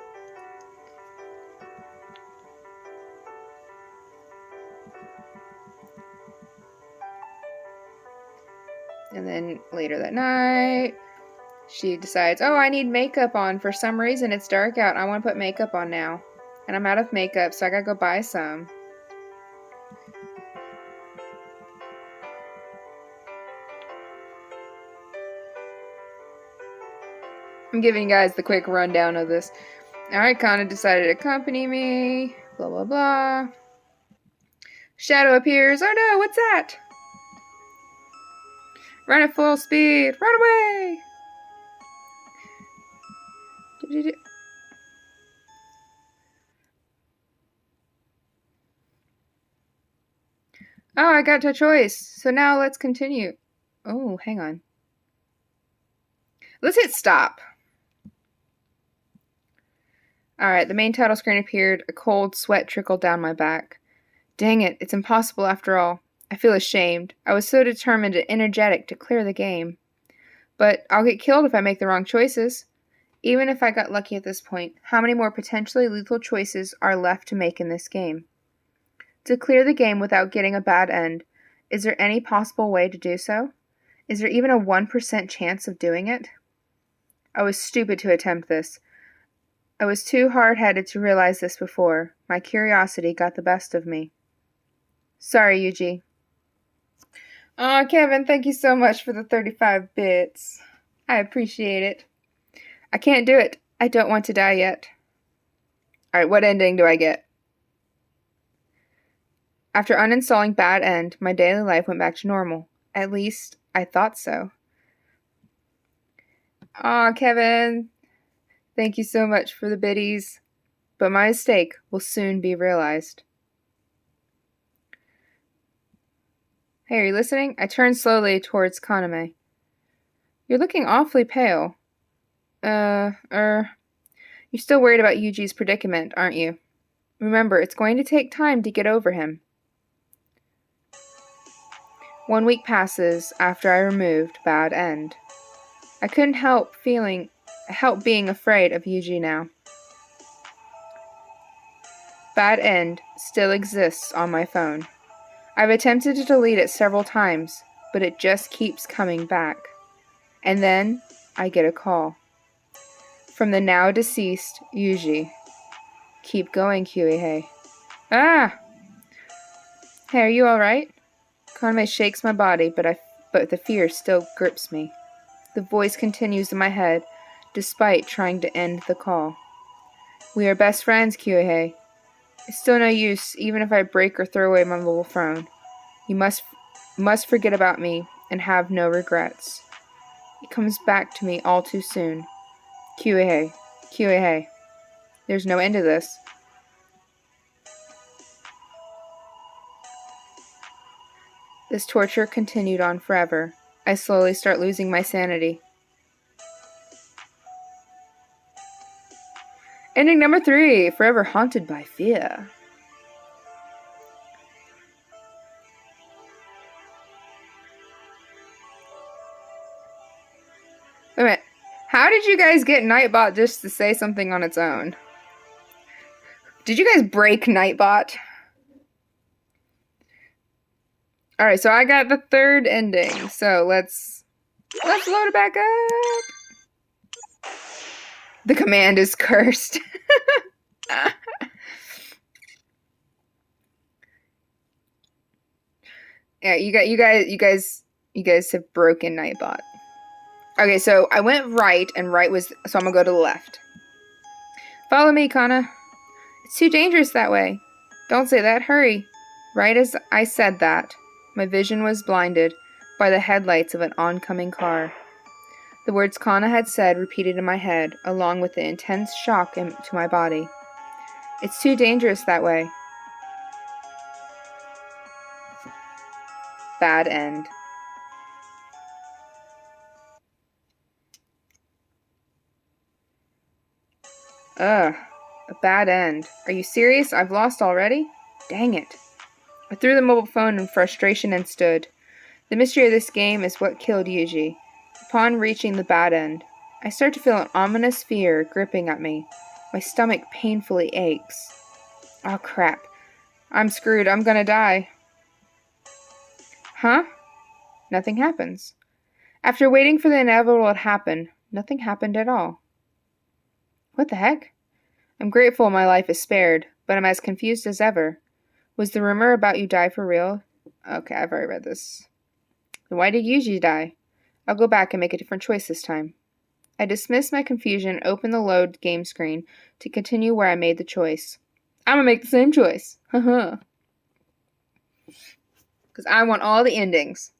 And then later that night, she decides, oh, I need makeup on. For some reason, it's dark out. I want to put makeup on now. And I'm out of makeup, so I gotta go buy some. I'm giving you guys the quick rundown of this. Alright, Kana decided to accompany me. Blah, blah, blah. Shadow appears. Oh no, what's that? Run at full speed. Run away! Oh, I got a choice. So now let's continue. Oh, hang on. Let's hit stop. Alright, the main title screen appeared. A cold sweat trickled down my back. Dang it, it's impossible after all. I feel ashamed. I was so determined and energetic to clear the game. But I'll get killed if I make the wrong choices. Even if I got lucky at this point, how many more potentially lethal choices are left to make in this game? To clear the game without getting a bad end, is there any possible way to do so? Is there even a 1% chance of doing it? I was stupid to attempt this. I was too hard-headed to realize this before. My curiosity got the best of me. Sorry, Yuji. Aw, Kevin, thank you so much for the 35 bits. I appreciate it. I can't do it. I don't want to die yet. Alright, what ending do I get? After uninstalling Bad End, my daily life went back to normal. At least, I thought so. Aw, Kevin. Thank you so much for the biddies. But my mistake will soon be realized. Hey, are you listening? I turned slowly towards Kaname. You're looking awfully pale. You're still worried about Yuji's predicament, aren't you? Remember, it's going to take time to get over him. 1 week passes after I removed Bad End. I couldn't help being afraid of Yuji now. Bad End still exists on my phone. I've attempted to delete it several times, but it just keeps coming back. And then I get a call. From the now deceased Yuji. Keep going, Kyuhei. Ah! Hey, are you alright? Kaname shakes my body, but the fear still grips me. The voice continues in my head, despite trying to end the call. We are best friends, Kyuhei. It's still no use, even if I break or throw away my mobile phone. You must forget about me and have no regrets. It comes back to me all too soon. Kyuhei, Kyuhei. There's no end to this. This torture continued on forever. I slowly start losing my sanity. Ending number 3, forever haunted by fear. Wait a minute. How did you guys get Nightbot just to say something on its own? Did you guys break Nightbot? Alright, so I got the third ending. So let's load it back up. The command is cursed. Yeah, you guys have broken Nightbot. Okay, so I went right, and right was, so I'm gonna go to the left. Follow me, Kana. It's too dangerous that way. Don't say that, hurry. Right as I said that, my vision was blinded by the headlights of an oncoming car. The words Kana had said repeated in my head, along with the intense shock to my body. It's too dangerous that way. Bad End. Ugh, a bad end. Are you serious? I've lost already? Dang it. I threw the mobile phone in frustration and stood. The mystery of this game is what killed Yuji. Upon reaching the bad end, I start to feel an ominous fear gripping at me. My stomach painfully aches. Oh crap. I'm screwed. I'm gonna die. Huh? Nothing happens. After waiting for the inevitable to happen, nothing happened at all. What the heck? I'm grateful my life is spared, but I'm as confused as ever. Was the rumor about you die for real? Okay, I've already read this. Then why did Yuji die? I'll go back and make a different choice this time. I dismiss my confusion and open the load game screen to continue where I made the choice. I'm gonna make the same choice. Haha. Because I want all the endings.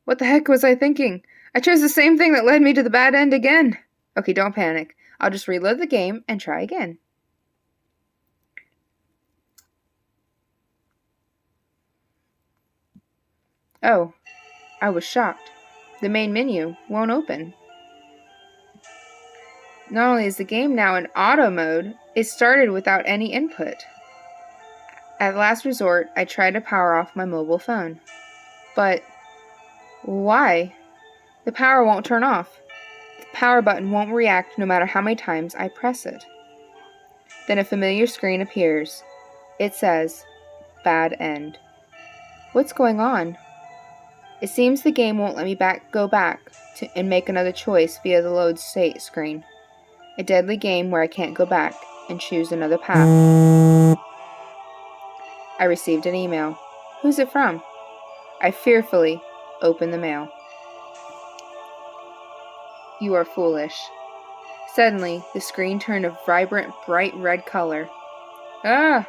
What the heck was I thinking? I chose the same thing that led me to the bad end again. Okay, don't panic. I'll just reload the game and try again. Oh, I was shocked. The main menu won't open. Not only is the game now in auto mode, it started without any input. At last resort, I tried to power off my mobile phone. But why? The power won't turn off. The power button won't react no matter how many times I press it. Then a familiar screen appears. It says, Bad End. What's going on? It seems the game won't let me go back and make another choice via the load state screen. A deadly game where I can't go back and choose another path. I received an email. Who's it from? I fearfully opened the mail. You are foolish. Suddenly, the screen turned a vibrant, bright red color. Ah!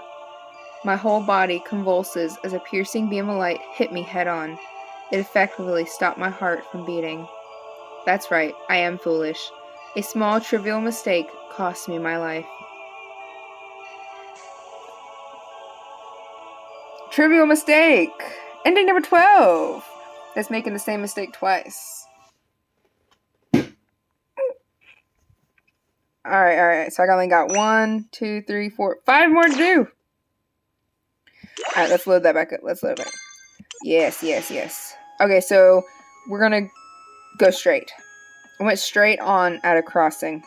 My whole body convulses as a piercing beam of light hit me head on. It effectively stopped my heart from beating. That's right, I am foolish. A small, trivial mistake cost me my life. Trivial mistake! Ending number 12! That's making the same mistake twice. Alright. So I only got 1, 2, 3, 4, 5 more to do! Alright, let's load that back up. Yes. Okay, so we're gonna go straight. I went straight on at a crossing.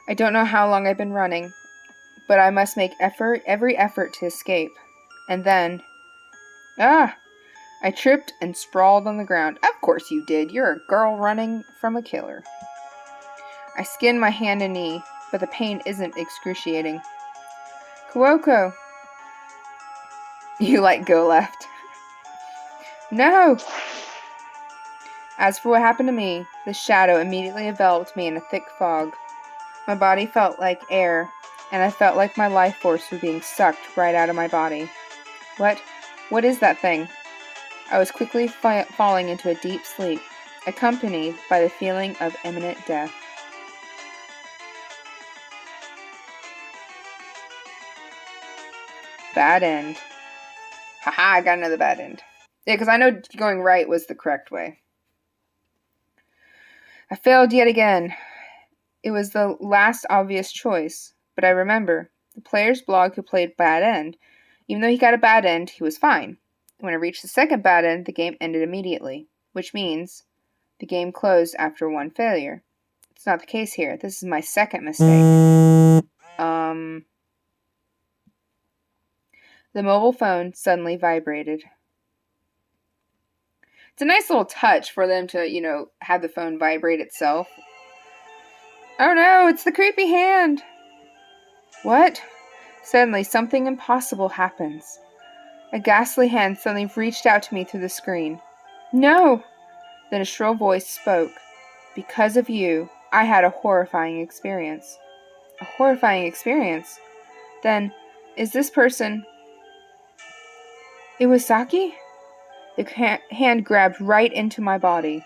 I don't know how long I've been running, but I must make every effort to escape. And then... I tripped and sprawled on the ground. Of course you did. You're a girl running from a killer. I skinned my hand and knee, but the pain isn't excruciating. Kyoko! You go left. No! As for what happened to me, the shadow immediately enveloped me in a thick fog. My body felt like air, and I felt like my life force was being sucked right out of my body. What is that thing? I was quickly falling into a deep sleep, accompanied by the feeling of imminent death. Bad end. Haha, I got another bad end. Yeah, because I know going right was the correct way. I failed yet again. It was the last obvious choice, but I remember the player's blog who played bad end. Even though he got a bad end, he was fine. When I reached the second bad end, the game ended immediately, which means the game closed after one failure. It's not the case here. This is my second mistake. The mobile phone suddenly vibrated. It's a nice little touch for them to, have the phone vibrate itself. Oh no, it's the creepy hand! What? Suddenly, something impossible happens. A ghastly hand suddenly reached out to me through the screen. No! Then a shrill voice spoke. Because of you, I had a horrifying experience. A horrifying experience? Then, is this person... Iwasaki? The hand grabbed right into my body.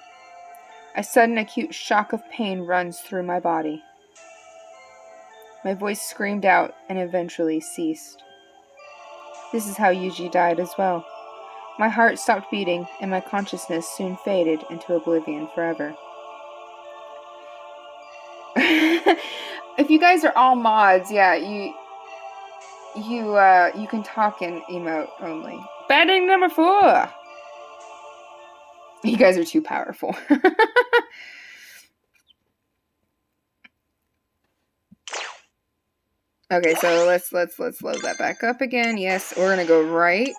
A sudden acute shock of pain runs through my body. My voice screamed out and eventually ceased. This is how Yuji died as well. My heart stopped beating, and my consciousness soon faded into oblivion forever. If you guys are all mods, yeah, you can talk in emote only. Batting number 4! You guys are too powerful. Okay, so let's load that back up again. Yes, we're gonna go right.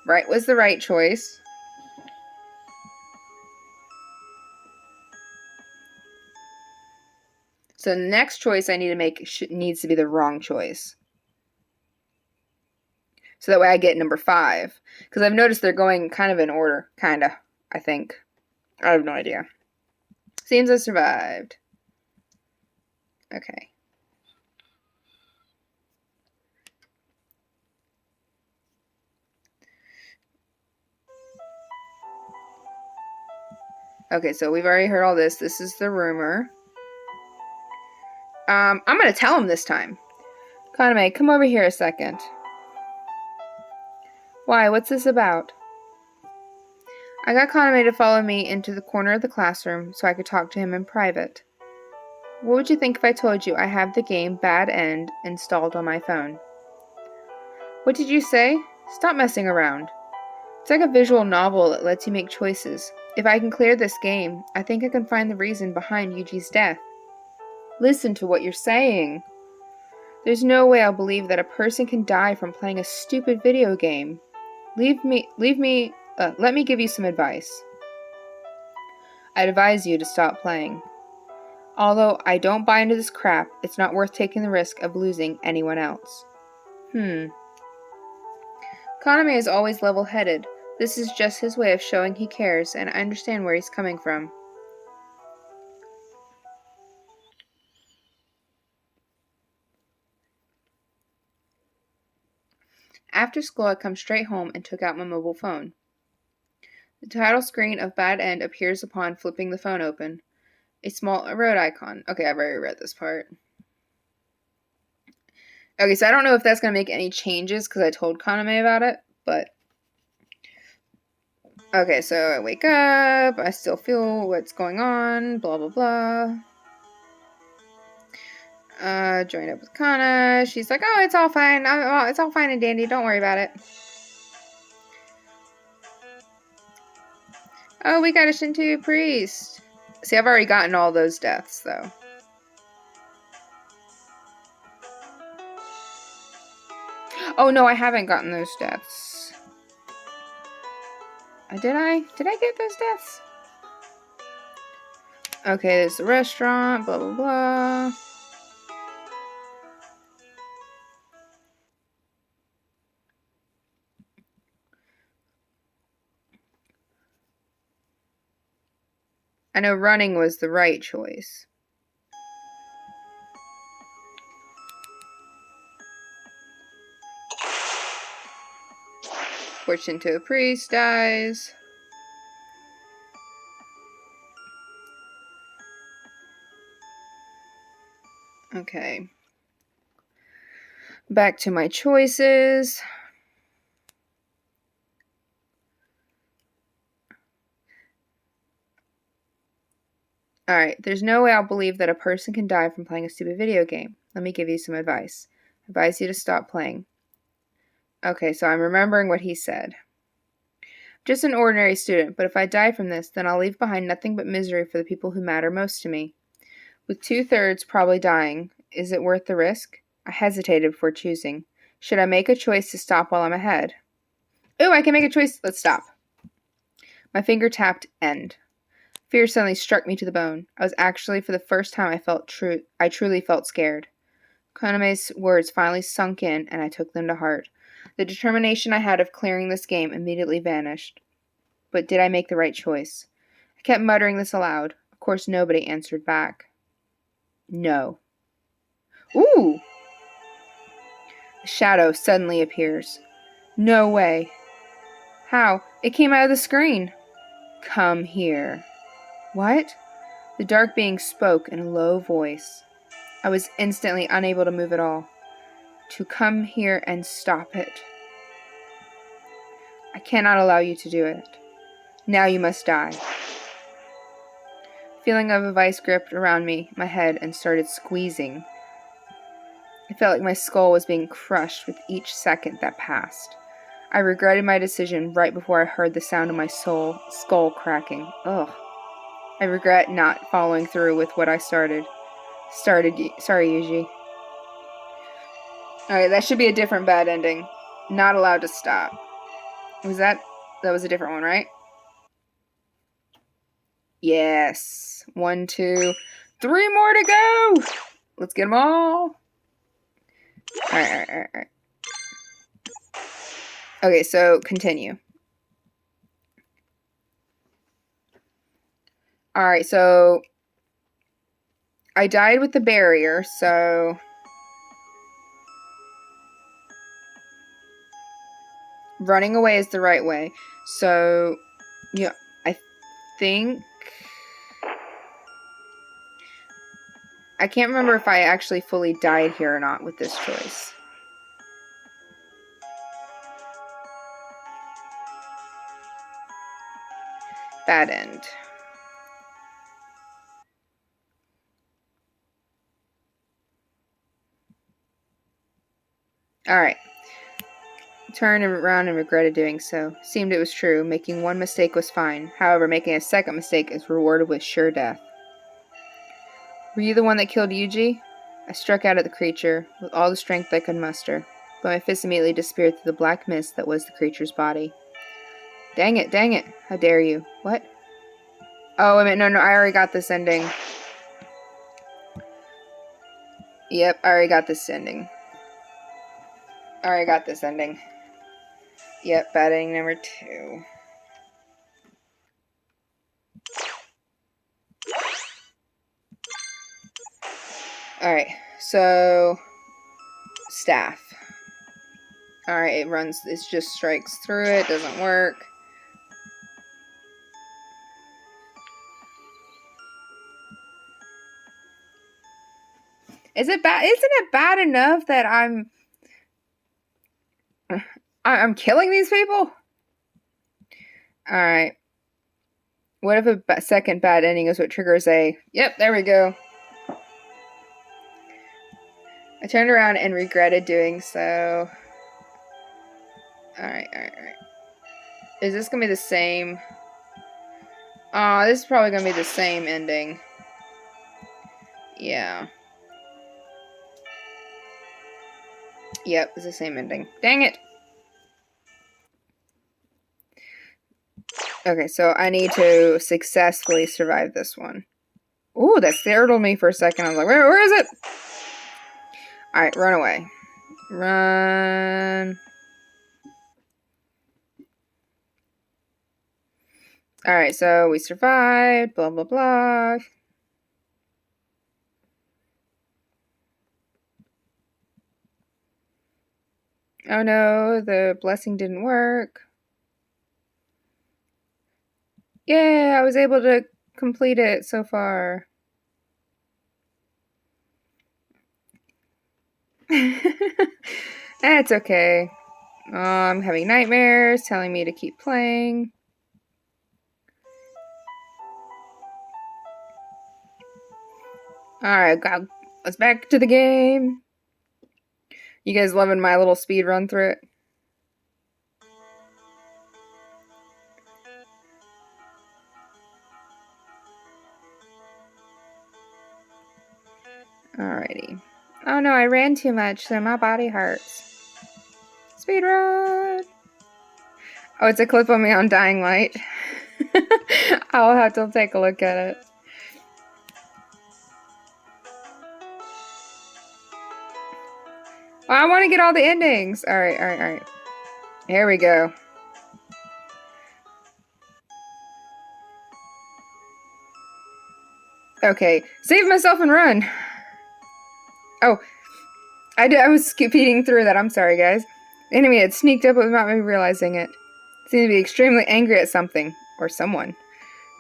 Right was the right choice. So the next choice I need to make needs to be the wrong choice. So that way I get number 5. Because I've noticed they're going kind of in order. Kinda, I think. I have no idea. Seems I survived. Okay. Okay, so we've already heard all this. This is the rumor. I'm gonna tell him this time. Kaname, come over here a second. Why? What's this about? I got Kaname to follow me into the corner of the classroom so I could talk to him in private. What would you think if I told you I have the game Bad End installed on my phone? What did you say? Stop messing around. It's like a visual novel that lets you make choices. If I can clear this game, I think I can find the reason behind Yuji's death. Listen to what you're saying. There's no way I'll believe that a person can die from playing a stupid video game. Let me give you some advice. I'd advise you to stop playing. Although I don't buy into this crap, it's not worth taking the risk of losing anyone else. Kaname is always level-headed. This is just his way of showing he cares, and I understand where he's coming from. After school, I come straight home and took out my mobile phone. The title screen of Bad End appears upon flipping the phone open. A small road icon. Okay, I've already read this part. Okay, so I don't know if that's going to make any changes because I told Kaname about it, but... Okay, so I wake up, I still feel what's going on, blah, blah, blah. Join up with Kana. She's like, oh, it's all fine. It's all fine and dandy. Don't worry about it. Oh, we got a Shinto priest. See, I've already gotten all those deaths, though. Oh, no, I haven't gotten those deaths. Did I? Did I get those deaths? Okay, there's the restaurant, blah, blah, blah. I know running was the right choice. Poor Shinto priest dies. Okay. Back to my choices. Alright, there's no way I'll believe that a person can die from playing a stupid video game. Let me give you some advice. I advise you to stop playing. Okay, so I'm remembering what he said. Just an ordinary student, but if I die from this, then I'll leave behind nothing but misery for the people who matter most to me. With 2/3 probably dying, is it worth the risk? I hesitated before choosing. Should I make a choice to stop while I'm ahead? Ooh, I can make a choice. Let's stop. My finger tapped end. Fear suddenly struck me to the bone. I was actually, for the first time, I truly felt scared. Konome's words finally sunk in, and I took them to heart. The determination I had of clearing this game immediately vanished. But did I make the right choice? I kept muttering this aloud. Of course, nobody answered back. No. Ooh! A shadow suddenly appears. No way. How? It came out of the screen. Come here. What? The dark being spoke in a low voice. I was instantly unable to move at all. to come here and stop it. I cannot allow you to do it. Now you must die. Feeling of a vice gripped around me, my head, and started squeezing. I felt like my skull was being crushed with each second that passed. I regretted my decision right before I heard the sound of my skull cracking. Ugh. I regret not following through with what I started. Sorry, Yuji. Alright, that should be a different bad ending. Not allowed to stop. That was a different one, right? Yes. 1, 2, 3 more to go! Let's get them all. Alright. Okay, so continue. Alright, so I died with the barrier, so running away is the right way. So, yeah, I think I can't remember if I actually fully died here or not with this choice. Bad end. Alright. Turned around and regretted doing so. Seemed it was true. Making one mistake was fine. However, making a second mistake is rewarded with sure death. Were you the one that killed Yuji? I struck out at the creature with all the strength I could muster, but my fist immediately disappeared through the black mist that was the creature's body. Dang it. How dare you. What? Oh, wait a minute. No, I already got this ending. Yep, I already got this ending. Yep, bad ending number 2. Alright, so staff. Alright, it just strikes through it, doesn't work. Isn't it bad enough that I'm killing these people? Alright. What if a second bad ending is what triggers a... Yep, there we go. I turned around and regretted doing so. Alright. Is this gonna be the same? This is probably gonna be the same ending. Yeah. Yep, it's the same ending. Dang it! Okay, so I need to successfully survive this one. Ooh, that startled me for a second. I was like, where is it? Alright, run away. Run. Alright, so we survived. Blah, blah, blah. Oh no, the blessing didn't work. Yeah, I was able to complete it so far. That's okay. I'm having nightmares telling me to keep playing. Alright, let's back to the game. You guys loving my little speed run through it? Alrighty. Oh no, I ran too much, so my body hurts. Speed run! Oh, it's a clip of me on Dying Light. I'll have to take a look at it. Well, I want to get all the endings. Alright. Here we go. Okay, save myself and run. Oh, I was speeding through that. I'm sorry, guys. The enemy had sneaked up without me realizing it. It seemed to be extremely angry at something. Or someone.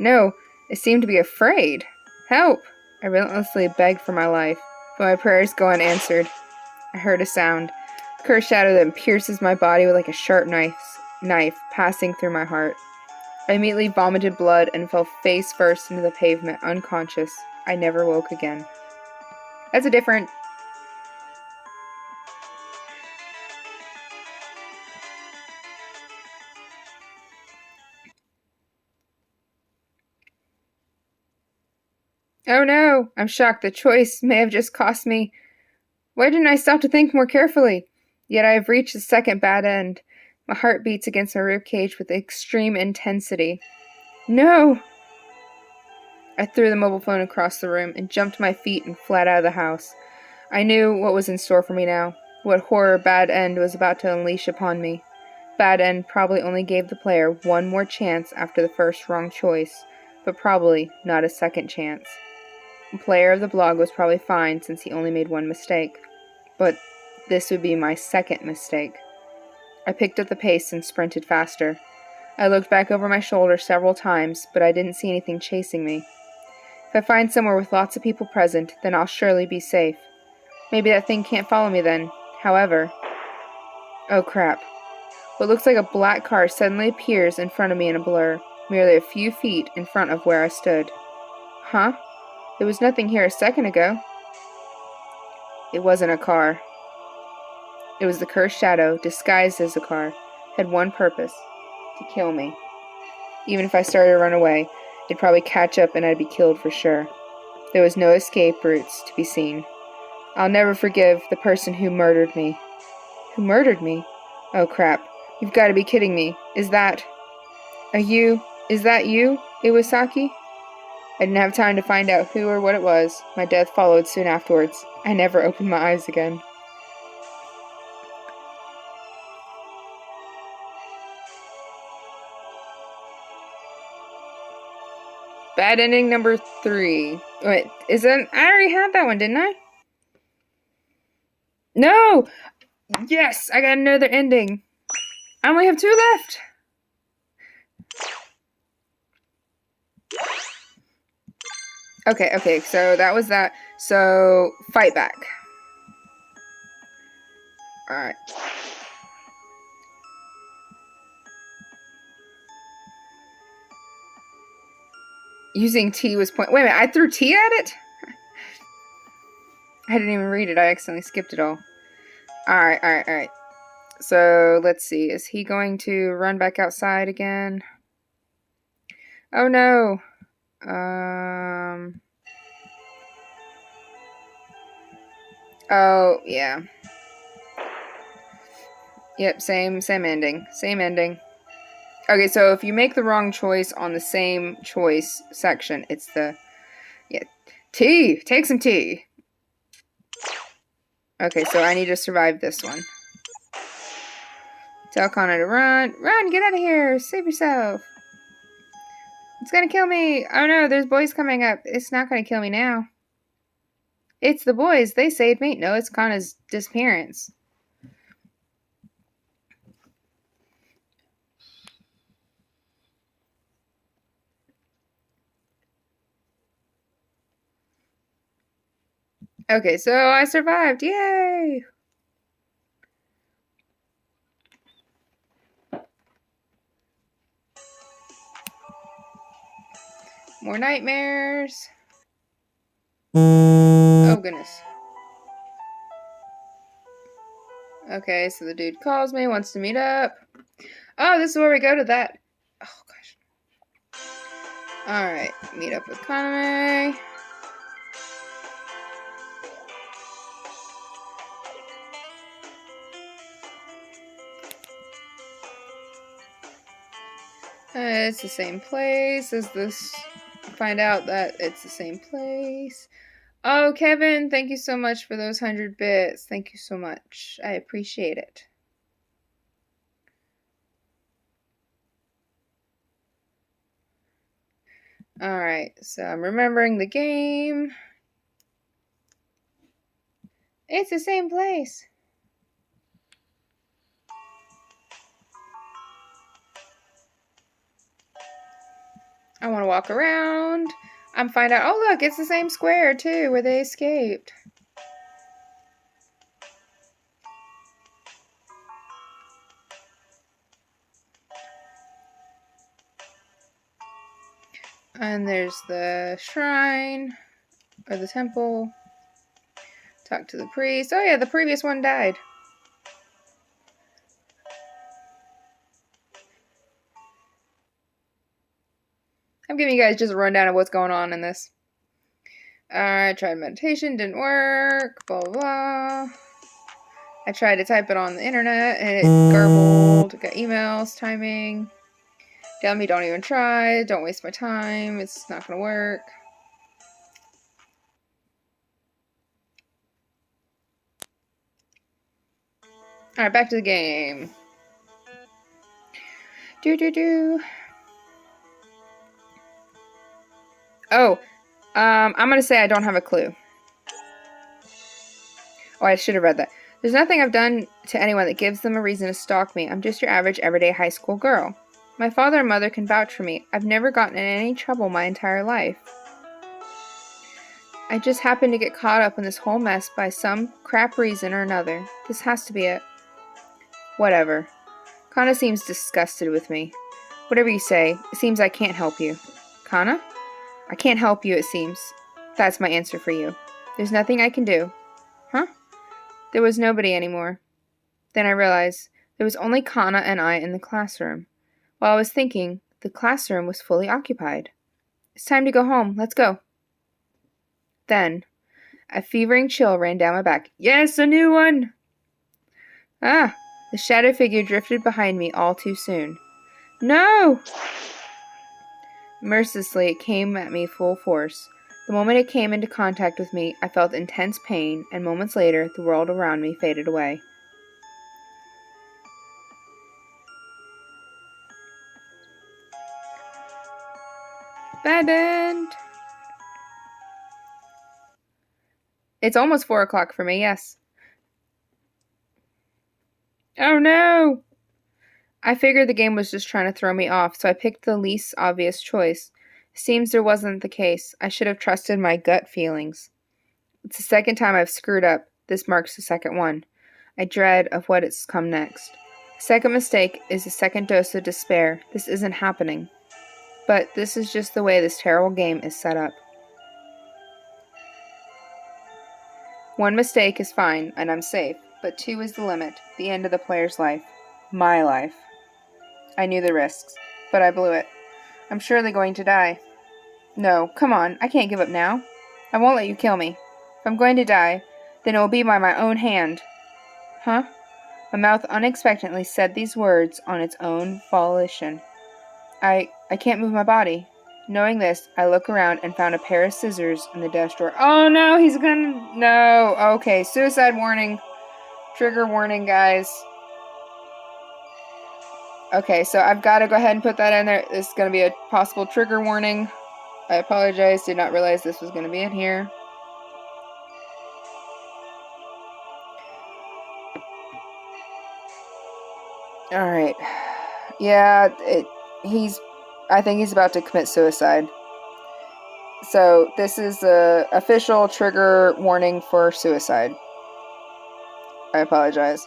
No, it seemed to be afraid. Help! I relentlessly begged for my life, but my prayers go unanswered. I heard a sound. A cursed shadow that pierces my body with like a sharp knife passing through my heart. I immediately vomited blood and fell face first into the pavement, unconscious. I never woke again. That's a different... Oh no! I'm shocked. The choice may have just cost me. Why didn't I stop to think more carefully? Yet I have reached the second bad end. My heart beats against my ribcage with extreme intensity. No! I threw the mobile phone across the room and jumped to my feet and fled out of the house. I knew what was in store for me now, what horror Bad End was about to unleash upon me. Bad End probably only gave the player one more chance after the first wrong choice, but probably not a second chance. The player of the blog was probably fine since he only made one mistake, but this would be my second mistake. I picked up the pace and sprinted faster. I looked back over my shoulder several times, but I didn't see anything chasing me. If I find somewhere with lots of people present, then I'll surely be safe. Maybe that thing can't follow me then. However... Oh crap. What looks like a black car suddenly appears in front of me in a blur, merely a few feet in front of where I stood. Huh? There was nothing here a second ago. It wasn't a car. It was the cursed shadow, disguised as a car. It had one purpose: to kill me. Even if I started to run away, it'd probably catch up and I'd be killed for sure. There was no escape routes to be seen. I'll never forgive the person who murdered me. Who murdered me? Oh crap. You've got to be kidding me. Is that you, Iwasaki? I didn't have time to find out who or what it was. My death followed soon afterwards. I never opened my eyes again. Bad ending number 3. Wait, is that... I already had that one, didn't I? No! Yes! I got another ending. I only have 2 left. Okay, so that was that. So, fight back. Alright. Using T was point... Wait a minute, I threw T at it? I didn't even read it. I accidentally skipped it all. Alright. So, let's see. Is he going to run back outside again? Oh, no. Oh, yeah. Yep, same ending. Same ending. Okay, so if you make the wrong choice on the same choice section, it's the... Yeah. Tea! Take some tea! Okay, so I need to survive this one. Tell Connor to run. Run! Get out of here! Save yourself! It's gonna kill me! Oh no, there's boys coming up. It's not gonna kill me now. It's the boys. They saved me. No, it's Connor's disappearance. Okay, so I survived. Yay! More nightmares. Oh, goodness. Okay, so the dude calls me, wants to meet up. Oh, this is where we go to that. Oh, gosh. Alright, meet up with Kaname. It's the same place as this. Find out that it's the same place. Oh, Kevin, thank you so much for those 100 bits. Thank you so much. I appreciate it. Alright, so I'm remembering the game. It's the same place. I want to walk around. I'm find out. Oh, look, it's the same square, too, where they escaped. And there's the shrine, or the temple. Talk to the priest. Oh yeah, the previous one died. I'm giving you guys just a rundown of what's going on in this. I tried meditation, didn't work, blah, blah, blah. I tried to type it on the internet, and it garbled. Got emails, timing. Tell me don't even try, don't waste my time, it's not gonna work. Alright, back to the game. Oh, I'm gonna say I don't have a clue. Oh, I should have read that. There's nothing I've done to anyone that gives them a reason to stalk me. I'm just your average, everyday high school girl. My father and mother can vouch for me. I've never gotten in any trouble my entire life. I just happened to get caught up in this whole mess by some crap reason or another. This has to be it. Whatever. Kana seems disgusted with me. Whatever you say, it seems I can't help you. Kana? I can't help you, it seems. That's my answer for you. There's nothing I can do. Huh? There was nobody anymore. Then I realized there was only Kana and I in the classroom. While I was thinking, the classroom was fully occupied. It's time to go home. Let's go. Then, a fevering chill ran down my back. Yes, a new one! Ah! The shadow figure drifted behind me all too soon. No! Mercilessly, it came at me full force. The moment it came into contact with me, I felt intense pain, and moments later, the world around me faded away. Bad end! It's almost 4 o'clock for me, yes. Oh no! I figured the game was just trying to throw me off, so I picked the least obvious choice. Seems there wasn't the case. I should have trusted my gut feelings. It's the second time I've screwed up. This marks the second one. I dread of what it's come next. Second mistake is a second dose of despair. This isn't happening. But this is just the way this terrible game is set up. One mistake is fine, and I'm safe, but 2 is the limit, the end of the player's life. My life. I knew the risks, but I blew it. I'm surely going to die. No, come on, I can't give up now. I won't let you kill me. If I'm going to die, then it will be by my own hand. Huh? My mouth unexpectedly said these words on its own volition. I can't move my body. Knowing this, I look around and found a pair of scissors in the desk drawer. Oh no, he's gonna... No. Okay, suicide warning. Trigger warning, guys. Okay, so I've got to go ahead and put that in there. This is going to be a possible trigger warning. I apologize, did not realize this was going to be in here. Alright. Yeah, I think he's about to commit suicide. So, this is a official trigger warning for suicide. I apologize.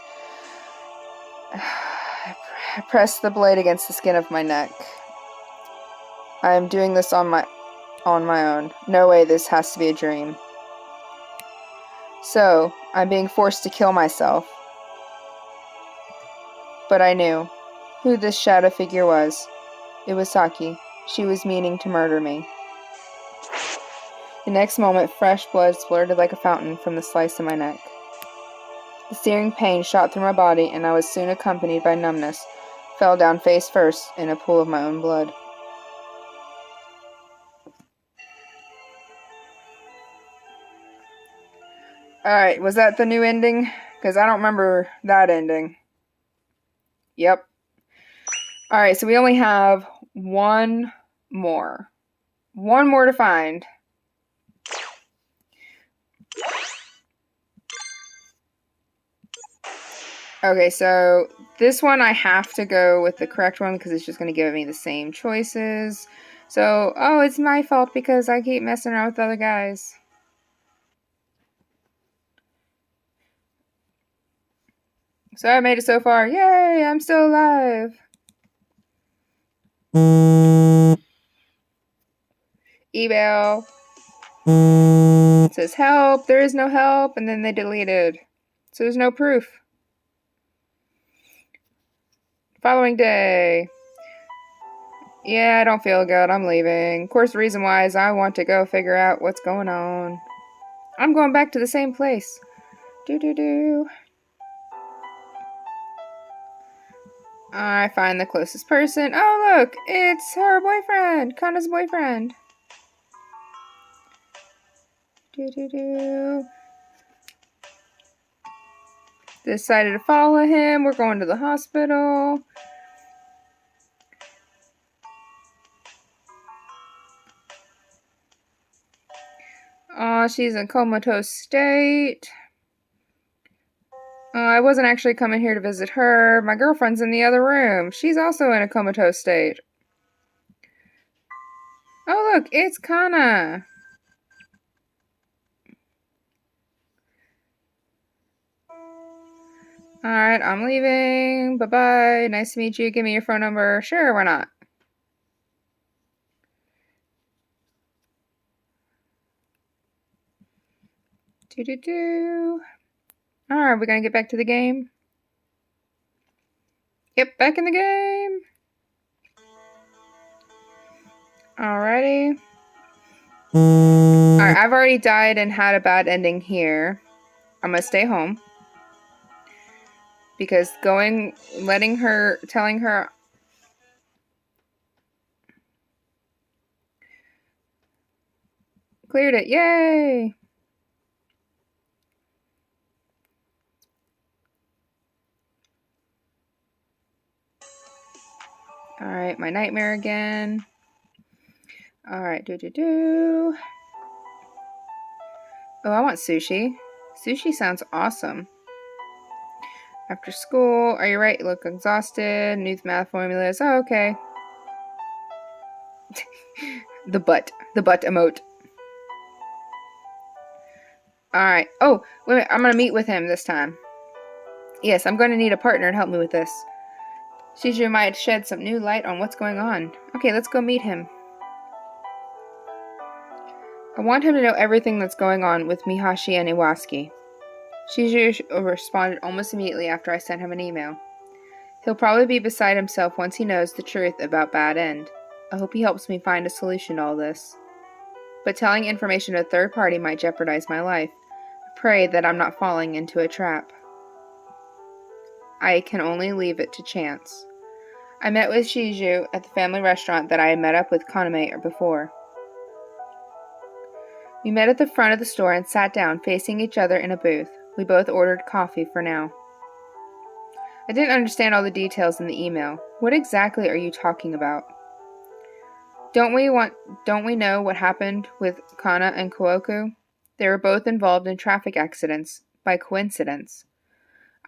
I press the blade against the skin of my neck. I am doing this on my own. No way, this has to be a dream. So, I'm being forced to kill myself. But I knew who this shadow figure was. It was Saki. She was meaning to murder me. The next moment, fresh blood splurted like a fountain from the slice of my neck. The searing pain shot through my body, and I was soon accompanied by numbness, fell down face first in a pool of my own blood. Alright, was that the new ending? Because I don't remember that ending. Yep. Alright, so we only have one more. One more to find. Okay, so this one I have to go with the correct one because it's just going to give me the same choices. So, oh, it's my fault because I keep messing around with other guys. So I made it so far. Yay, I'm still alive. Email. It says help. There is no help. And then they deleted. So there's no proof. Following day. Yeah, I don't feel good. I'm leaving. Of course, the reason why is I want to go figure out what's going on. I'm going back to the same place. Do. I find the closest person. Oh, look! It's her boyfriend! Kana's boyfriend. Do. Decided to follow him. We're going to the hospital. She's in comatose state. I wasn't actually coming here to visit her. My girlfriend's in the other room. She's also in a comatose state. Oh, look, it's Kana. Alright, I'm leaving. Bye-bye. Nice to meet you. Give me your phone number. Sure, why not? Do. Alright, we're gonna get back to the game. Yep, back in the game. Alrighty. Alright, I've already died and had a bad ending here. I'm gonna stay home. Because telling her... Cleared it, yay! Alright, my nightmare again. Alright, do. Oh, I want sushi. Sushi sounds awesome. After school, are you right? You look exhausted. New math formulas. Oh, okay. The butt emote. Alright. Oh, wait a minute. I'm gonna meet with him this time. Yes, I'm gonna need a partner to help me with this. Shiju might shed some new light on what's going on. Okay, let's go meet him. I want him to know everything that's going on with Mihashi and Iwasuki. Shiju responded almost immediately after I sent him an email. He'll probably be beside himself once he knows the truth about Bad End. I hope he helps me find a solution to all this. But telling information to a third party might jeopardize my life. I pray that I'm not falling into a trap. I can only leave it to chance. I met with Shiju at the family restaurant that I had met up with Kaname before. We met at the front of the store and sat down facing each other in a booth. We both ordered coffee for now. I didn't understand all the details in the email. What exactly are you talking about? Don't we know what happened with Kana and Kuoku? They were both involved in traffic accidents, by coincidence.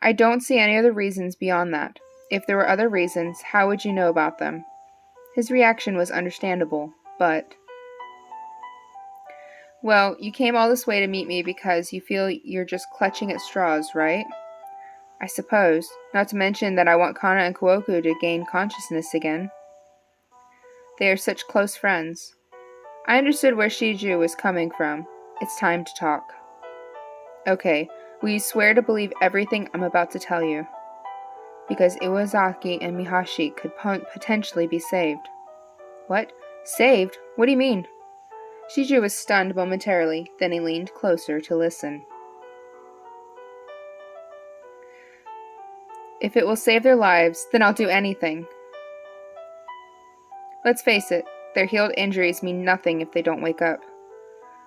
I don't see any other reasons beyond that. If there were other reasons, how would you know about them? His reaction was understandable, but... Well, you came all this way to meet me because you feel you're just clutching at straws, right? I suppose. Not to mention that I want Kana and Kuoku to gain consciousness again. They are such close friends. I understood where Shiju was coming from. It's time to talk. Okay, will you swear to believe everything I'm about to tell you? Because Iwasaki and Mihashi could potentially be saved. What? Saved? What do you mean? Shiju was stunned momentarily, then he leaned closer to listen. If it will save their lives, then I'll do anything. Let's face it, their healed injuries mean nothing if they don't wake up.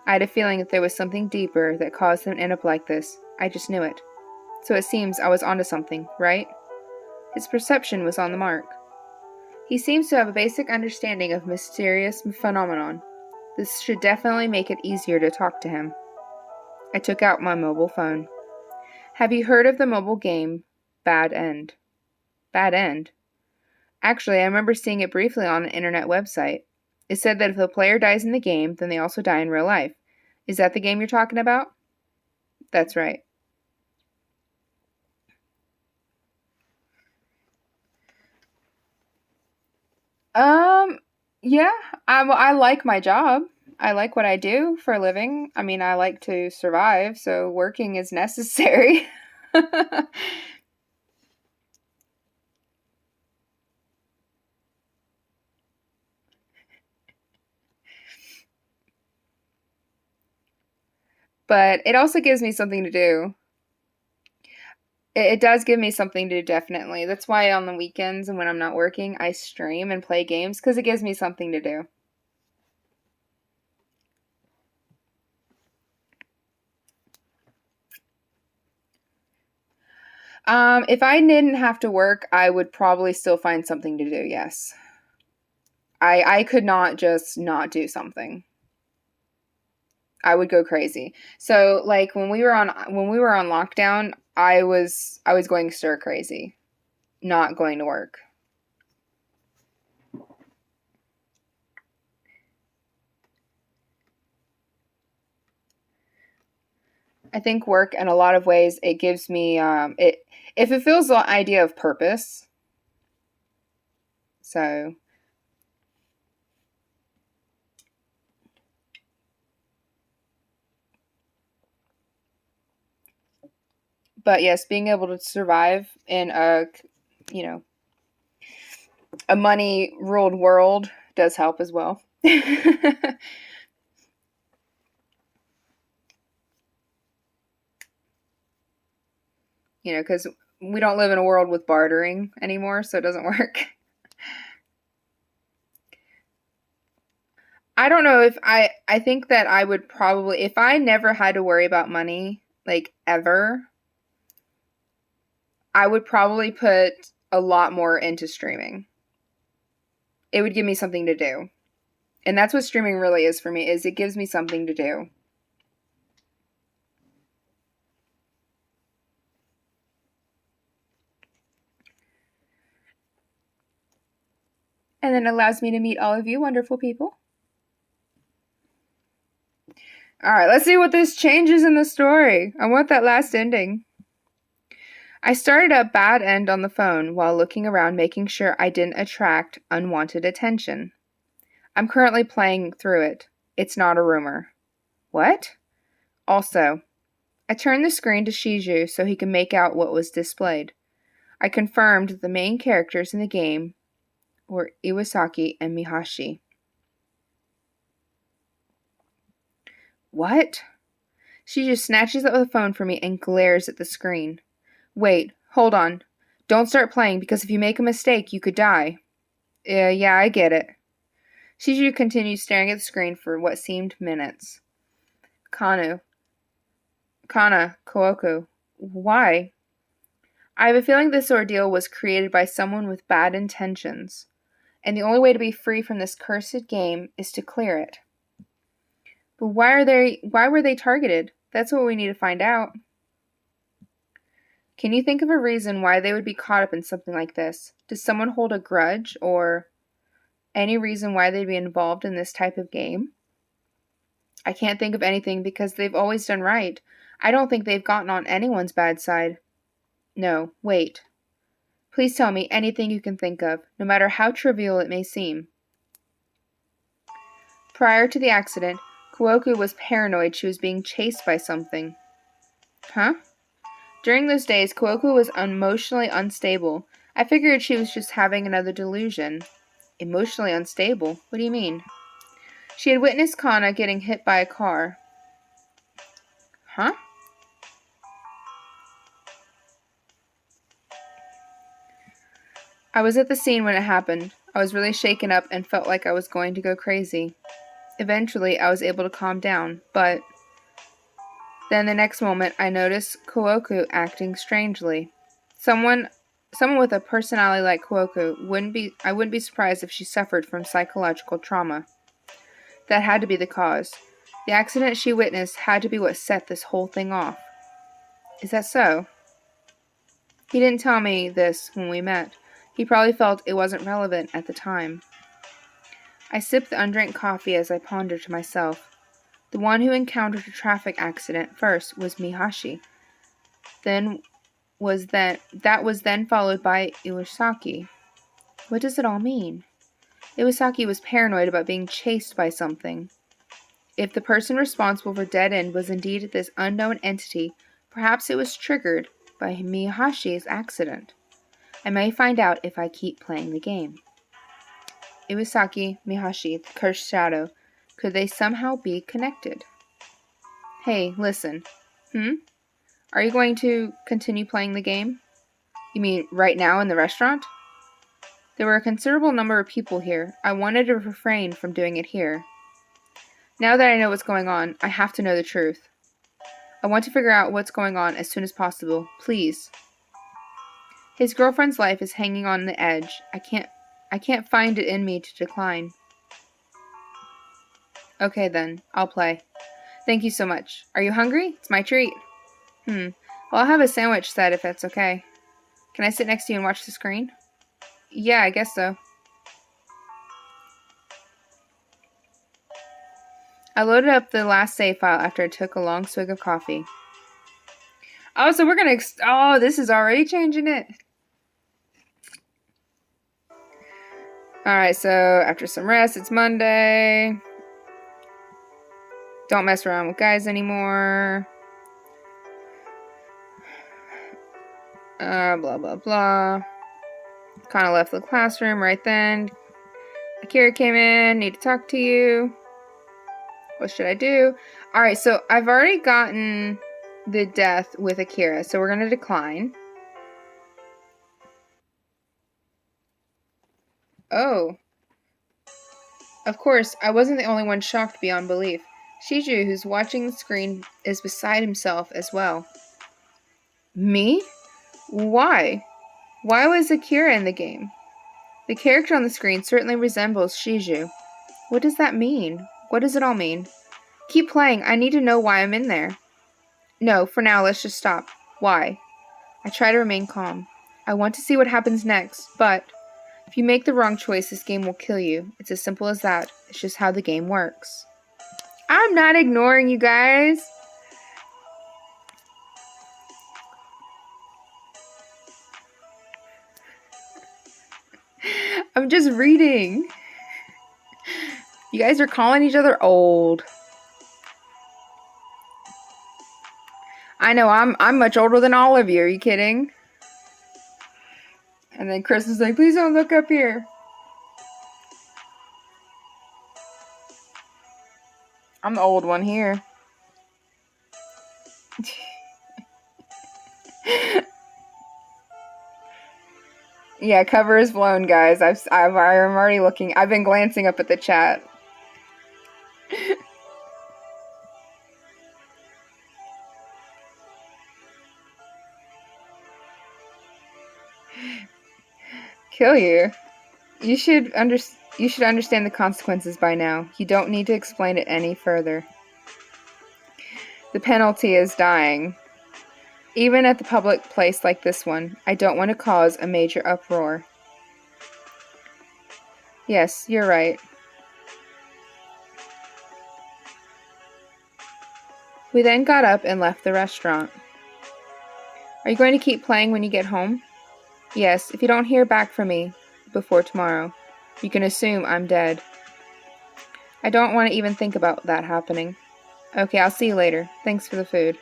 I had a feeling that there was something deeper that caused them to end up like this. I just knew it. So it seems I was onto something, right? His perception was on the mark. He seems to have a basic understanding of mysterious phenomenon. This should definitely make it easier to talk to him. I took out my mobile phone. Have you heard of the mobile game Bad End? Bad End? Actually, I remember seeing it briefly on an internet website. It said that if the player dies in the game, then they also die in real life. Is that the game you're talking about? That's right. Yeah, I like my job. I like what I do for a living. I mean, I like to survive, so working is necessary. But it also gives me something to do. It does give me something to do, definitely. That's why on the weekends and when I'm not working, I stream and play games because it gives me something to do. If I didn't have to work, I would probably still find something to do, yes. I could not just not do something. I would go crazy. So like when we were on lockdown, I was going stir crazy, not going to work. I think work in a lot of ways it gives me it it fulfills the idea of purpose. So, but yes, being able to survive in you know, a money ruled world does help as well. Because we don't live in a world with bartering anymore, so it doesn't work. I don't know if I think that I would probably if I never had to worry about money like ever, I would probably put a lot more into streaming. It would give me something to do. And that's what streaming really is for me is it gives me something to do. And then allows me to meet all of you wonderful people. All right, let's see what this changes in the story. I want that last ending. I started a bad end on the phone while looking around, making sure I didn't attract unwanted attention. I'm currently playing through it. It's not a rumor. What? Also, I turned the screen to Shiju so he could make out what was displayed. I confirmed that the main characters in the game were Iwasaki and Mihashi. What? She just snatches up the phone from me and glares at the screen. Wait, hold on. Don't start playing because if you make a mistake, you could die. Yeah, I get it. Shiju continued staring at the screen for what seemed minutes. Kana, Kouoku, why? I have a feeling this ordeal was created by someone with bad intentions, and the only way to be free from this cursed game is to clear it. But why were they targeted? That's what we need to find out. Can you think of a reason why they would be caught up in something like this? Does someone hold a grudge or any reason why they'd be involved in this type of game? I can't think of anything because they've always done right. I don't think they've gotten on anyone's bad side. No, wait. Please tell me anything you can think of, no matter how trivial it may seem. Prior to the accident, Kouoku was paranoid she was being chased by something. Huh? During those days, Kouoku was emotionally unstable. I figured she was just having another delusion. Emotionally unstable? What do you mean? She had witnessed Kana getting hit by a car. Huh? I was at the scene when it happened. I was really shaken up and felt like I was going to go crazy. Eventually, I was able to calm down, but then the next moment, I noticed Kouoku acting strangely. Someone someone with a personality like Kouoku I wouldn't be surprised if she suffered from psychological trauma. That had to be the cause. The accident she witnessed had to be what set this whole thing off. Is that so? He didn't tell me this when we met. He probably felt it wasn't relevant at the time. I sipped the undrank coffee as I pondered to myself. The one who encountered a traffic accident first was Mihashi. Then that was then followed by Iwasaki. What does it all mean? Iwasaki was paranoid about being chased by something. If the person responsible for Dead End was indeed this unknown entity, perhaps it was triggered by Miyahashi's accident. I may find out if I keep playing the game. Iwasaki, Mihashi, the cursed shadow. Could they somehow be connected? Hey, listen. Are you going to continue playing the game? You mean right now in the restaurant? There were a considerable number of people here. I wanted to refrain from doing it here. Now that I know what's going on, I have to know the truth. I want to figure out what's going on as soon as possible. Please. His girlfriend's life is hanging on the edge. I can't find it in me to decline. Okay then, I'll play. Thank you so much. Are you hungry? It's my treat. Well, I'll have a sandwich set if that's okay. Can I sit next to you and watch the screen? Yeah, I guess so. I loaded up the last save file after I took a long swig of coffee. Oh, so we're gonna... oh, this is already changing it. Alright, so after some rest, it's Monday. Don't mess around with guys anymore. Blah, blah, blah. Kind of left the classroom right then. Akira came in. Need to talk to you. What should I do? Alright, so I've already gotten the death with Akira, so we're going to decline. Oh. Of course, I wasn't the only one shocked beyond belief. Shiju, who's watching the screen, is beside himself as well. Me? Why? Why was Akira in the game? The character on the screen certainly resembles Shiju. What does that mean? What does it all mean? Keep playing. I need to know why I'm in there. No, for now, let's just stop. Why? I try to remain calm. I want to see what happens next, but if you make the wrong choice, this game will kill you. It's as simple as that. It's just how the game works. I'm not ignoring you guys. I'm just reading. You guys are calling each other old. I know, I'm much older than all of you. Are you kidding? And then Chris is like, please don't look up here. I'm the old one here. Yeah, cover is blown, guys. I'm already looking. I've been glancing up at the chat. Kill you. You should understand the consequences by now. You don't need to explain it any further. The penalty is dying. Even at the public place like this one, I don't want to cause a major uproar. Yes, you're right. We then got up and left the restaurant. Are you going to keep playing when you get home? Yes, if you don't hear back from me before tomorrow, you can assume I'm dead. I don't want to even think about that happening. Okay, I'll see you later. Thanks for the food.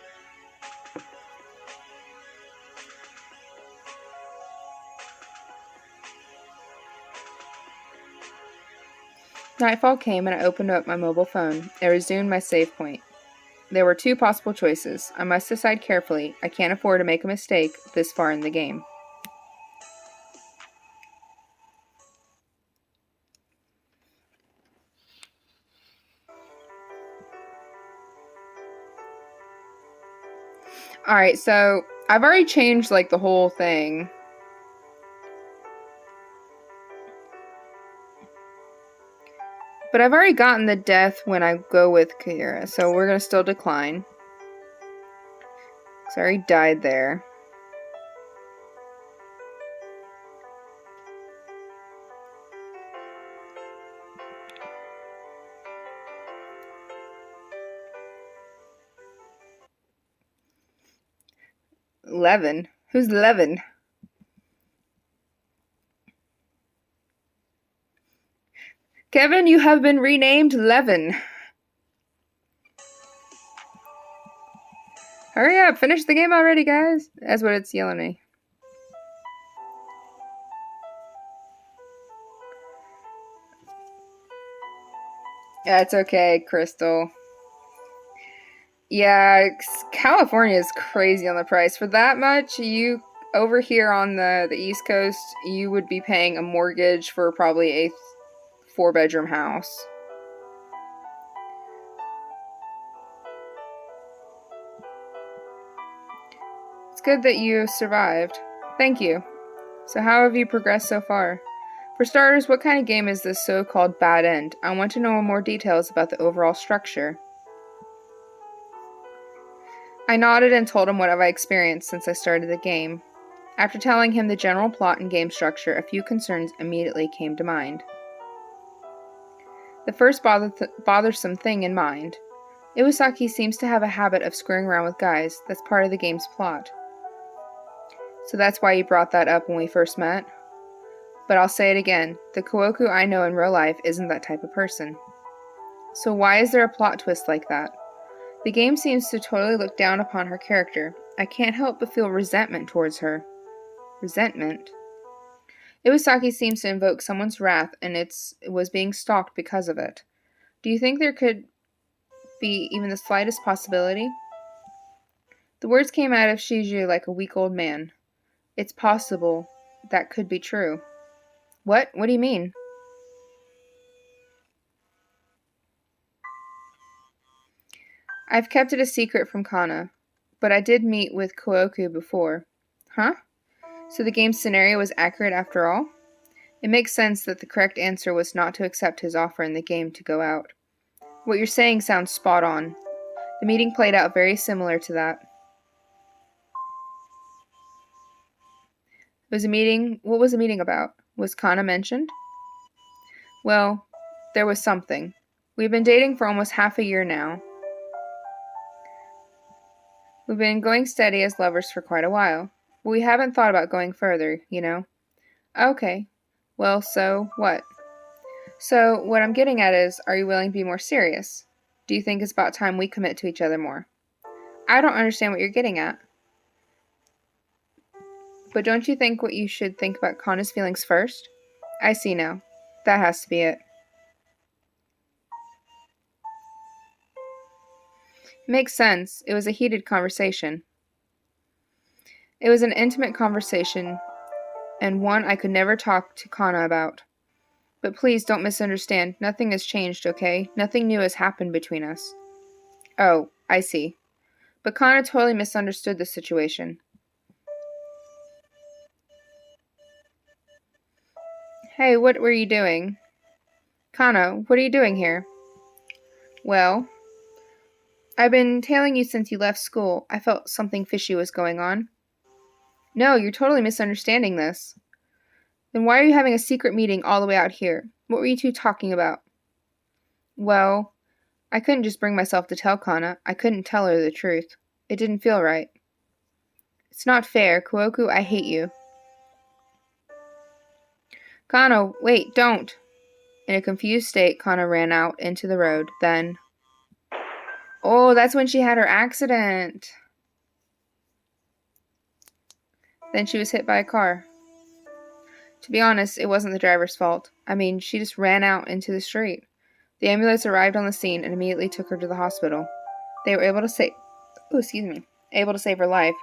Nightfall came and I opened up my mobile phone. I resumed my save point. There were two possible choices. I must decide carefully. I can't afford to make a mistake this far in the game. Alright, so I've already changed like the whole thing. But I've already gotten the death when I go with Kira, so we're gonna still decline. Because I already died there. Levin? Who's Levin? Kevin, you have been renamed Levin. Hurry up, finish the game already, guys. That's what it's yelling at me. Yeah, it's okay, Crystal. Yeah, California is crazy on the price. For that much, you over here on the East Coast, you would be paying a mortgage for probably a 4-bedroom house. It's good that you survived. Thank you. So how have you progressed so far? For starters, what kind of game is this so-called Bad End? I want to know more details about the overall structure. I nodded and told him what I experienced since I started the game. After telling him the general plot and game structure, a few concerns immediately came to mind. The first bothersome thing in mind. Iwasaki seems to have a habit of screwing around with guys. That's part of the game's plot. So that's why you brought that up when we first met? But I'll say it again, the Kouoku I know in real life isn't that type of person. So why is there a plot twist like that? The game seems to totally look down upon her character. I can't help but feel resentment towards her. Resentment? Iwasaki seems to invoke someone's wrath and it was being stalked because of it. Do you think there could be even the slightest possibility? The words came out of Shiju like a weak old man. It's possible that could be true. What? What do you mean? I've kept it a secret from Kana, but I did meet with Kouoku before. Huh? So the game's scenario was accurate after all? It makes sense that the correct answer was not to accept his offer in the game to go out. What you're saying sounds spot on. The meeting played out very similar to that. What was the meeting about? Was Kana mentioned? Well, there was something. We've been dating for almost half a year now. We've been going steady as lovers for quite a while. But we haven't thought about going further, you know. Okay. Well, so what? So, what I'm getting at is, are you willing to be more serious? Do you think it's about time we commit to each other more? I don't understand what you're getting at. But don't you think what you should think about Kana's feelings first? I see now. That has to be it. Makes sense. It was a heated conversation. It was an intimate conversation, and one I could never talk to Kana about. But please don't misunderstand. Nothing has changed, okay? Nothing new has happened between us. Oh, I see. But Kana totally misunderstood the situation. Hey, what were you doing? Kana, what are you doing here? Well, I've been tailing you since you left school. I felt something fishy was going on. No, you're totally misunderstanding this. Then why are you having a secret meeting all the way out here? What were you two talking about? Well, I couldn't just bring myself to tell Kana. I couldn't tell her the truth. It didn't feel right. It's not fair. Kouoku, I hate you. Kana, wait, don't. In a confused state, Kana ran out into the road. Then... Oh, that's when she had her accident. Then she was hit by a car. To be honest, it wasn't the driver's fault. I mean, she just ran out into the street. The ambulance arrived on the scene and immediately took her to the hospital. They were able to save her life,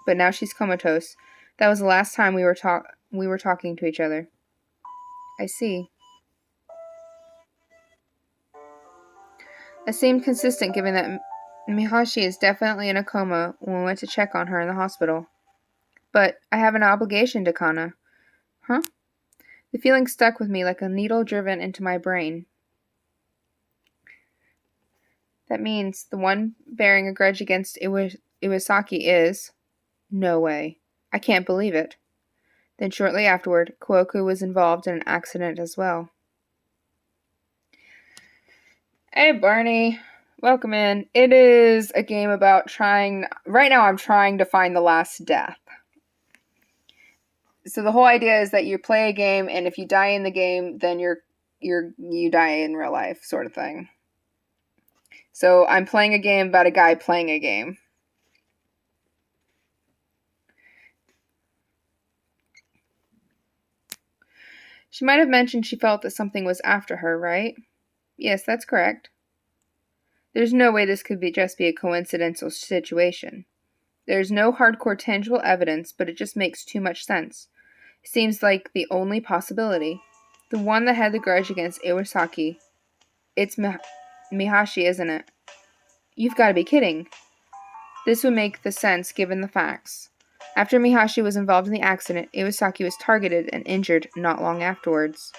but now she's comatose. That was the last time we were talking to each other. I see. That seemed consistent given that Mihashi is definitely in a coma when we went to check on her in the hospital. But I have an obligation to Kana. Huh? The feeling stuck with me like a needle driven into my brain. That means the one bearing a grudge against Iwasaki is... No way. I can't believe it. Then shortly afterward, Kouoku was involved in an accident as well. Hey Barney, welcome in. It is a game about right now I'm trying to find the last death. So the whole idea is that you play a game, and if you die in the game, then you die in real life, sort of thing. So I'm playing a game about a guy playing a game. She might have mentioned she felt that something was after her, right? Yes, that's correct. There's no way this could just be a coincidental situation. There's no hardcore tangible evidence, but it just makes too much sense. It seems like the only possibility. The one that had the grudge against Iwasaki. It's Mihashi, isn't it? You've got to be kidding. This would make the sense given the facts. After Mihashi was involved in the accident, Iwasaki was targeted and injured not long afterwards.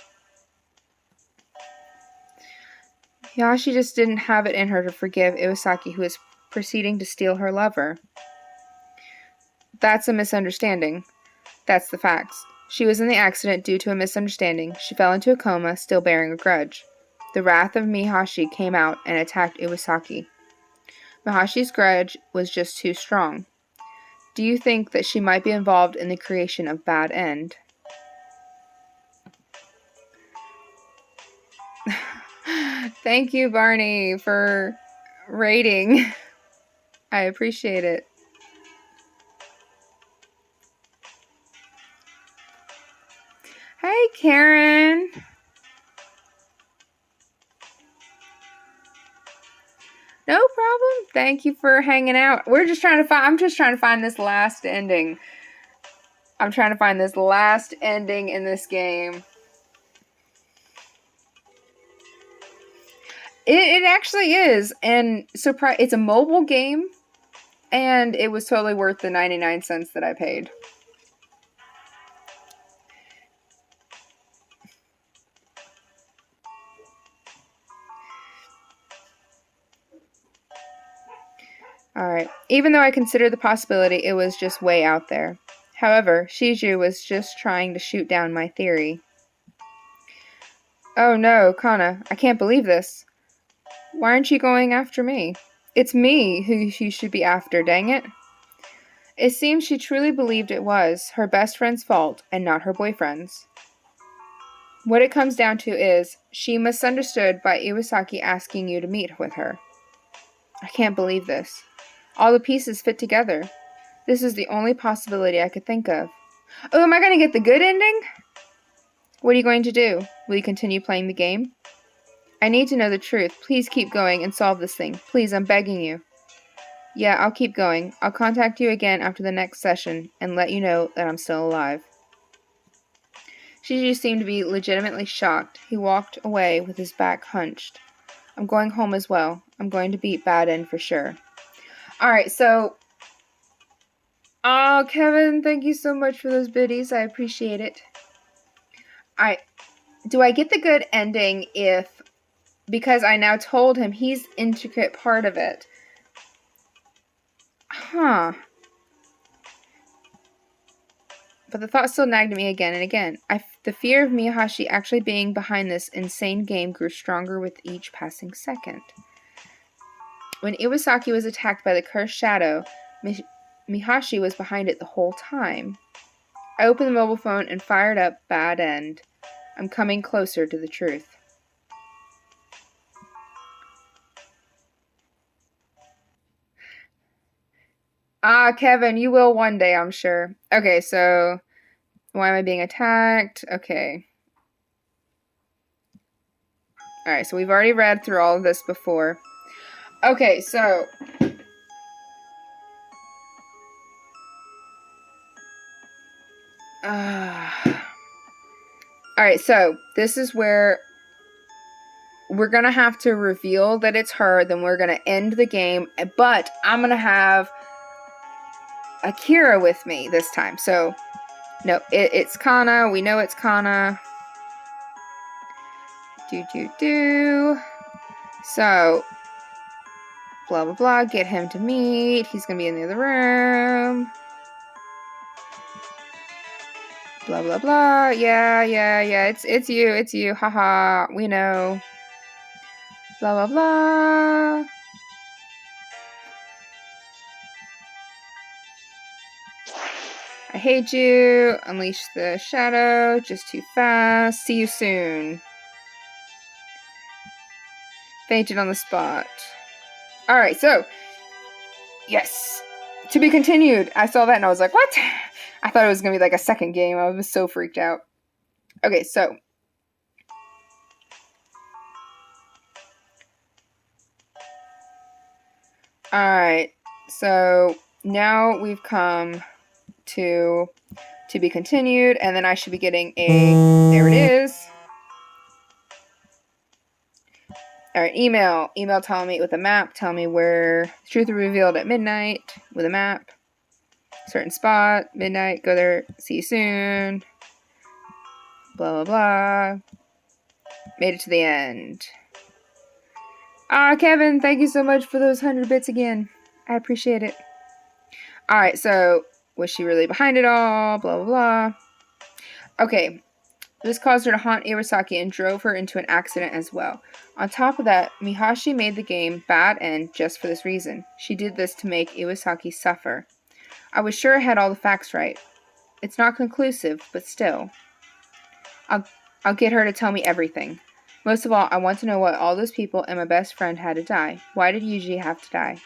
Mihashi just didn't have it in her to forgive Iwasaki, who was proceeding to steal her lover. That's a misunderstanding. That's the facts. She was in the accident due to a misunderstanding. She fell into a coma, still bearing a grudge. The wrath of Mihashi came out and attacked Iwasaki. Mihashi's grudge was just too strong. Do you think that she might be involved in the creation of Bad End? Thank you, Barney, for rating. I appreciate it. Hey, Karen. No problem. Thank you for hanging out. I'm just trying to find this last ending. I'm trying to find this last ending in this game. It actually is, and it's a mobile game, and it was totally worth the 99 cents that I paid. Alright, even though I considered the possibility, it was just way out there. However, Shiju was just trying to shoot down my theory. Oh no, Kana, I can't believe this. Why aren't you going after me? It's me who you should be after, dang it. It seems she truly believed it was her best friend's fault and not her boyfriend's. What it comes down to is, she misunderstood by Iwasaki asking you to meet with her. I can't believe this. All the pieces fit together. This is the only possibility I could think of. Oh, am I going to get the good ending? What are you going to do? Will you continue playing the game? I need to know the truth. Please keep going and solve this thing. Please, I'm begging you. Yeah, I'll keep going. I'll contact you again after the next session and let you know that I'm still alive. Shiju seemed to be legitimately shocked. He walked away with his back hunched. I'm going home as well. I'm going to beat Bad End for sure. Alright, so... Oh, Kevin, thank you so much for those biddies. I appreciate it. Do I get the good ending if... Because I now told him he's an intricate part of it. Huh. But the thought still nagged at me again and again. The fear of Mihashi actually being behind this insane game grew stronger with each passing second. When Iwasaki was attacked by the cursed shadow, Mihashi was behind it the whole time. I opened the mobile phone and fired up Bad End. I'm coming closer to the truth. Kevin, you will one day, I'm sure. Okay, so... Why am I being attacked? Okay. Alright, so we've already read through all of this before. Okay, so... Alright, so this is where we're going to have to reveal that it's her, then we're going to end the game, but I'm going to have Akira with me this time. So, no, it's Kana. We know it's Kana. So, blah, blah, blah. Get him to meet. He's going to be in the other room. Blah, blah, blah. Yeah. It's you. Haha. We know. Blah, blah, blah. I hate you. Unleash the shadow. Just too fast. See you soon. Fainted on the spot. Alright, so. Yes. To be continued. I saw that and I was like, what? I thought it was going to be like a second game. I was so freaked out. Okay, so alright, so now we've come to be continued, and then I should be getting there it is. Alright, email telling me with a map, telling me where truth is revealed at midnight with a map. Certain spot, midnight, go there, see you soon. Blah, blah, blah. Made it to the end. Kevin, thank you so much for those 100 bits again. I appreciate it. Alright, so was she really behind it all? Blah, blah, blah. Okay, this caused her to haunt Iwasaki and drove her into an accident as well. On top of that, Mihashi made the game bad end just for this reason. She did this to make Iwasaki suffer. I was sure I had all the facts right. It's not conclusive, but still. I'll get her to tell me everything. Most of all, I want to know why all those people and my best friend had to die. Why did Yuji have to die?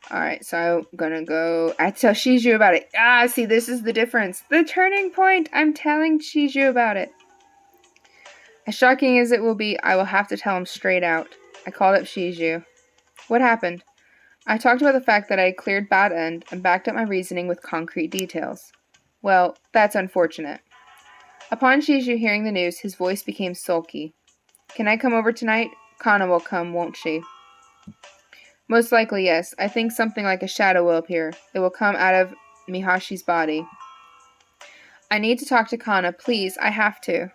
Alright, so I'm gonna go... I tell Shiju about it. See, this is the difference. The turning point! I'm telling Shiju about it. As shocking as it will be, I will have to tell him straight out. I called up Shiju. What happened? I talked about the fact that I had cleared bad end and backed up my reasoning with concrete details. Well, that's unfortunate. Upon Shiju hearing the news, his voice became sulky. Can I come over tonight? Kana will come, won't she? Most likely, yes. I think something like a shadow will appear. It will come out of Mihashi's body. I need to talk to Kana. Please, I have to.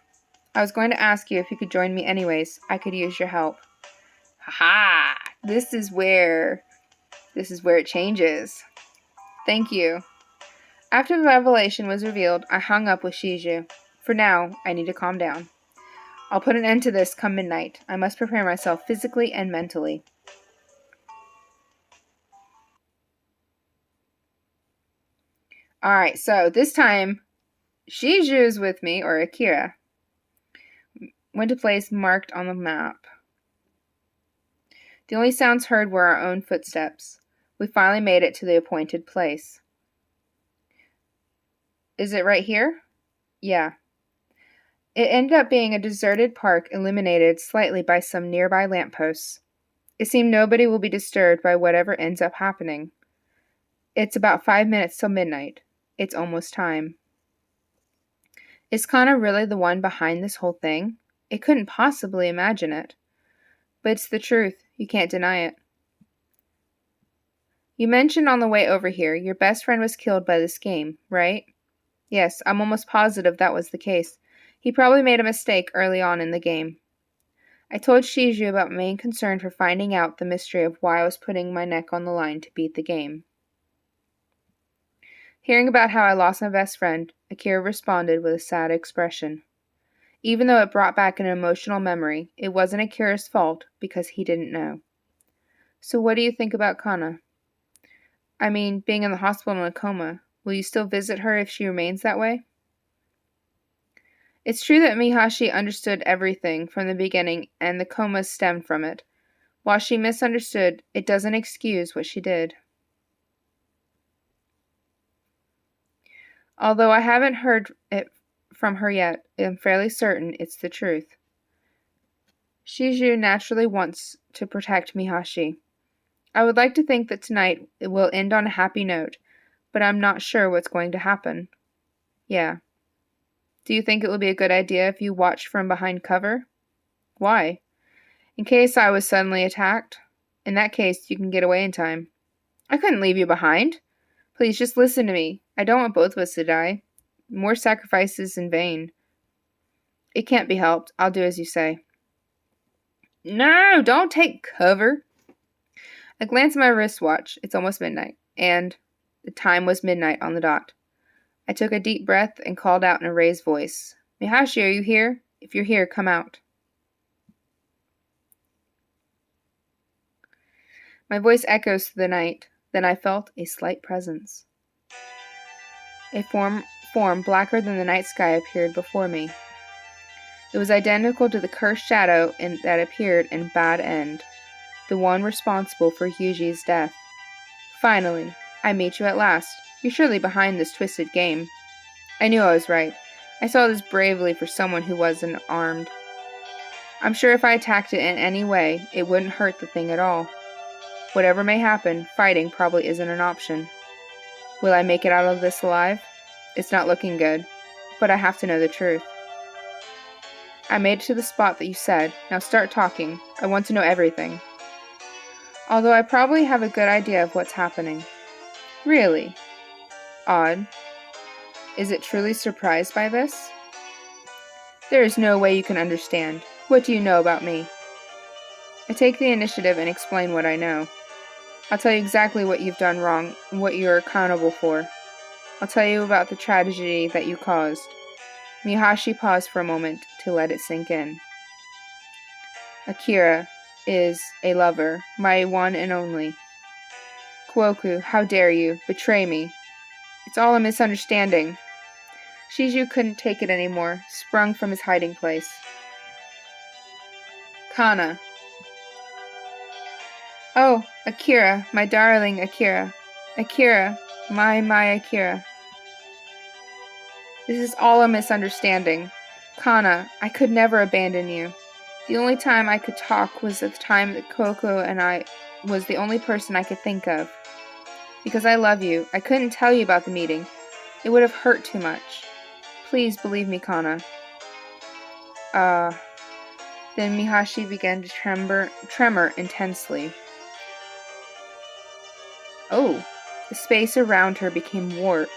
I was going to ask you if you could join me anyways. I could use your help. Haha! This is where it changes. Thank you. After the revelation was revealed, I hung up with Shiju. For now, I need to calm down. I'll put an end to this come midnight. I must prepare myself physically and mentally. Alright, so this time, Shiju's with me, or Akira. Went to place marked on the map. The only sounds heard were our own footsteps. We finally made it to the appointed place. Is it right here? Yeah. It ended up being a deserted park illuminated slightly by some nearby lampposts. It seemed nobody will be disturbed by whatever ends up happening. It's about 5 minutes till midnight. It's almost time. Is Kana really the one behind this whole thing? It couldn't possibly imagine it. But it's the truth. You can't deny it. You mentioned on the way over here your best friend was killed by this game, right? Yes, I'm almost positive that was the case. He probably made a mistake early on in the game. I told Shiju about my main concern for finding out the mystery of why I was putting my neck on the line to beat the game. Hearing about how I lost my best friend, Akira responded with a sad expression. Even though it brought back an emotional memory, it wasn't Akira's fault because he didn't know. So what do you think about Kana? I mean, being in the hospital in a coma. Will you still visit her if she remains that way? It's true that Mihashi understood everything from the beginning and the coma stemmed from it. While she misunderstood, it doesn't excuse what she did. Although I haven't heard it from her yet, I'm fairly certain it's the truth. Shiju naturally wants to protect Mihashi. I would like to think that tonight it will end on a happy note, but I'm not sure what's going to happen. Yeah. Do you think it would be a good idea if you watched from behind cover? Why? In case I was suddenly attacked. In that case, you can get away in time. I couldn't leave you behind. Please, just listen to me. I don't want both of us to die. More sacrifices in vain. It can't be helped. I'll do as you say. No, don't take cover. I glanced at my wristwatch. It's almost midnight. And the time was midnight on the dot. I took a deep breath and called out in a raised voice. Mihashi, are you here? If you're here, come out. My voice echoes through the night. Then I felt a slight presence. A form blacker than the night sky appeared before me. It was identical to the cursed shadow that appeared in Bad End, the one responsible for Yuji's death. Finally, I meet you at last. You're surely behind this twisted game. I knew I was right. I saw this bravely for someone who wasn't armed. I'm sure if I attacked it in any way, it wouldn't hurt the thing at all. Whatever may happen, fighting probably isn't an option. Will I make it out of this alive? It's not looking good, but I have to know the truth. I made it to the spot that you said. Now start talking. I want to know everything. Although I probably have a good idea of what's happening. Really? Odd. Is it truly surprised by this? There is no way you can understand. What do you know about me? I take the initiative and explain what I know. I'll tell you exactly what you've done wrong and what you are accountable for. I'll tell you about the tragedy that you caused. Mihashi paused for a moment to let it sink in. Akira is a lover, my one and only. Kuoku, how dare you betray me? It's all a misunderstanding. Shiju couldn't take it anymore, sprung from his hiding place. Kana. Oh, Akira, my darling Akira. Akira, my Akira. This is all a misunderstanding. Kana, I could never abandon you. The only time I could talk was at the time that Kuoku and I was the only person I could think of. Because I love you, I couldn't tell you about the meeting. It would have hurt too much. Please believe me, Kana. Then Mihashi began to tremor intensely. Oh, the space around her became warped.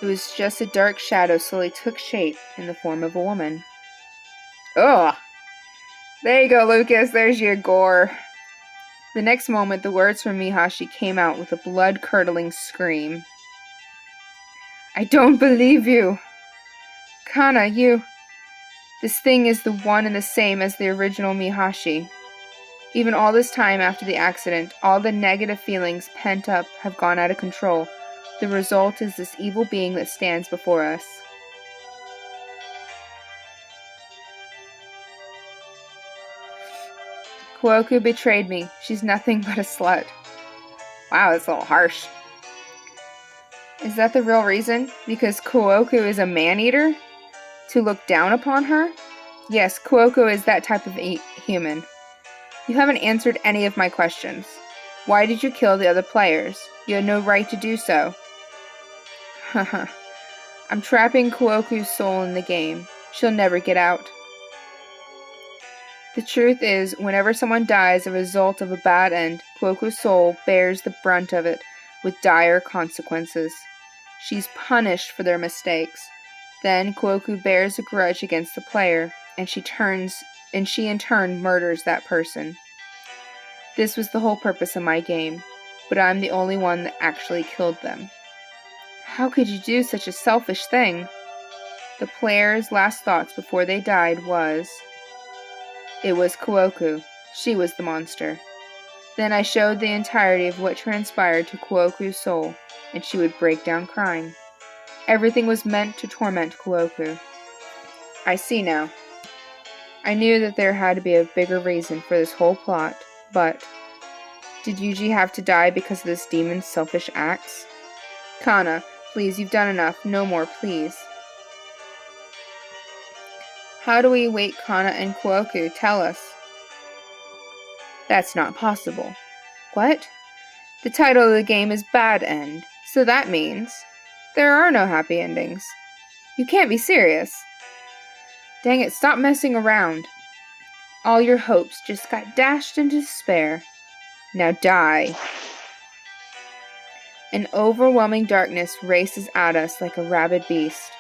It was just a dark shadow slowly took shape in the form of a woman. Ugh! There you go, Lucas, there's your gore. The next moment, the words from Mihashi came out with a blood-curdling scream. I don't believe you! Kana, you... This thing is the one and the same as the original Mihashi. Even all this time after the accident, all the negative feelings pent up have gone out of control. The result is this evil being that stands before us. Kuoku betrayed me. She's nothing but a slut. Wow, that's a little harsh. Is that the real reason? Because Kuoku is a man-eater? To look down upon her? Yes, Kuoku is that type of human. You haven't answered any of my questions. Why did you kill the other players? You had no right to do so. Haha. I'm trapping Kuoku's soul in the game. She'll never get out. The truth is, whenever someone dies as a result of a bad end, Kuoku's soul bears the brunt of it with dire consequences. She's punished for their mistakes. Then Kuoku bears a grudge against the player, and she in turn murders that person. This was the whole purpose of my game, but I'm the only one that actually killed them. How could you do such a selfish thing? The player's last thoughts before they died was... It was Kuoku. She was the monster. Then I showed the entirety of what transpired to Kuoku's soul, and she would break down crying. Everything was meant to torment Kuoku. I see now. I knew that there had to be a bigger reason for this whole plot, but... Did Yuji have to die because of this demon's selfish acts? Kana, please, you've done enough. No more, please. How do we wake Kana and Kuoku? Tell us. That's not possible. What? The title of the game is Bad End, so that means there are no happy endings. You can't be serious. Dang it, stop messing around. All your hopes just got dashed into despair. Now die. An overwhelming darkness races at us like a rabid beast.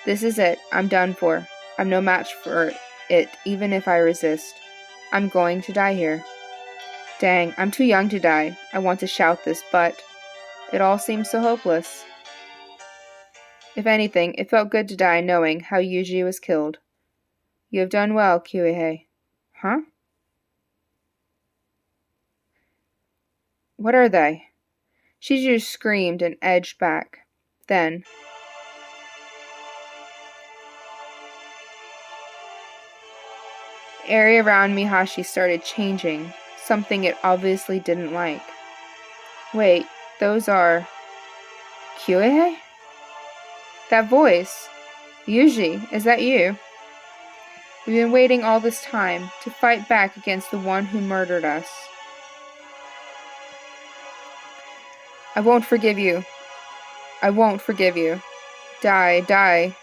This is it. I'm done for. I'm no match for it, even if I resist. I'm going to die here. Dang, I'm too young to die. I want to shout this, but it all seems so hopeless. If anything, it felt good to die knowing how Yuji was killed. You have done well, Kuihei. Huh? What are they? Shiju screamed and edged back. Then... The area around Mihashi started changing, something it obviously didn't like. Wait, those are... Kyuei? That voice. Yuji, is that you? We've been waiting all this time to fight back against the one who murdered us. I won't forgive you. I won't forgive you. Die, die.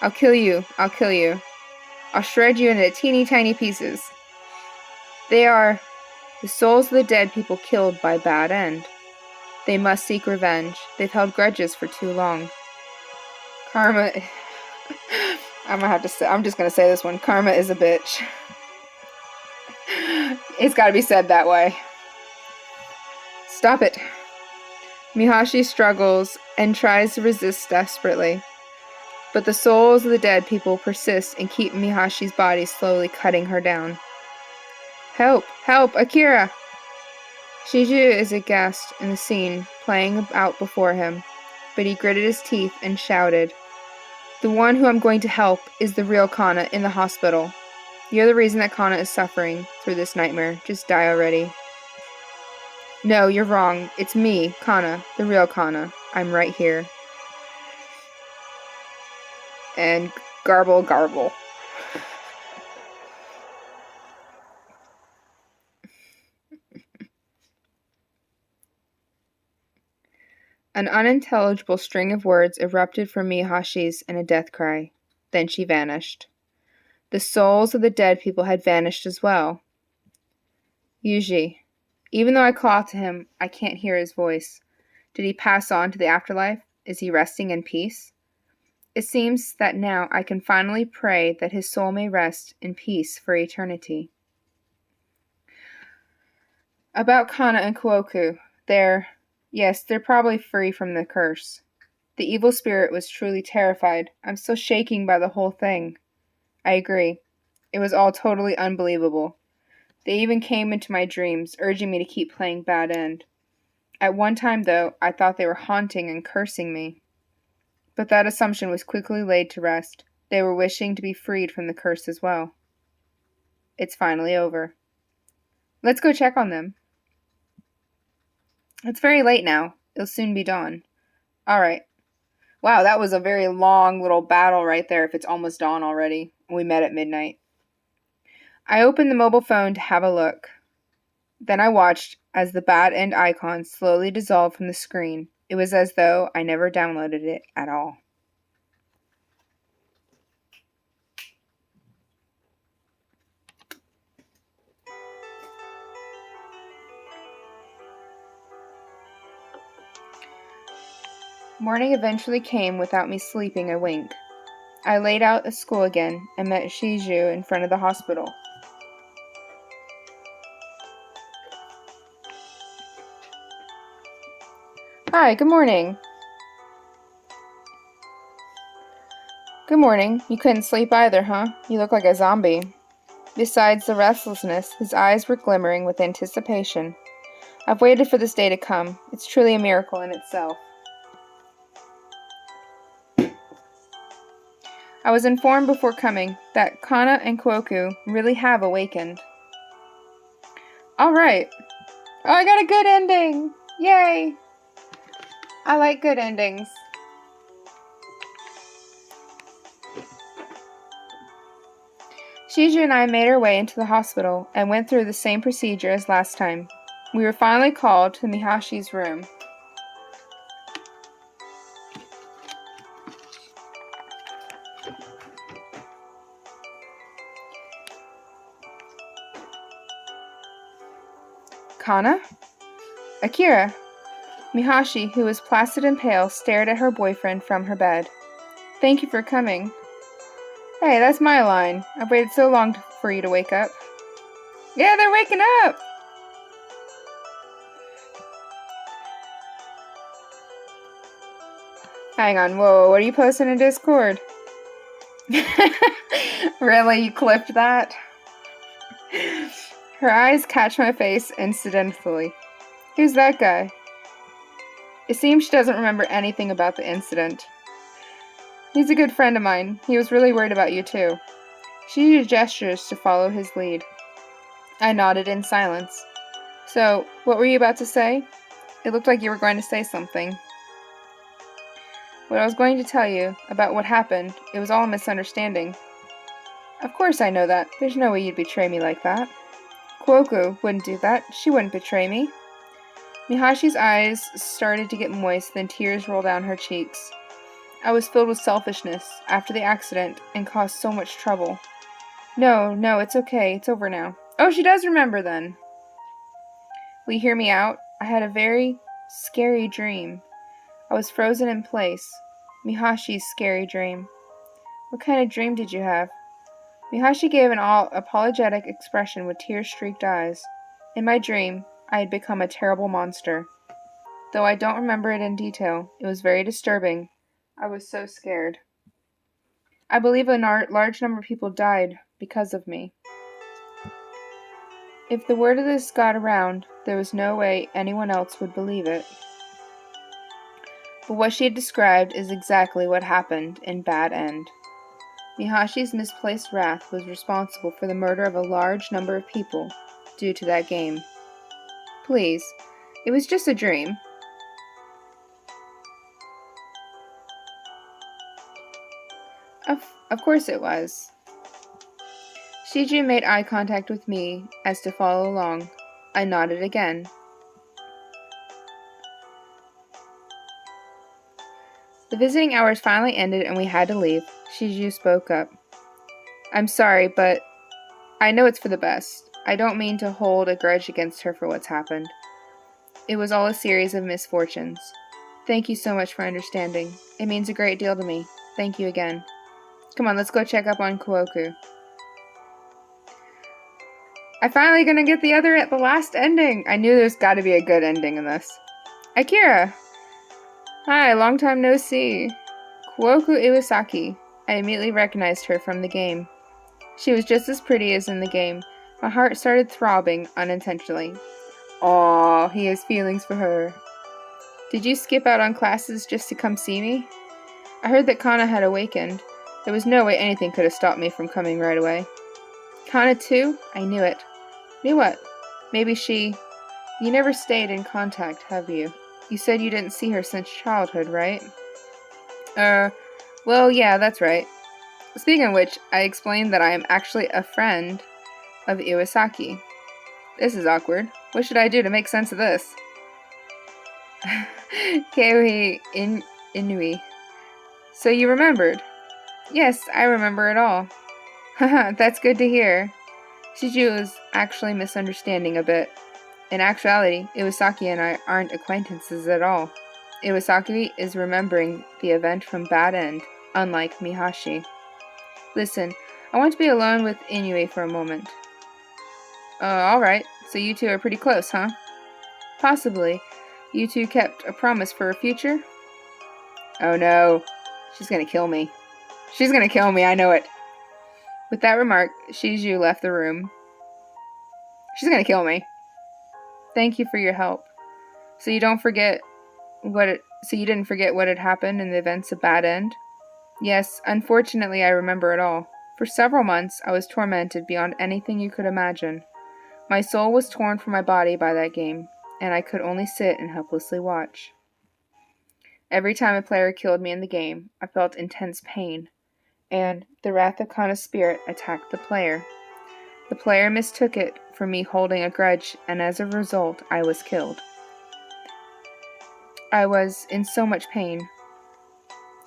I'll kill you. I'll kill you. I'll shred you into teeny tiny pieces. They are the souls of the dead people killed by Bad End. They must seek revenge. They've held grudges for too long. Karma... I'm just gonna say this one. Karma is a bitch. It's gotta be said that way. Stop it. Mihashi struggles and tries to resist desperately. But the souls of the dead people persist and keep Mihashi's body slowly cutting her down. Help! Help! Akira! Shiju is aghast in the scene playing out before him, but he gritted his teeth and shouted, "The one who I'm going to help is the real Kana in the hospital. You're the reason that Kana is suffering through this nightmare. Just die already." "No, you're wrong. It's me, Kana, the real Kana. I'm right here." And garble, garble. An unintelligible string of words erupted from Mihashi's in a death cry. Then she vanished. The souls of the dead people had vanished as well. Yuji. Even though I call to him, I can't hear his voice. Did he pass on to the afterlife? Is he resting in peace? It seems that now I can finally pray that his soul may rest in peace for eternity. About Kana and Kuoku, they're probably free from the curse. The evil spirit was truly terrified. I'm still shaking by the whole thing. I agree. It was all totally unbelievable. They even came into my dreams, urging me to keep playing Bad End. At one time, though, I thought they were haunting and cursing me. But that assumption was quickly laid to rest. They were wishing to be freed from the curse as well. It's finally over. Let's go check on them. It's very late now. It'll soon be dawn. All right. Wow, that was a very long little battle right there if it's almost dawn already. We met at midnight. I opened the mobile phone to have a look. Then I watched as the Bad End icon slowly dissolved from the screen. It was as though I never downloaded it at all. Morning eventually came without me sleeping a wink. I laid out at school again and met Shiju in front of the hospital. Hi, good morning. Good morning. You couldn't sleep either, huh? You look like a zombie. Besides the restlessness, his eyes were glimmering with anticipation. I've waited for this day to come. It's truly a miracle in itself. I was informed before coming that Kana and Kuoku really have awakened. Alright. Oh, I got a good ending! Yay! I like good endings. Shiju and I made our way into the hospital and went through the same procedure as last time. We were finally called to Mihashi's room. Kana? Akira. Mihashi, who was placid and pale, stared at her boyfriend from her bed. Thank you for coming. Hey, that's my line. I've waited so long for you to wake up. Yeah, they're waking up! Hang on, whoa, what are you posting in Discord? Really, you clipped that? Her eyes catch my face incidentally. Who's that guy? It seems she doesn't remember anything about the incident. He's a good friend of mine. He was really worried about you too. She used gestures to follow his lead. I nodded in silence. So, what were you about to say? It looked like you were going to say something. What I was going to tell you about what happened, it was all a misunderstanding. Of course I know that. There's no way you'd betray me like that. Kuoku wouldn't do that. She wouldn't betray me. Mihashi's eyes started to get moist, then tears rolled down her cheeks. I was filled with selfishness after the accident and caused so much trouble. No, it's okay. It's over now. Oh, she does remember then. Will you hear me out? I had a very scary dream. I was frozen in place. Mihashi's scary dream. What kind of dream did you have? Mihashi gave an apologetic expression with tear-streaked eyes. In my dream, I had become a terrible monster. Though I don't remember it in detail, it was very disturbing. I was so scared. I believe a large number of people died because of me. If the word of this got around, there was no way anyone else would believe it. But what she had described is exactly what happened in Bad End. Mihashi's misplaced wrath was responsible for the murder of a large number of people due to that game. Please, it was just a dream. Of course it was. Shiju made eye contact with me as to follow along. I nodded again. The visiting hours finally ended and we had to leave. Shiju spoke up. I'm sorry, but I know it's for the best. I don't mean to hold a grudge against her for what's happened. It was all a series of misfortunes. Thank you so much for understanding. It means a great deal to me. Thank you again. Come on, let's go check up on Kuoku. I'm finally gonna get the last ending. I knew there's gotta be a good ending in this. Akira! Hi, long time no see. Kuoku Iwasaki. I immediately recognized her from the game. She was just as pretty as in the game. My heart started throbbing unintentionally. Aw, he has feelings for her. Did you skip out on classes just to come see me? I heard that Kana had awakened. There was no way anything could have stopped me from coming right away. Kana too? I knew it. Knew what? Maybe she... You never stayed in contact, have you? You said you didn't see her since childhood, right? Well, yeah, that's right. Speaking of which, I explained that I am actually a friend of Iwasaki. This is awkward. What should I do to make sense of this? Keohi Inui. So you remembered? Yes, I remember it all. Haha, that's good to hear. Shiju was actually misunderstanding a bit. In actuality, Iwasaki and I aren't acquaintances at all. Iwasaki is remembering the event from Bad End, unlike Mihashi. Listen, I want to be alone with Inui for a moment. Alright, so you two are pretty close, huh? Possibly. You two kept a promise for a future? Oh no, she's gonna kill me. She's gonna kill me, I know it. With that remark, Shiju left the room. She's gonna kill me. Thank you for your help. So you didn't forget what had happened in the events of Bad End? Yes, unfortunately I remember it all. For several months, I was tormented beyond anything you could imagine. My soul was torn from my body by that game, and I could only sit and helplessly watch. Every time a player killed me in the game, I felt intense pain, and the wrath of Kana's spirit attacked the player. The player mistook it for me holding a grudge, and as a result, I was killed. I was in so much pain.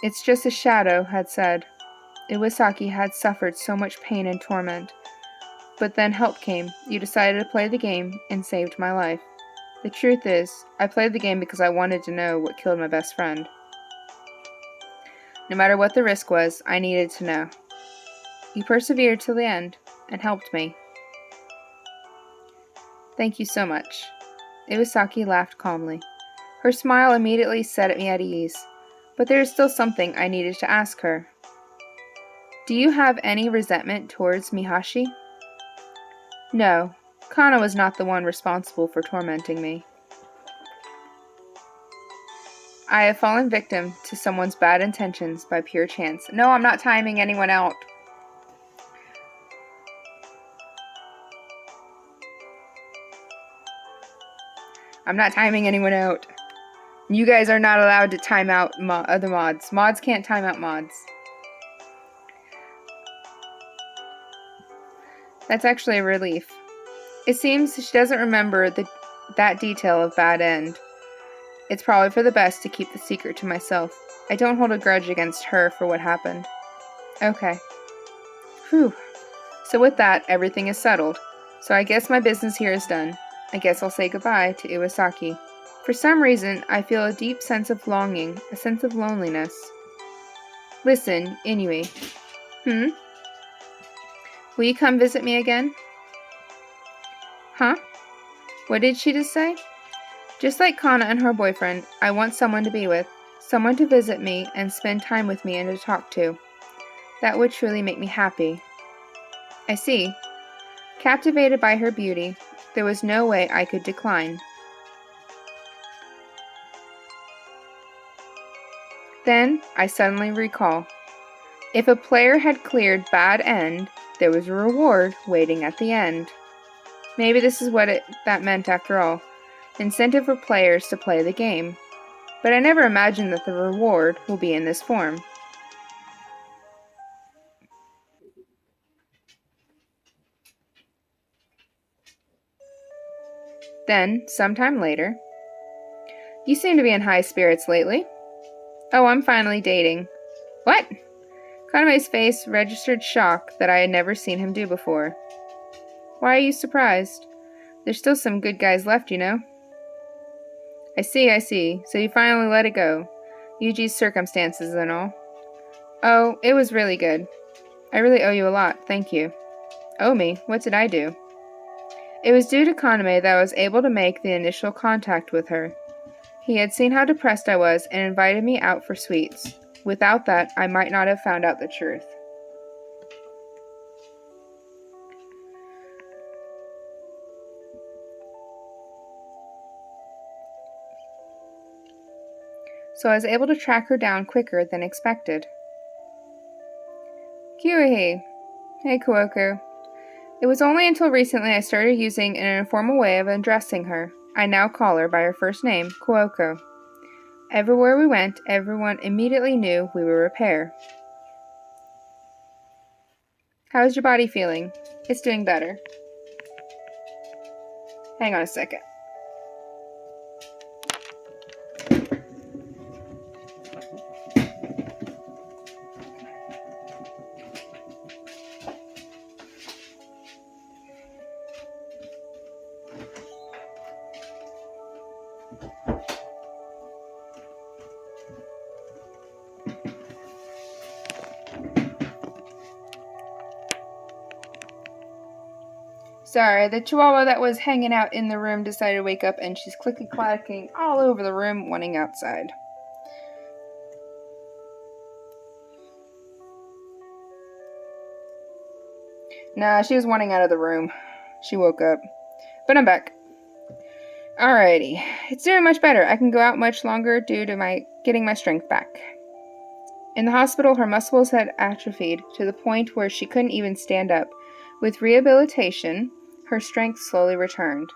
It's just a shadow had said. Iwasaki had suffered so much pain and torment. But then help came. You decided to play the game and saved my life. The truth is, I played the game because I wanted to know what killed my best friend. No matter what the risk was, I needed to know. You persevered till the end and helped me. Thank you so much. Iwasaki laughed calmly. Her smile immediately set me at ease, but there is still something I needed to ask her. Do you have any resentment towards Mihashi? No, Kana was not the one responsible for tormenting me. I have fallen victim to someone's bad intentions by pure chance. No, I'm not timing anyone out. I'm not timing anyone out. You guys are not allowed to time out other mods. Mods can't time out mods. That's actually a relief. It seems she doesn't remember that detail of Bad End. It's probably for the best to keep the secret to myself. I don't hold a grudge against her for what happened. Okay. Whew. So with that, everything is settled. So I guess my business here is done. I guess I'll say goodbye to Iwasaki. For some reason, I feel a deep sense of longing, a sense of loneliness. Listen, Inui. Will you come visit me again? Huh? What did she just say? Just like Kana and her boyfriend, I want someone to be with, someone to visit me and spend time with me and to talk to. That would truly make me happy. I see. Captivated by her beauty, there was no way I could decline. Then, I suddenly recall. If a player had cleared Bad End, there was a reward waiting at the end. Maybe this is what that meant after all. Incentive for players to play the game. But I never imagined that the reward will be in this form. Then, sometime later, you seem to be in high spirits lately. Oh, I'm finally dating. What? Kaname's face registered shock that I had never seen him do before. Why are you surprised? There's still some good guys left, you know. I see. So you finally let it go. Yuji's circumstances and all. Oh, it was really good. I really owe you a lot, thank you. Owe me? What did I do? It was due to Kaname that I was able to make the initial contact with her. He had seen how depressed I was and invited me out for sweets. Without that, I might not have found out the truth. So I was able to track her down quicker than expected. Kiwihi. Hey, Kuoko. It was only until recently I started using an informal way of addressing her. I now call her by her first name, Kuoko. Everywhere we went, everyone immediately knew we were a pair. How's your body feeling? It's doing better. Hang on a second. Sorry, the chihuahua that was hanging out in the room decided to wake up and she's clicky-clacking all over the room, wanting outside. Nah, she was wanting out of the room. She woke up. But I'm back. Alrighty. It's doing much better. I can go out much longer due to getting my strength back. In the hospital, her muscles had atrophied to the point where she couldn't even stand up. With rehabilitation, her strength slowly returned.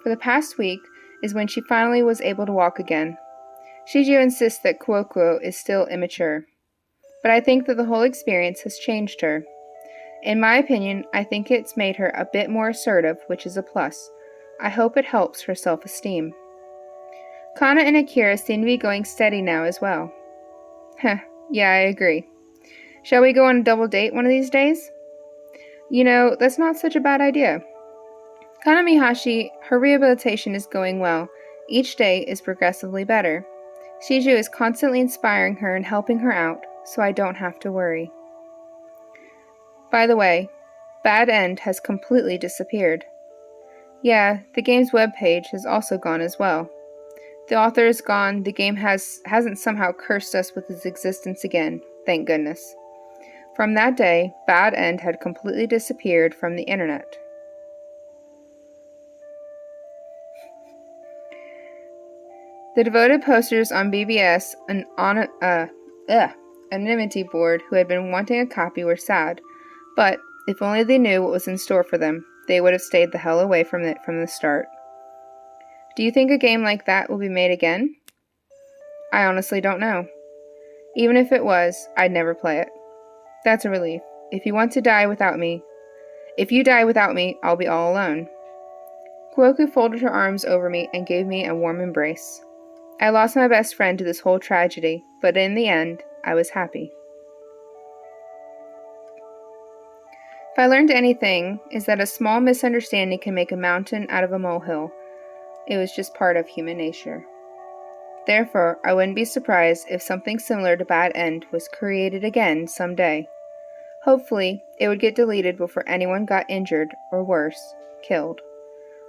For the past week is when she finally was able to walk again. Shiju insists that Kuoko is still immature, but I think that the whole experience has changed her. In my opinion, I think it's made her a bit more assertive, which is a plus. I hope it helps her self-esteem. Kana and Akira seem to be going steady now as well. Heh, yeah, I agree. Shall we go on a double date one of these days? You know, that's not such a bad idea. Kanamihashi, her rehabilitation is going well. Each day is progressively better. Shiju is constantly inspiring her and helping her out, so I don't have to worry. By the way, Bad End has completely disappeared. Yeah, the game's webpage has also gone as well. The author is gone, the game hasn't somehow cursed us with its existence again, thank goodness. From that day, Bad End had completely disappeared from the internet. The devoted posters on BBS, an anonymity board who had been wanting a copy, were sad, but if only they knew what was in store for them, they would have stayed the hell away from it from the start. Do you think a game like that will be made again? I honestly don't know. Even if it was, I'd never play it. That's a relief. If you die without me, I'll be all alone. Kwoku folded her arms over me and gave me a warm embrace. I lost my best friend to this whole tragedy, but in the end, I was happy. If I learned anything, is that a small misunderstanding can make a mountain out of a molehill. It was just part of human nature. Therefore, I wouldn't be surprised if something similar to Bad End was created again someday. Hopefully, it would get deleted before anyone got injured, or worse, killed.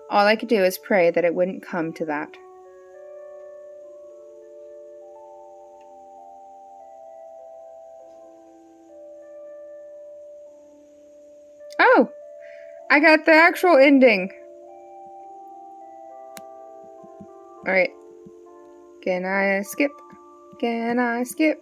All I could do is pray that it wouldn't come to that. Oh! I got the actual ending! Alright. Can I skip? Can I skip?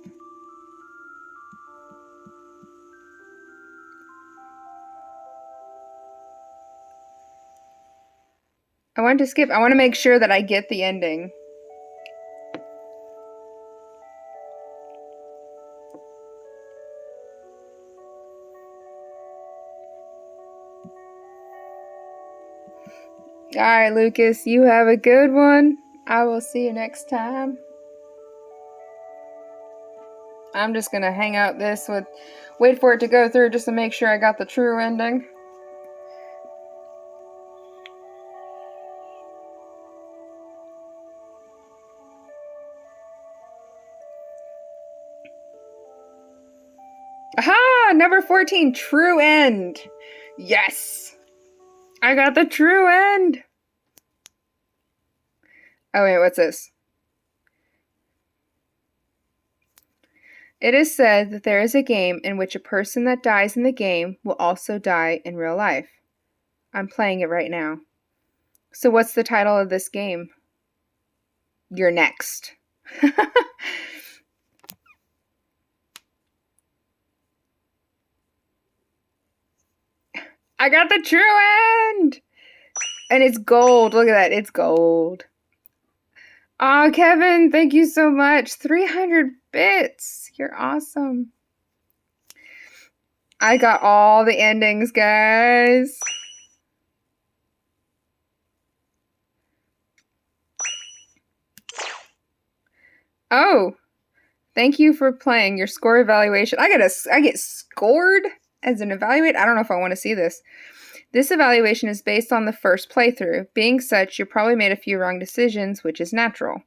I want to skip. I want to make sure that I get the ending. Alright, Lucas, you have a good one. I will see you next time. I'm just gonna hang out this with... Wait for it to go through just to make sure I got the true ending. Aha! Number 14, true end. Yes! I got the true end! Oh wait, what's this? It is said that there is a game in which a person that dies in the game will also die in real life. I'm playing it right now. So what's the title of this game? You're next. I got the true end! And it's gold. Look at that. It's gold. Aw, Kevin, thank you so much. 300 bits. You're awesome. I got all the endings, guys. Oh, thank you for playing your score evaluation. I get scored as an evaluate. I don't know if I want to see this. This evaluation is based on the first playthrough. Being such, you probably made a few wrong decisions, which is natural.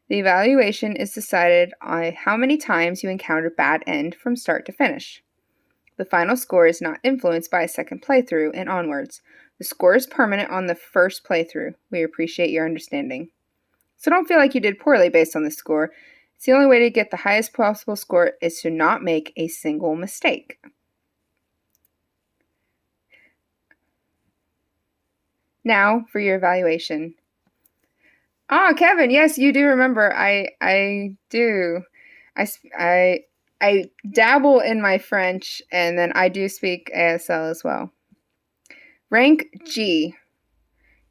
The evaluation is decided on how many times you encounter Bad End from start to finish. The final score is not influenced by a second playthrough and onwards. The score is permanent on the first playthrough. We appreciate your understanding. So don't feel like you did poorly based on this score. It's the only way to get the highest possible score is to not make a single mistake. Now for your evaluation. Ah, Kevin, yes, you do remember. I do. I dabble in my French, and then I do speak ASL as well. Rank G.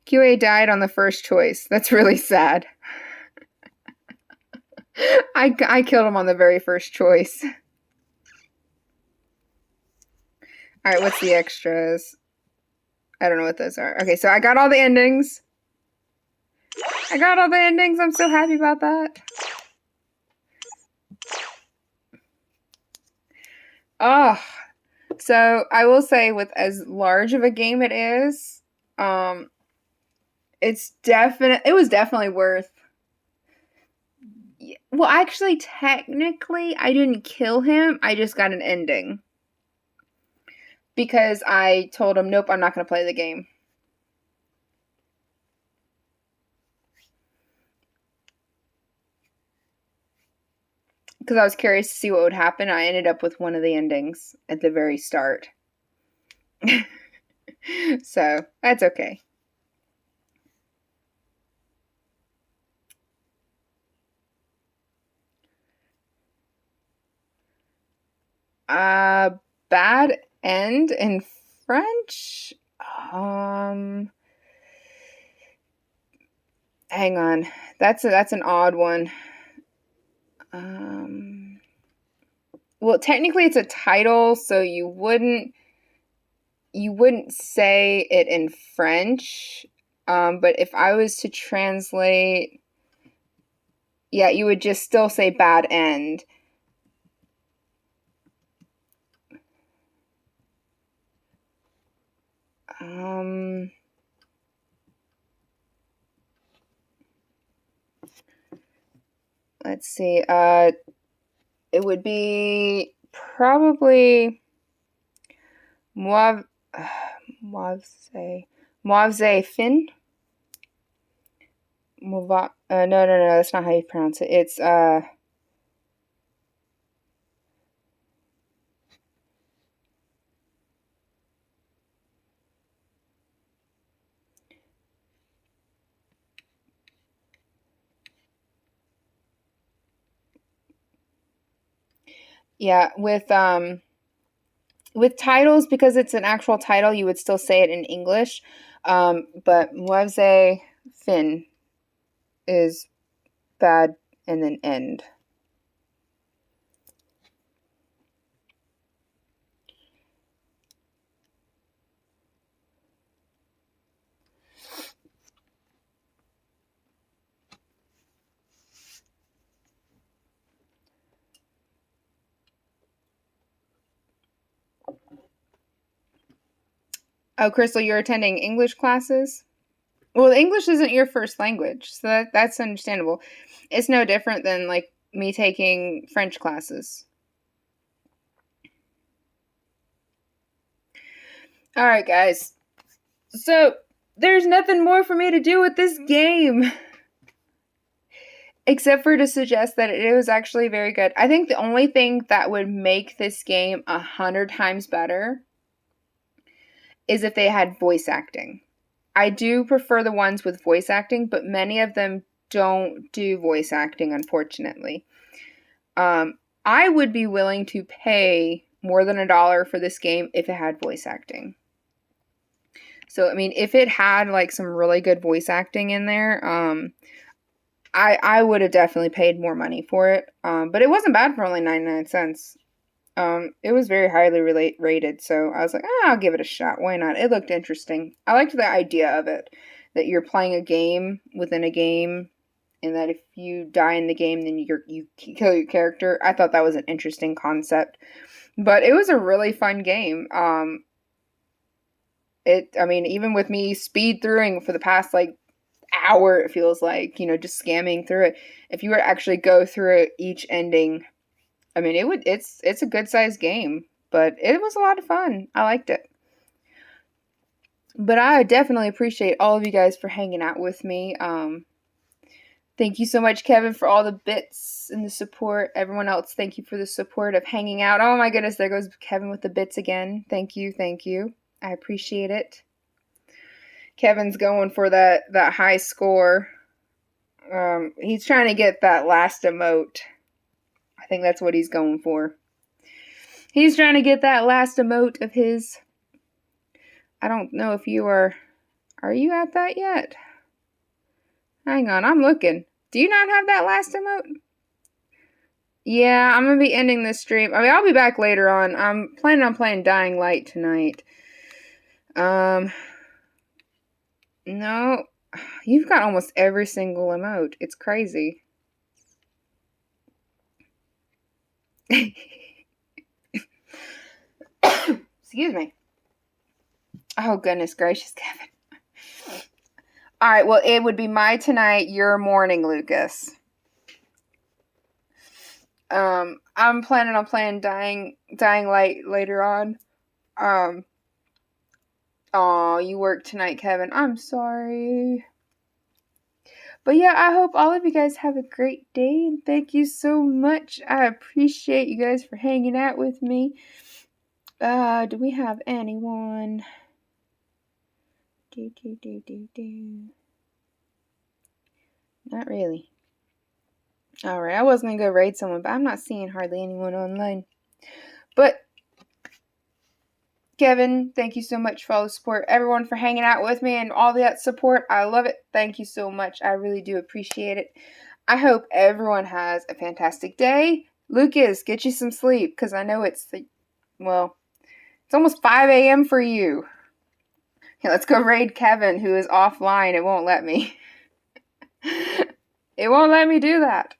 QA died on the first choice. That's really sad. I killed him on the very first choice. Alright, what's the extras? I don't know what those are. Okay, so I got all the endings. I got all the endings. I'm so happy about that. Oh, so I will say with as large of a game it is, it was definitely worth. Well, actually, technically, I didn't kill him. I just got an ending. Because I told him, nope, I'm not going to play the game. Because I was curious to see what would happen. I ended up with one of the endings at the very start. So, that's okay. Bad End in French? Hang on. That's an odd one. Well, technically it's a title, so you wouldn't say it in French. But if I was to translate, yeah, you would just still say bad end. Let's see. It would be probably Moave, Moave Fin. No, that's not how you pronounce it. It's yeah, with titles, because it's an actual title, you would still say it in English. But Moise Fin is bad and then end. Oh, Crystal, you're attending English classes? Well, English isn't your first language, so that's understandable. It's no different than like me taking French classes. All right, guys. So, there's nothing more for me to do with this game except for to suggest that it was actually very good. I think the only thing that would make this game 100 times better is if they had voice acting. I do prefer the ones with voice acting, but many of them don't do voice acting, unfortunately. I would be willing to pay more than $1 for this game if it had voice acting. So, I mean, if it had like some really good voice acting in there, I would have definitely paid more money for it. But it wasn't bad for only 99 cents. It was very highly rated, so I was like, I'll give it a shot. Why not? It looked interesting. I liked the idea of it, that you're playing a game within a game, and that if you die in the game, then you kill your character. I thought that was an interesting concept, but it was a really fun game. I mean, even with me speed throughing for the past like hour, it feels like, just scamming through it. If you were to actually go through it, each ending, I mean, it's a good sized game, but it was a lot of fun. I liked it. But I definitely appreciate all of you guys for hanging out with me. Thank you so much, Kevin, for all the bits and the support. Everyone else, thank you for the support of hanging out. Oh my goodness, there goes Kevin with the bits again. Thank you, thank you. I appreciate it. Kevin's going for that high score. He's trying to get that last emote. I think that's what he's going for. He's trying to get that last emote of his. I don't know if you are. Are you at that yet? Hang on, I'm looking. Do you not have that last emote? Yeah, I'm going to be ending this stream. I mean, I'll be back later on. I'm planning on playing Dying Light tonight. No. You've got almost every single emote. It's crazy. Excuse me. Oh, goodness gracious, Kevin. All right, well, it would be my tonight, your morning, Lucas. I'm planning on playing Dying Light later on. Oh, you work tonight, Kevin. I'm sorry. But yeah, I hope all of you guys have a great day, and thank you so much. I appreciate you guys for hanging out with me. Do we have anyone? Not really. Alright, I was going to go raid someone, but I'm not seeing hardly anyone online. But, Kevin, thank you so much for all the support. Everyone for hanging out with me and all that support. I love it. Thank you so much. I really do appreciate it. I hope everyone has a fantastic day. Lucas, get you some sleep, because I know it's almost 5 a.m. for you. Okay, let's go raid Kevin, who is offline. It won't let me. It won't let me do that.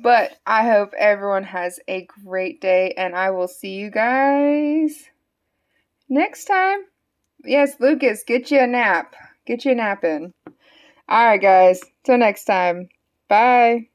But I hope everyone has a great day, and I will see you guys next time. Yes, Lucas, get you a nap. Get you a nap in. Alright, guys. Till next time. Bye.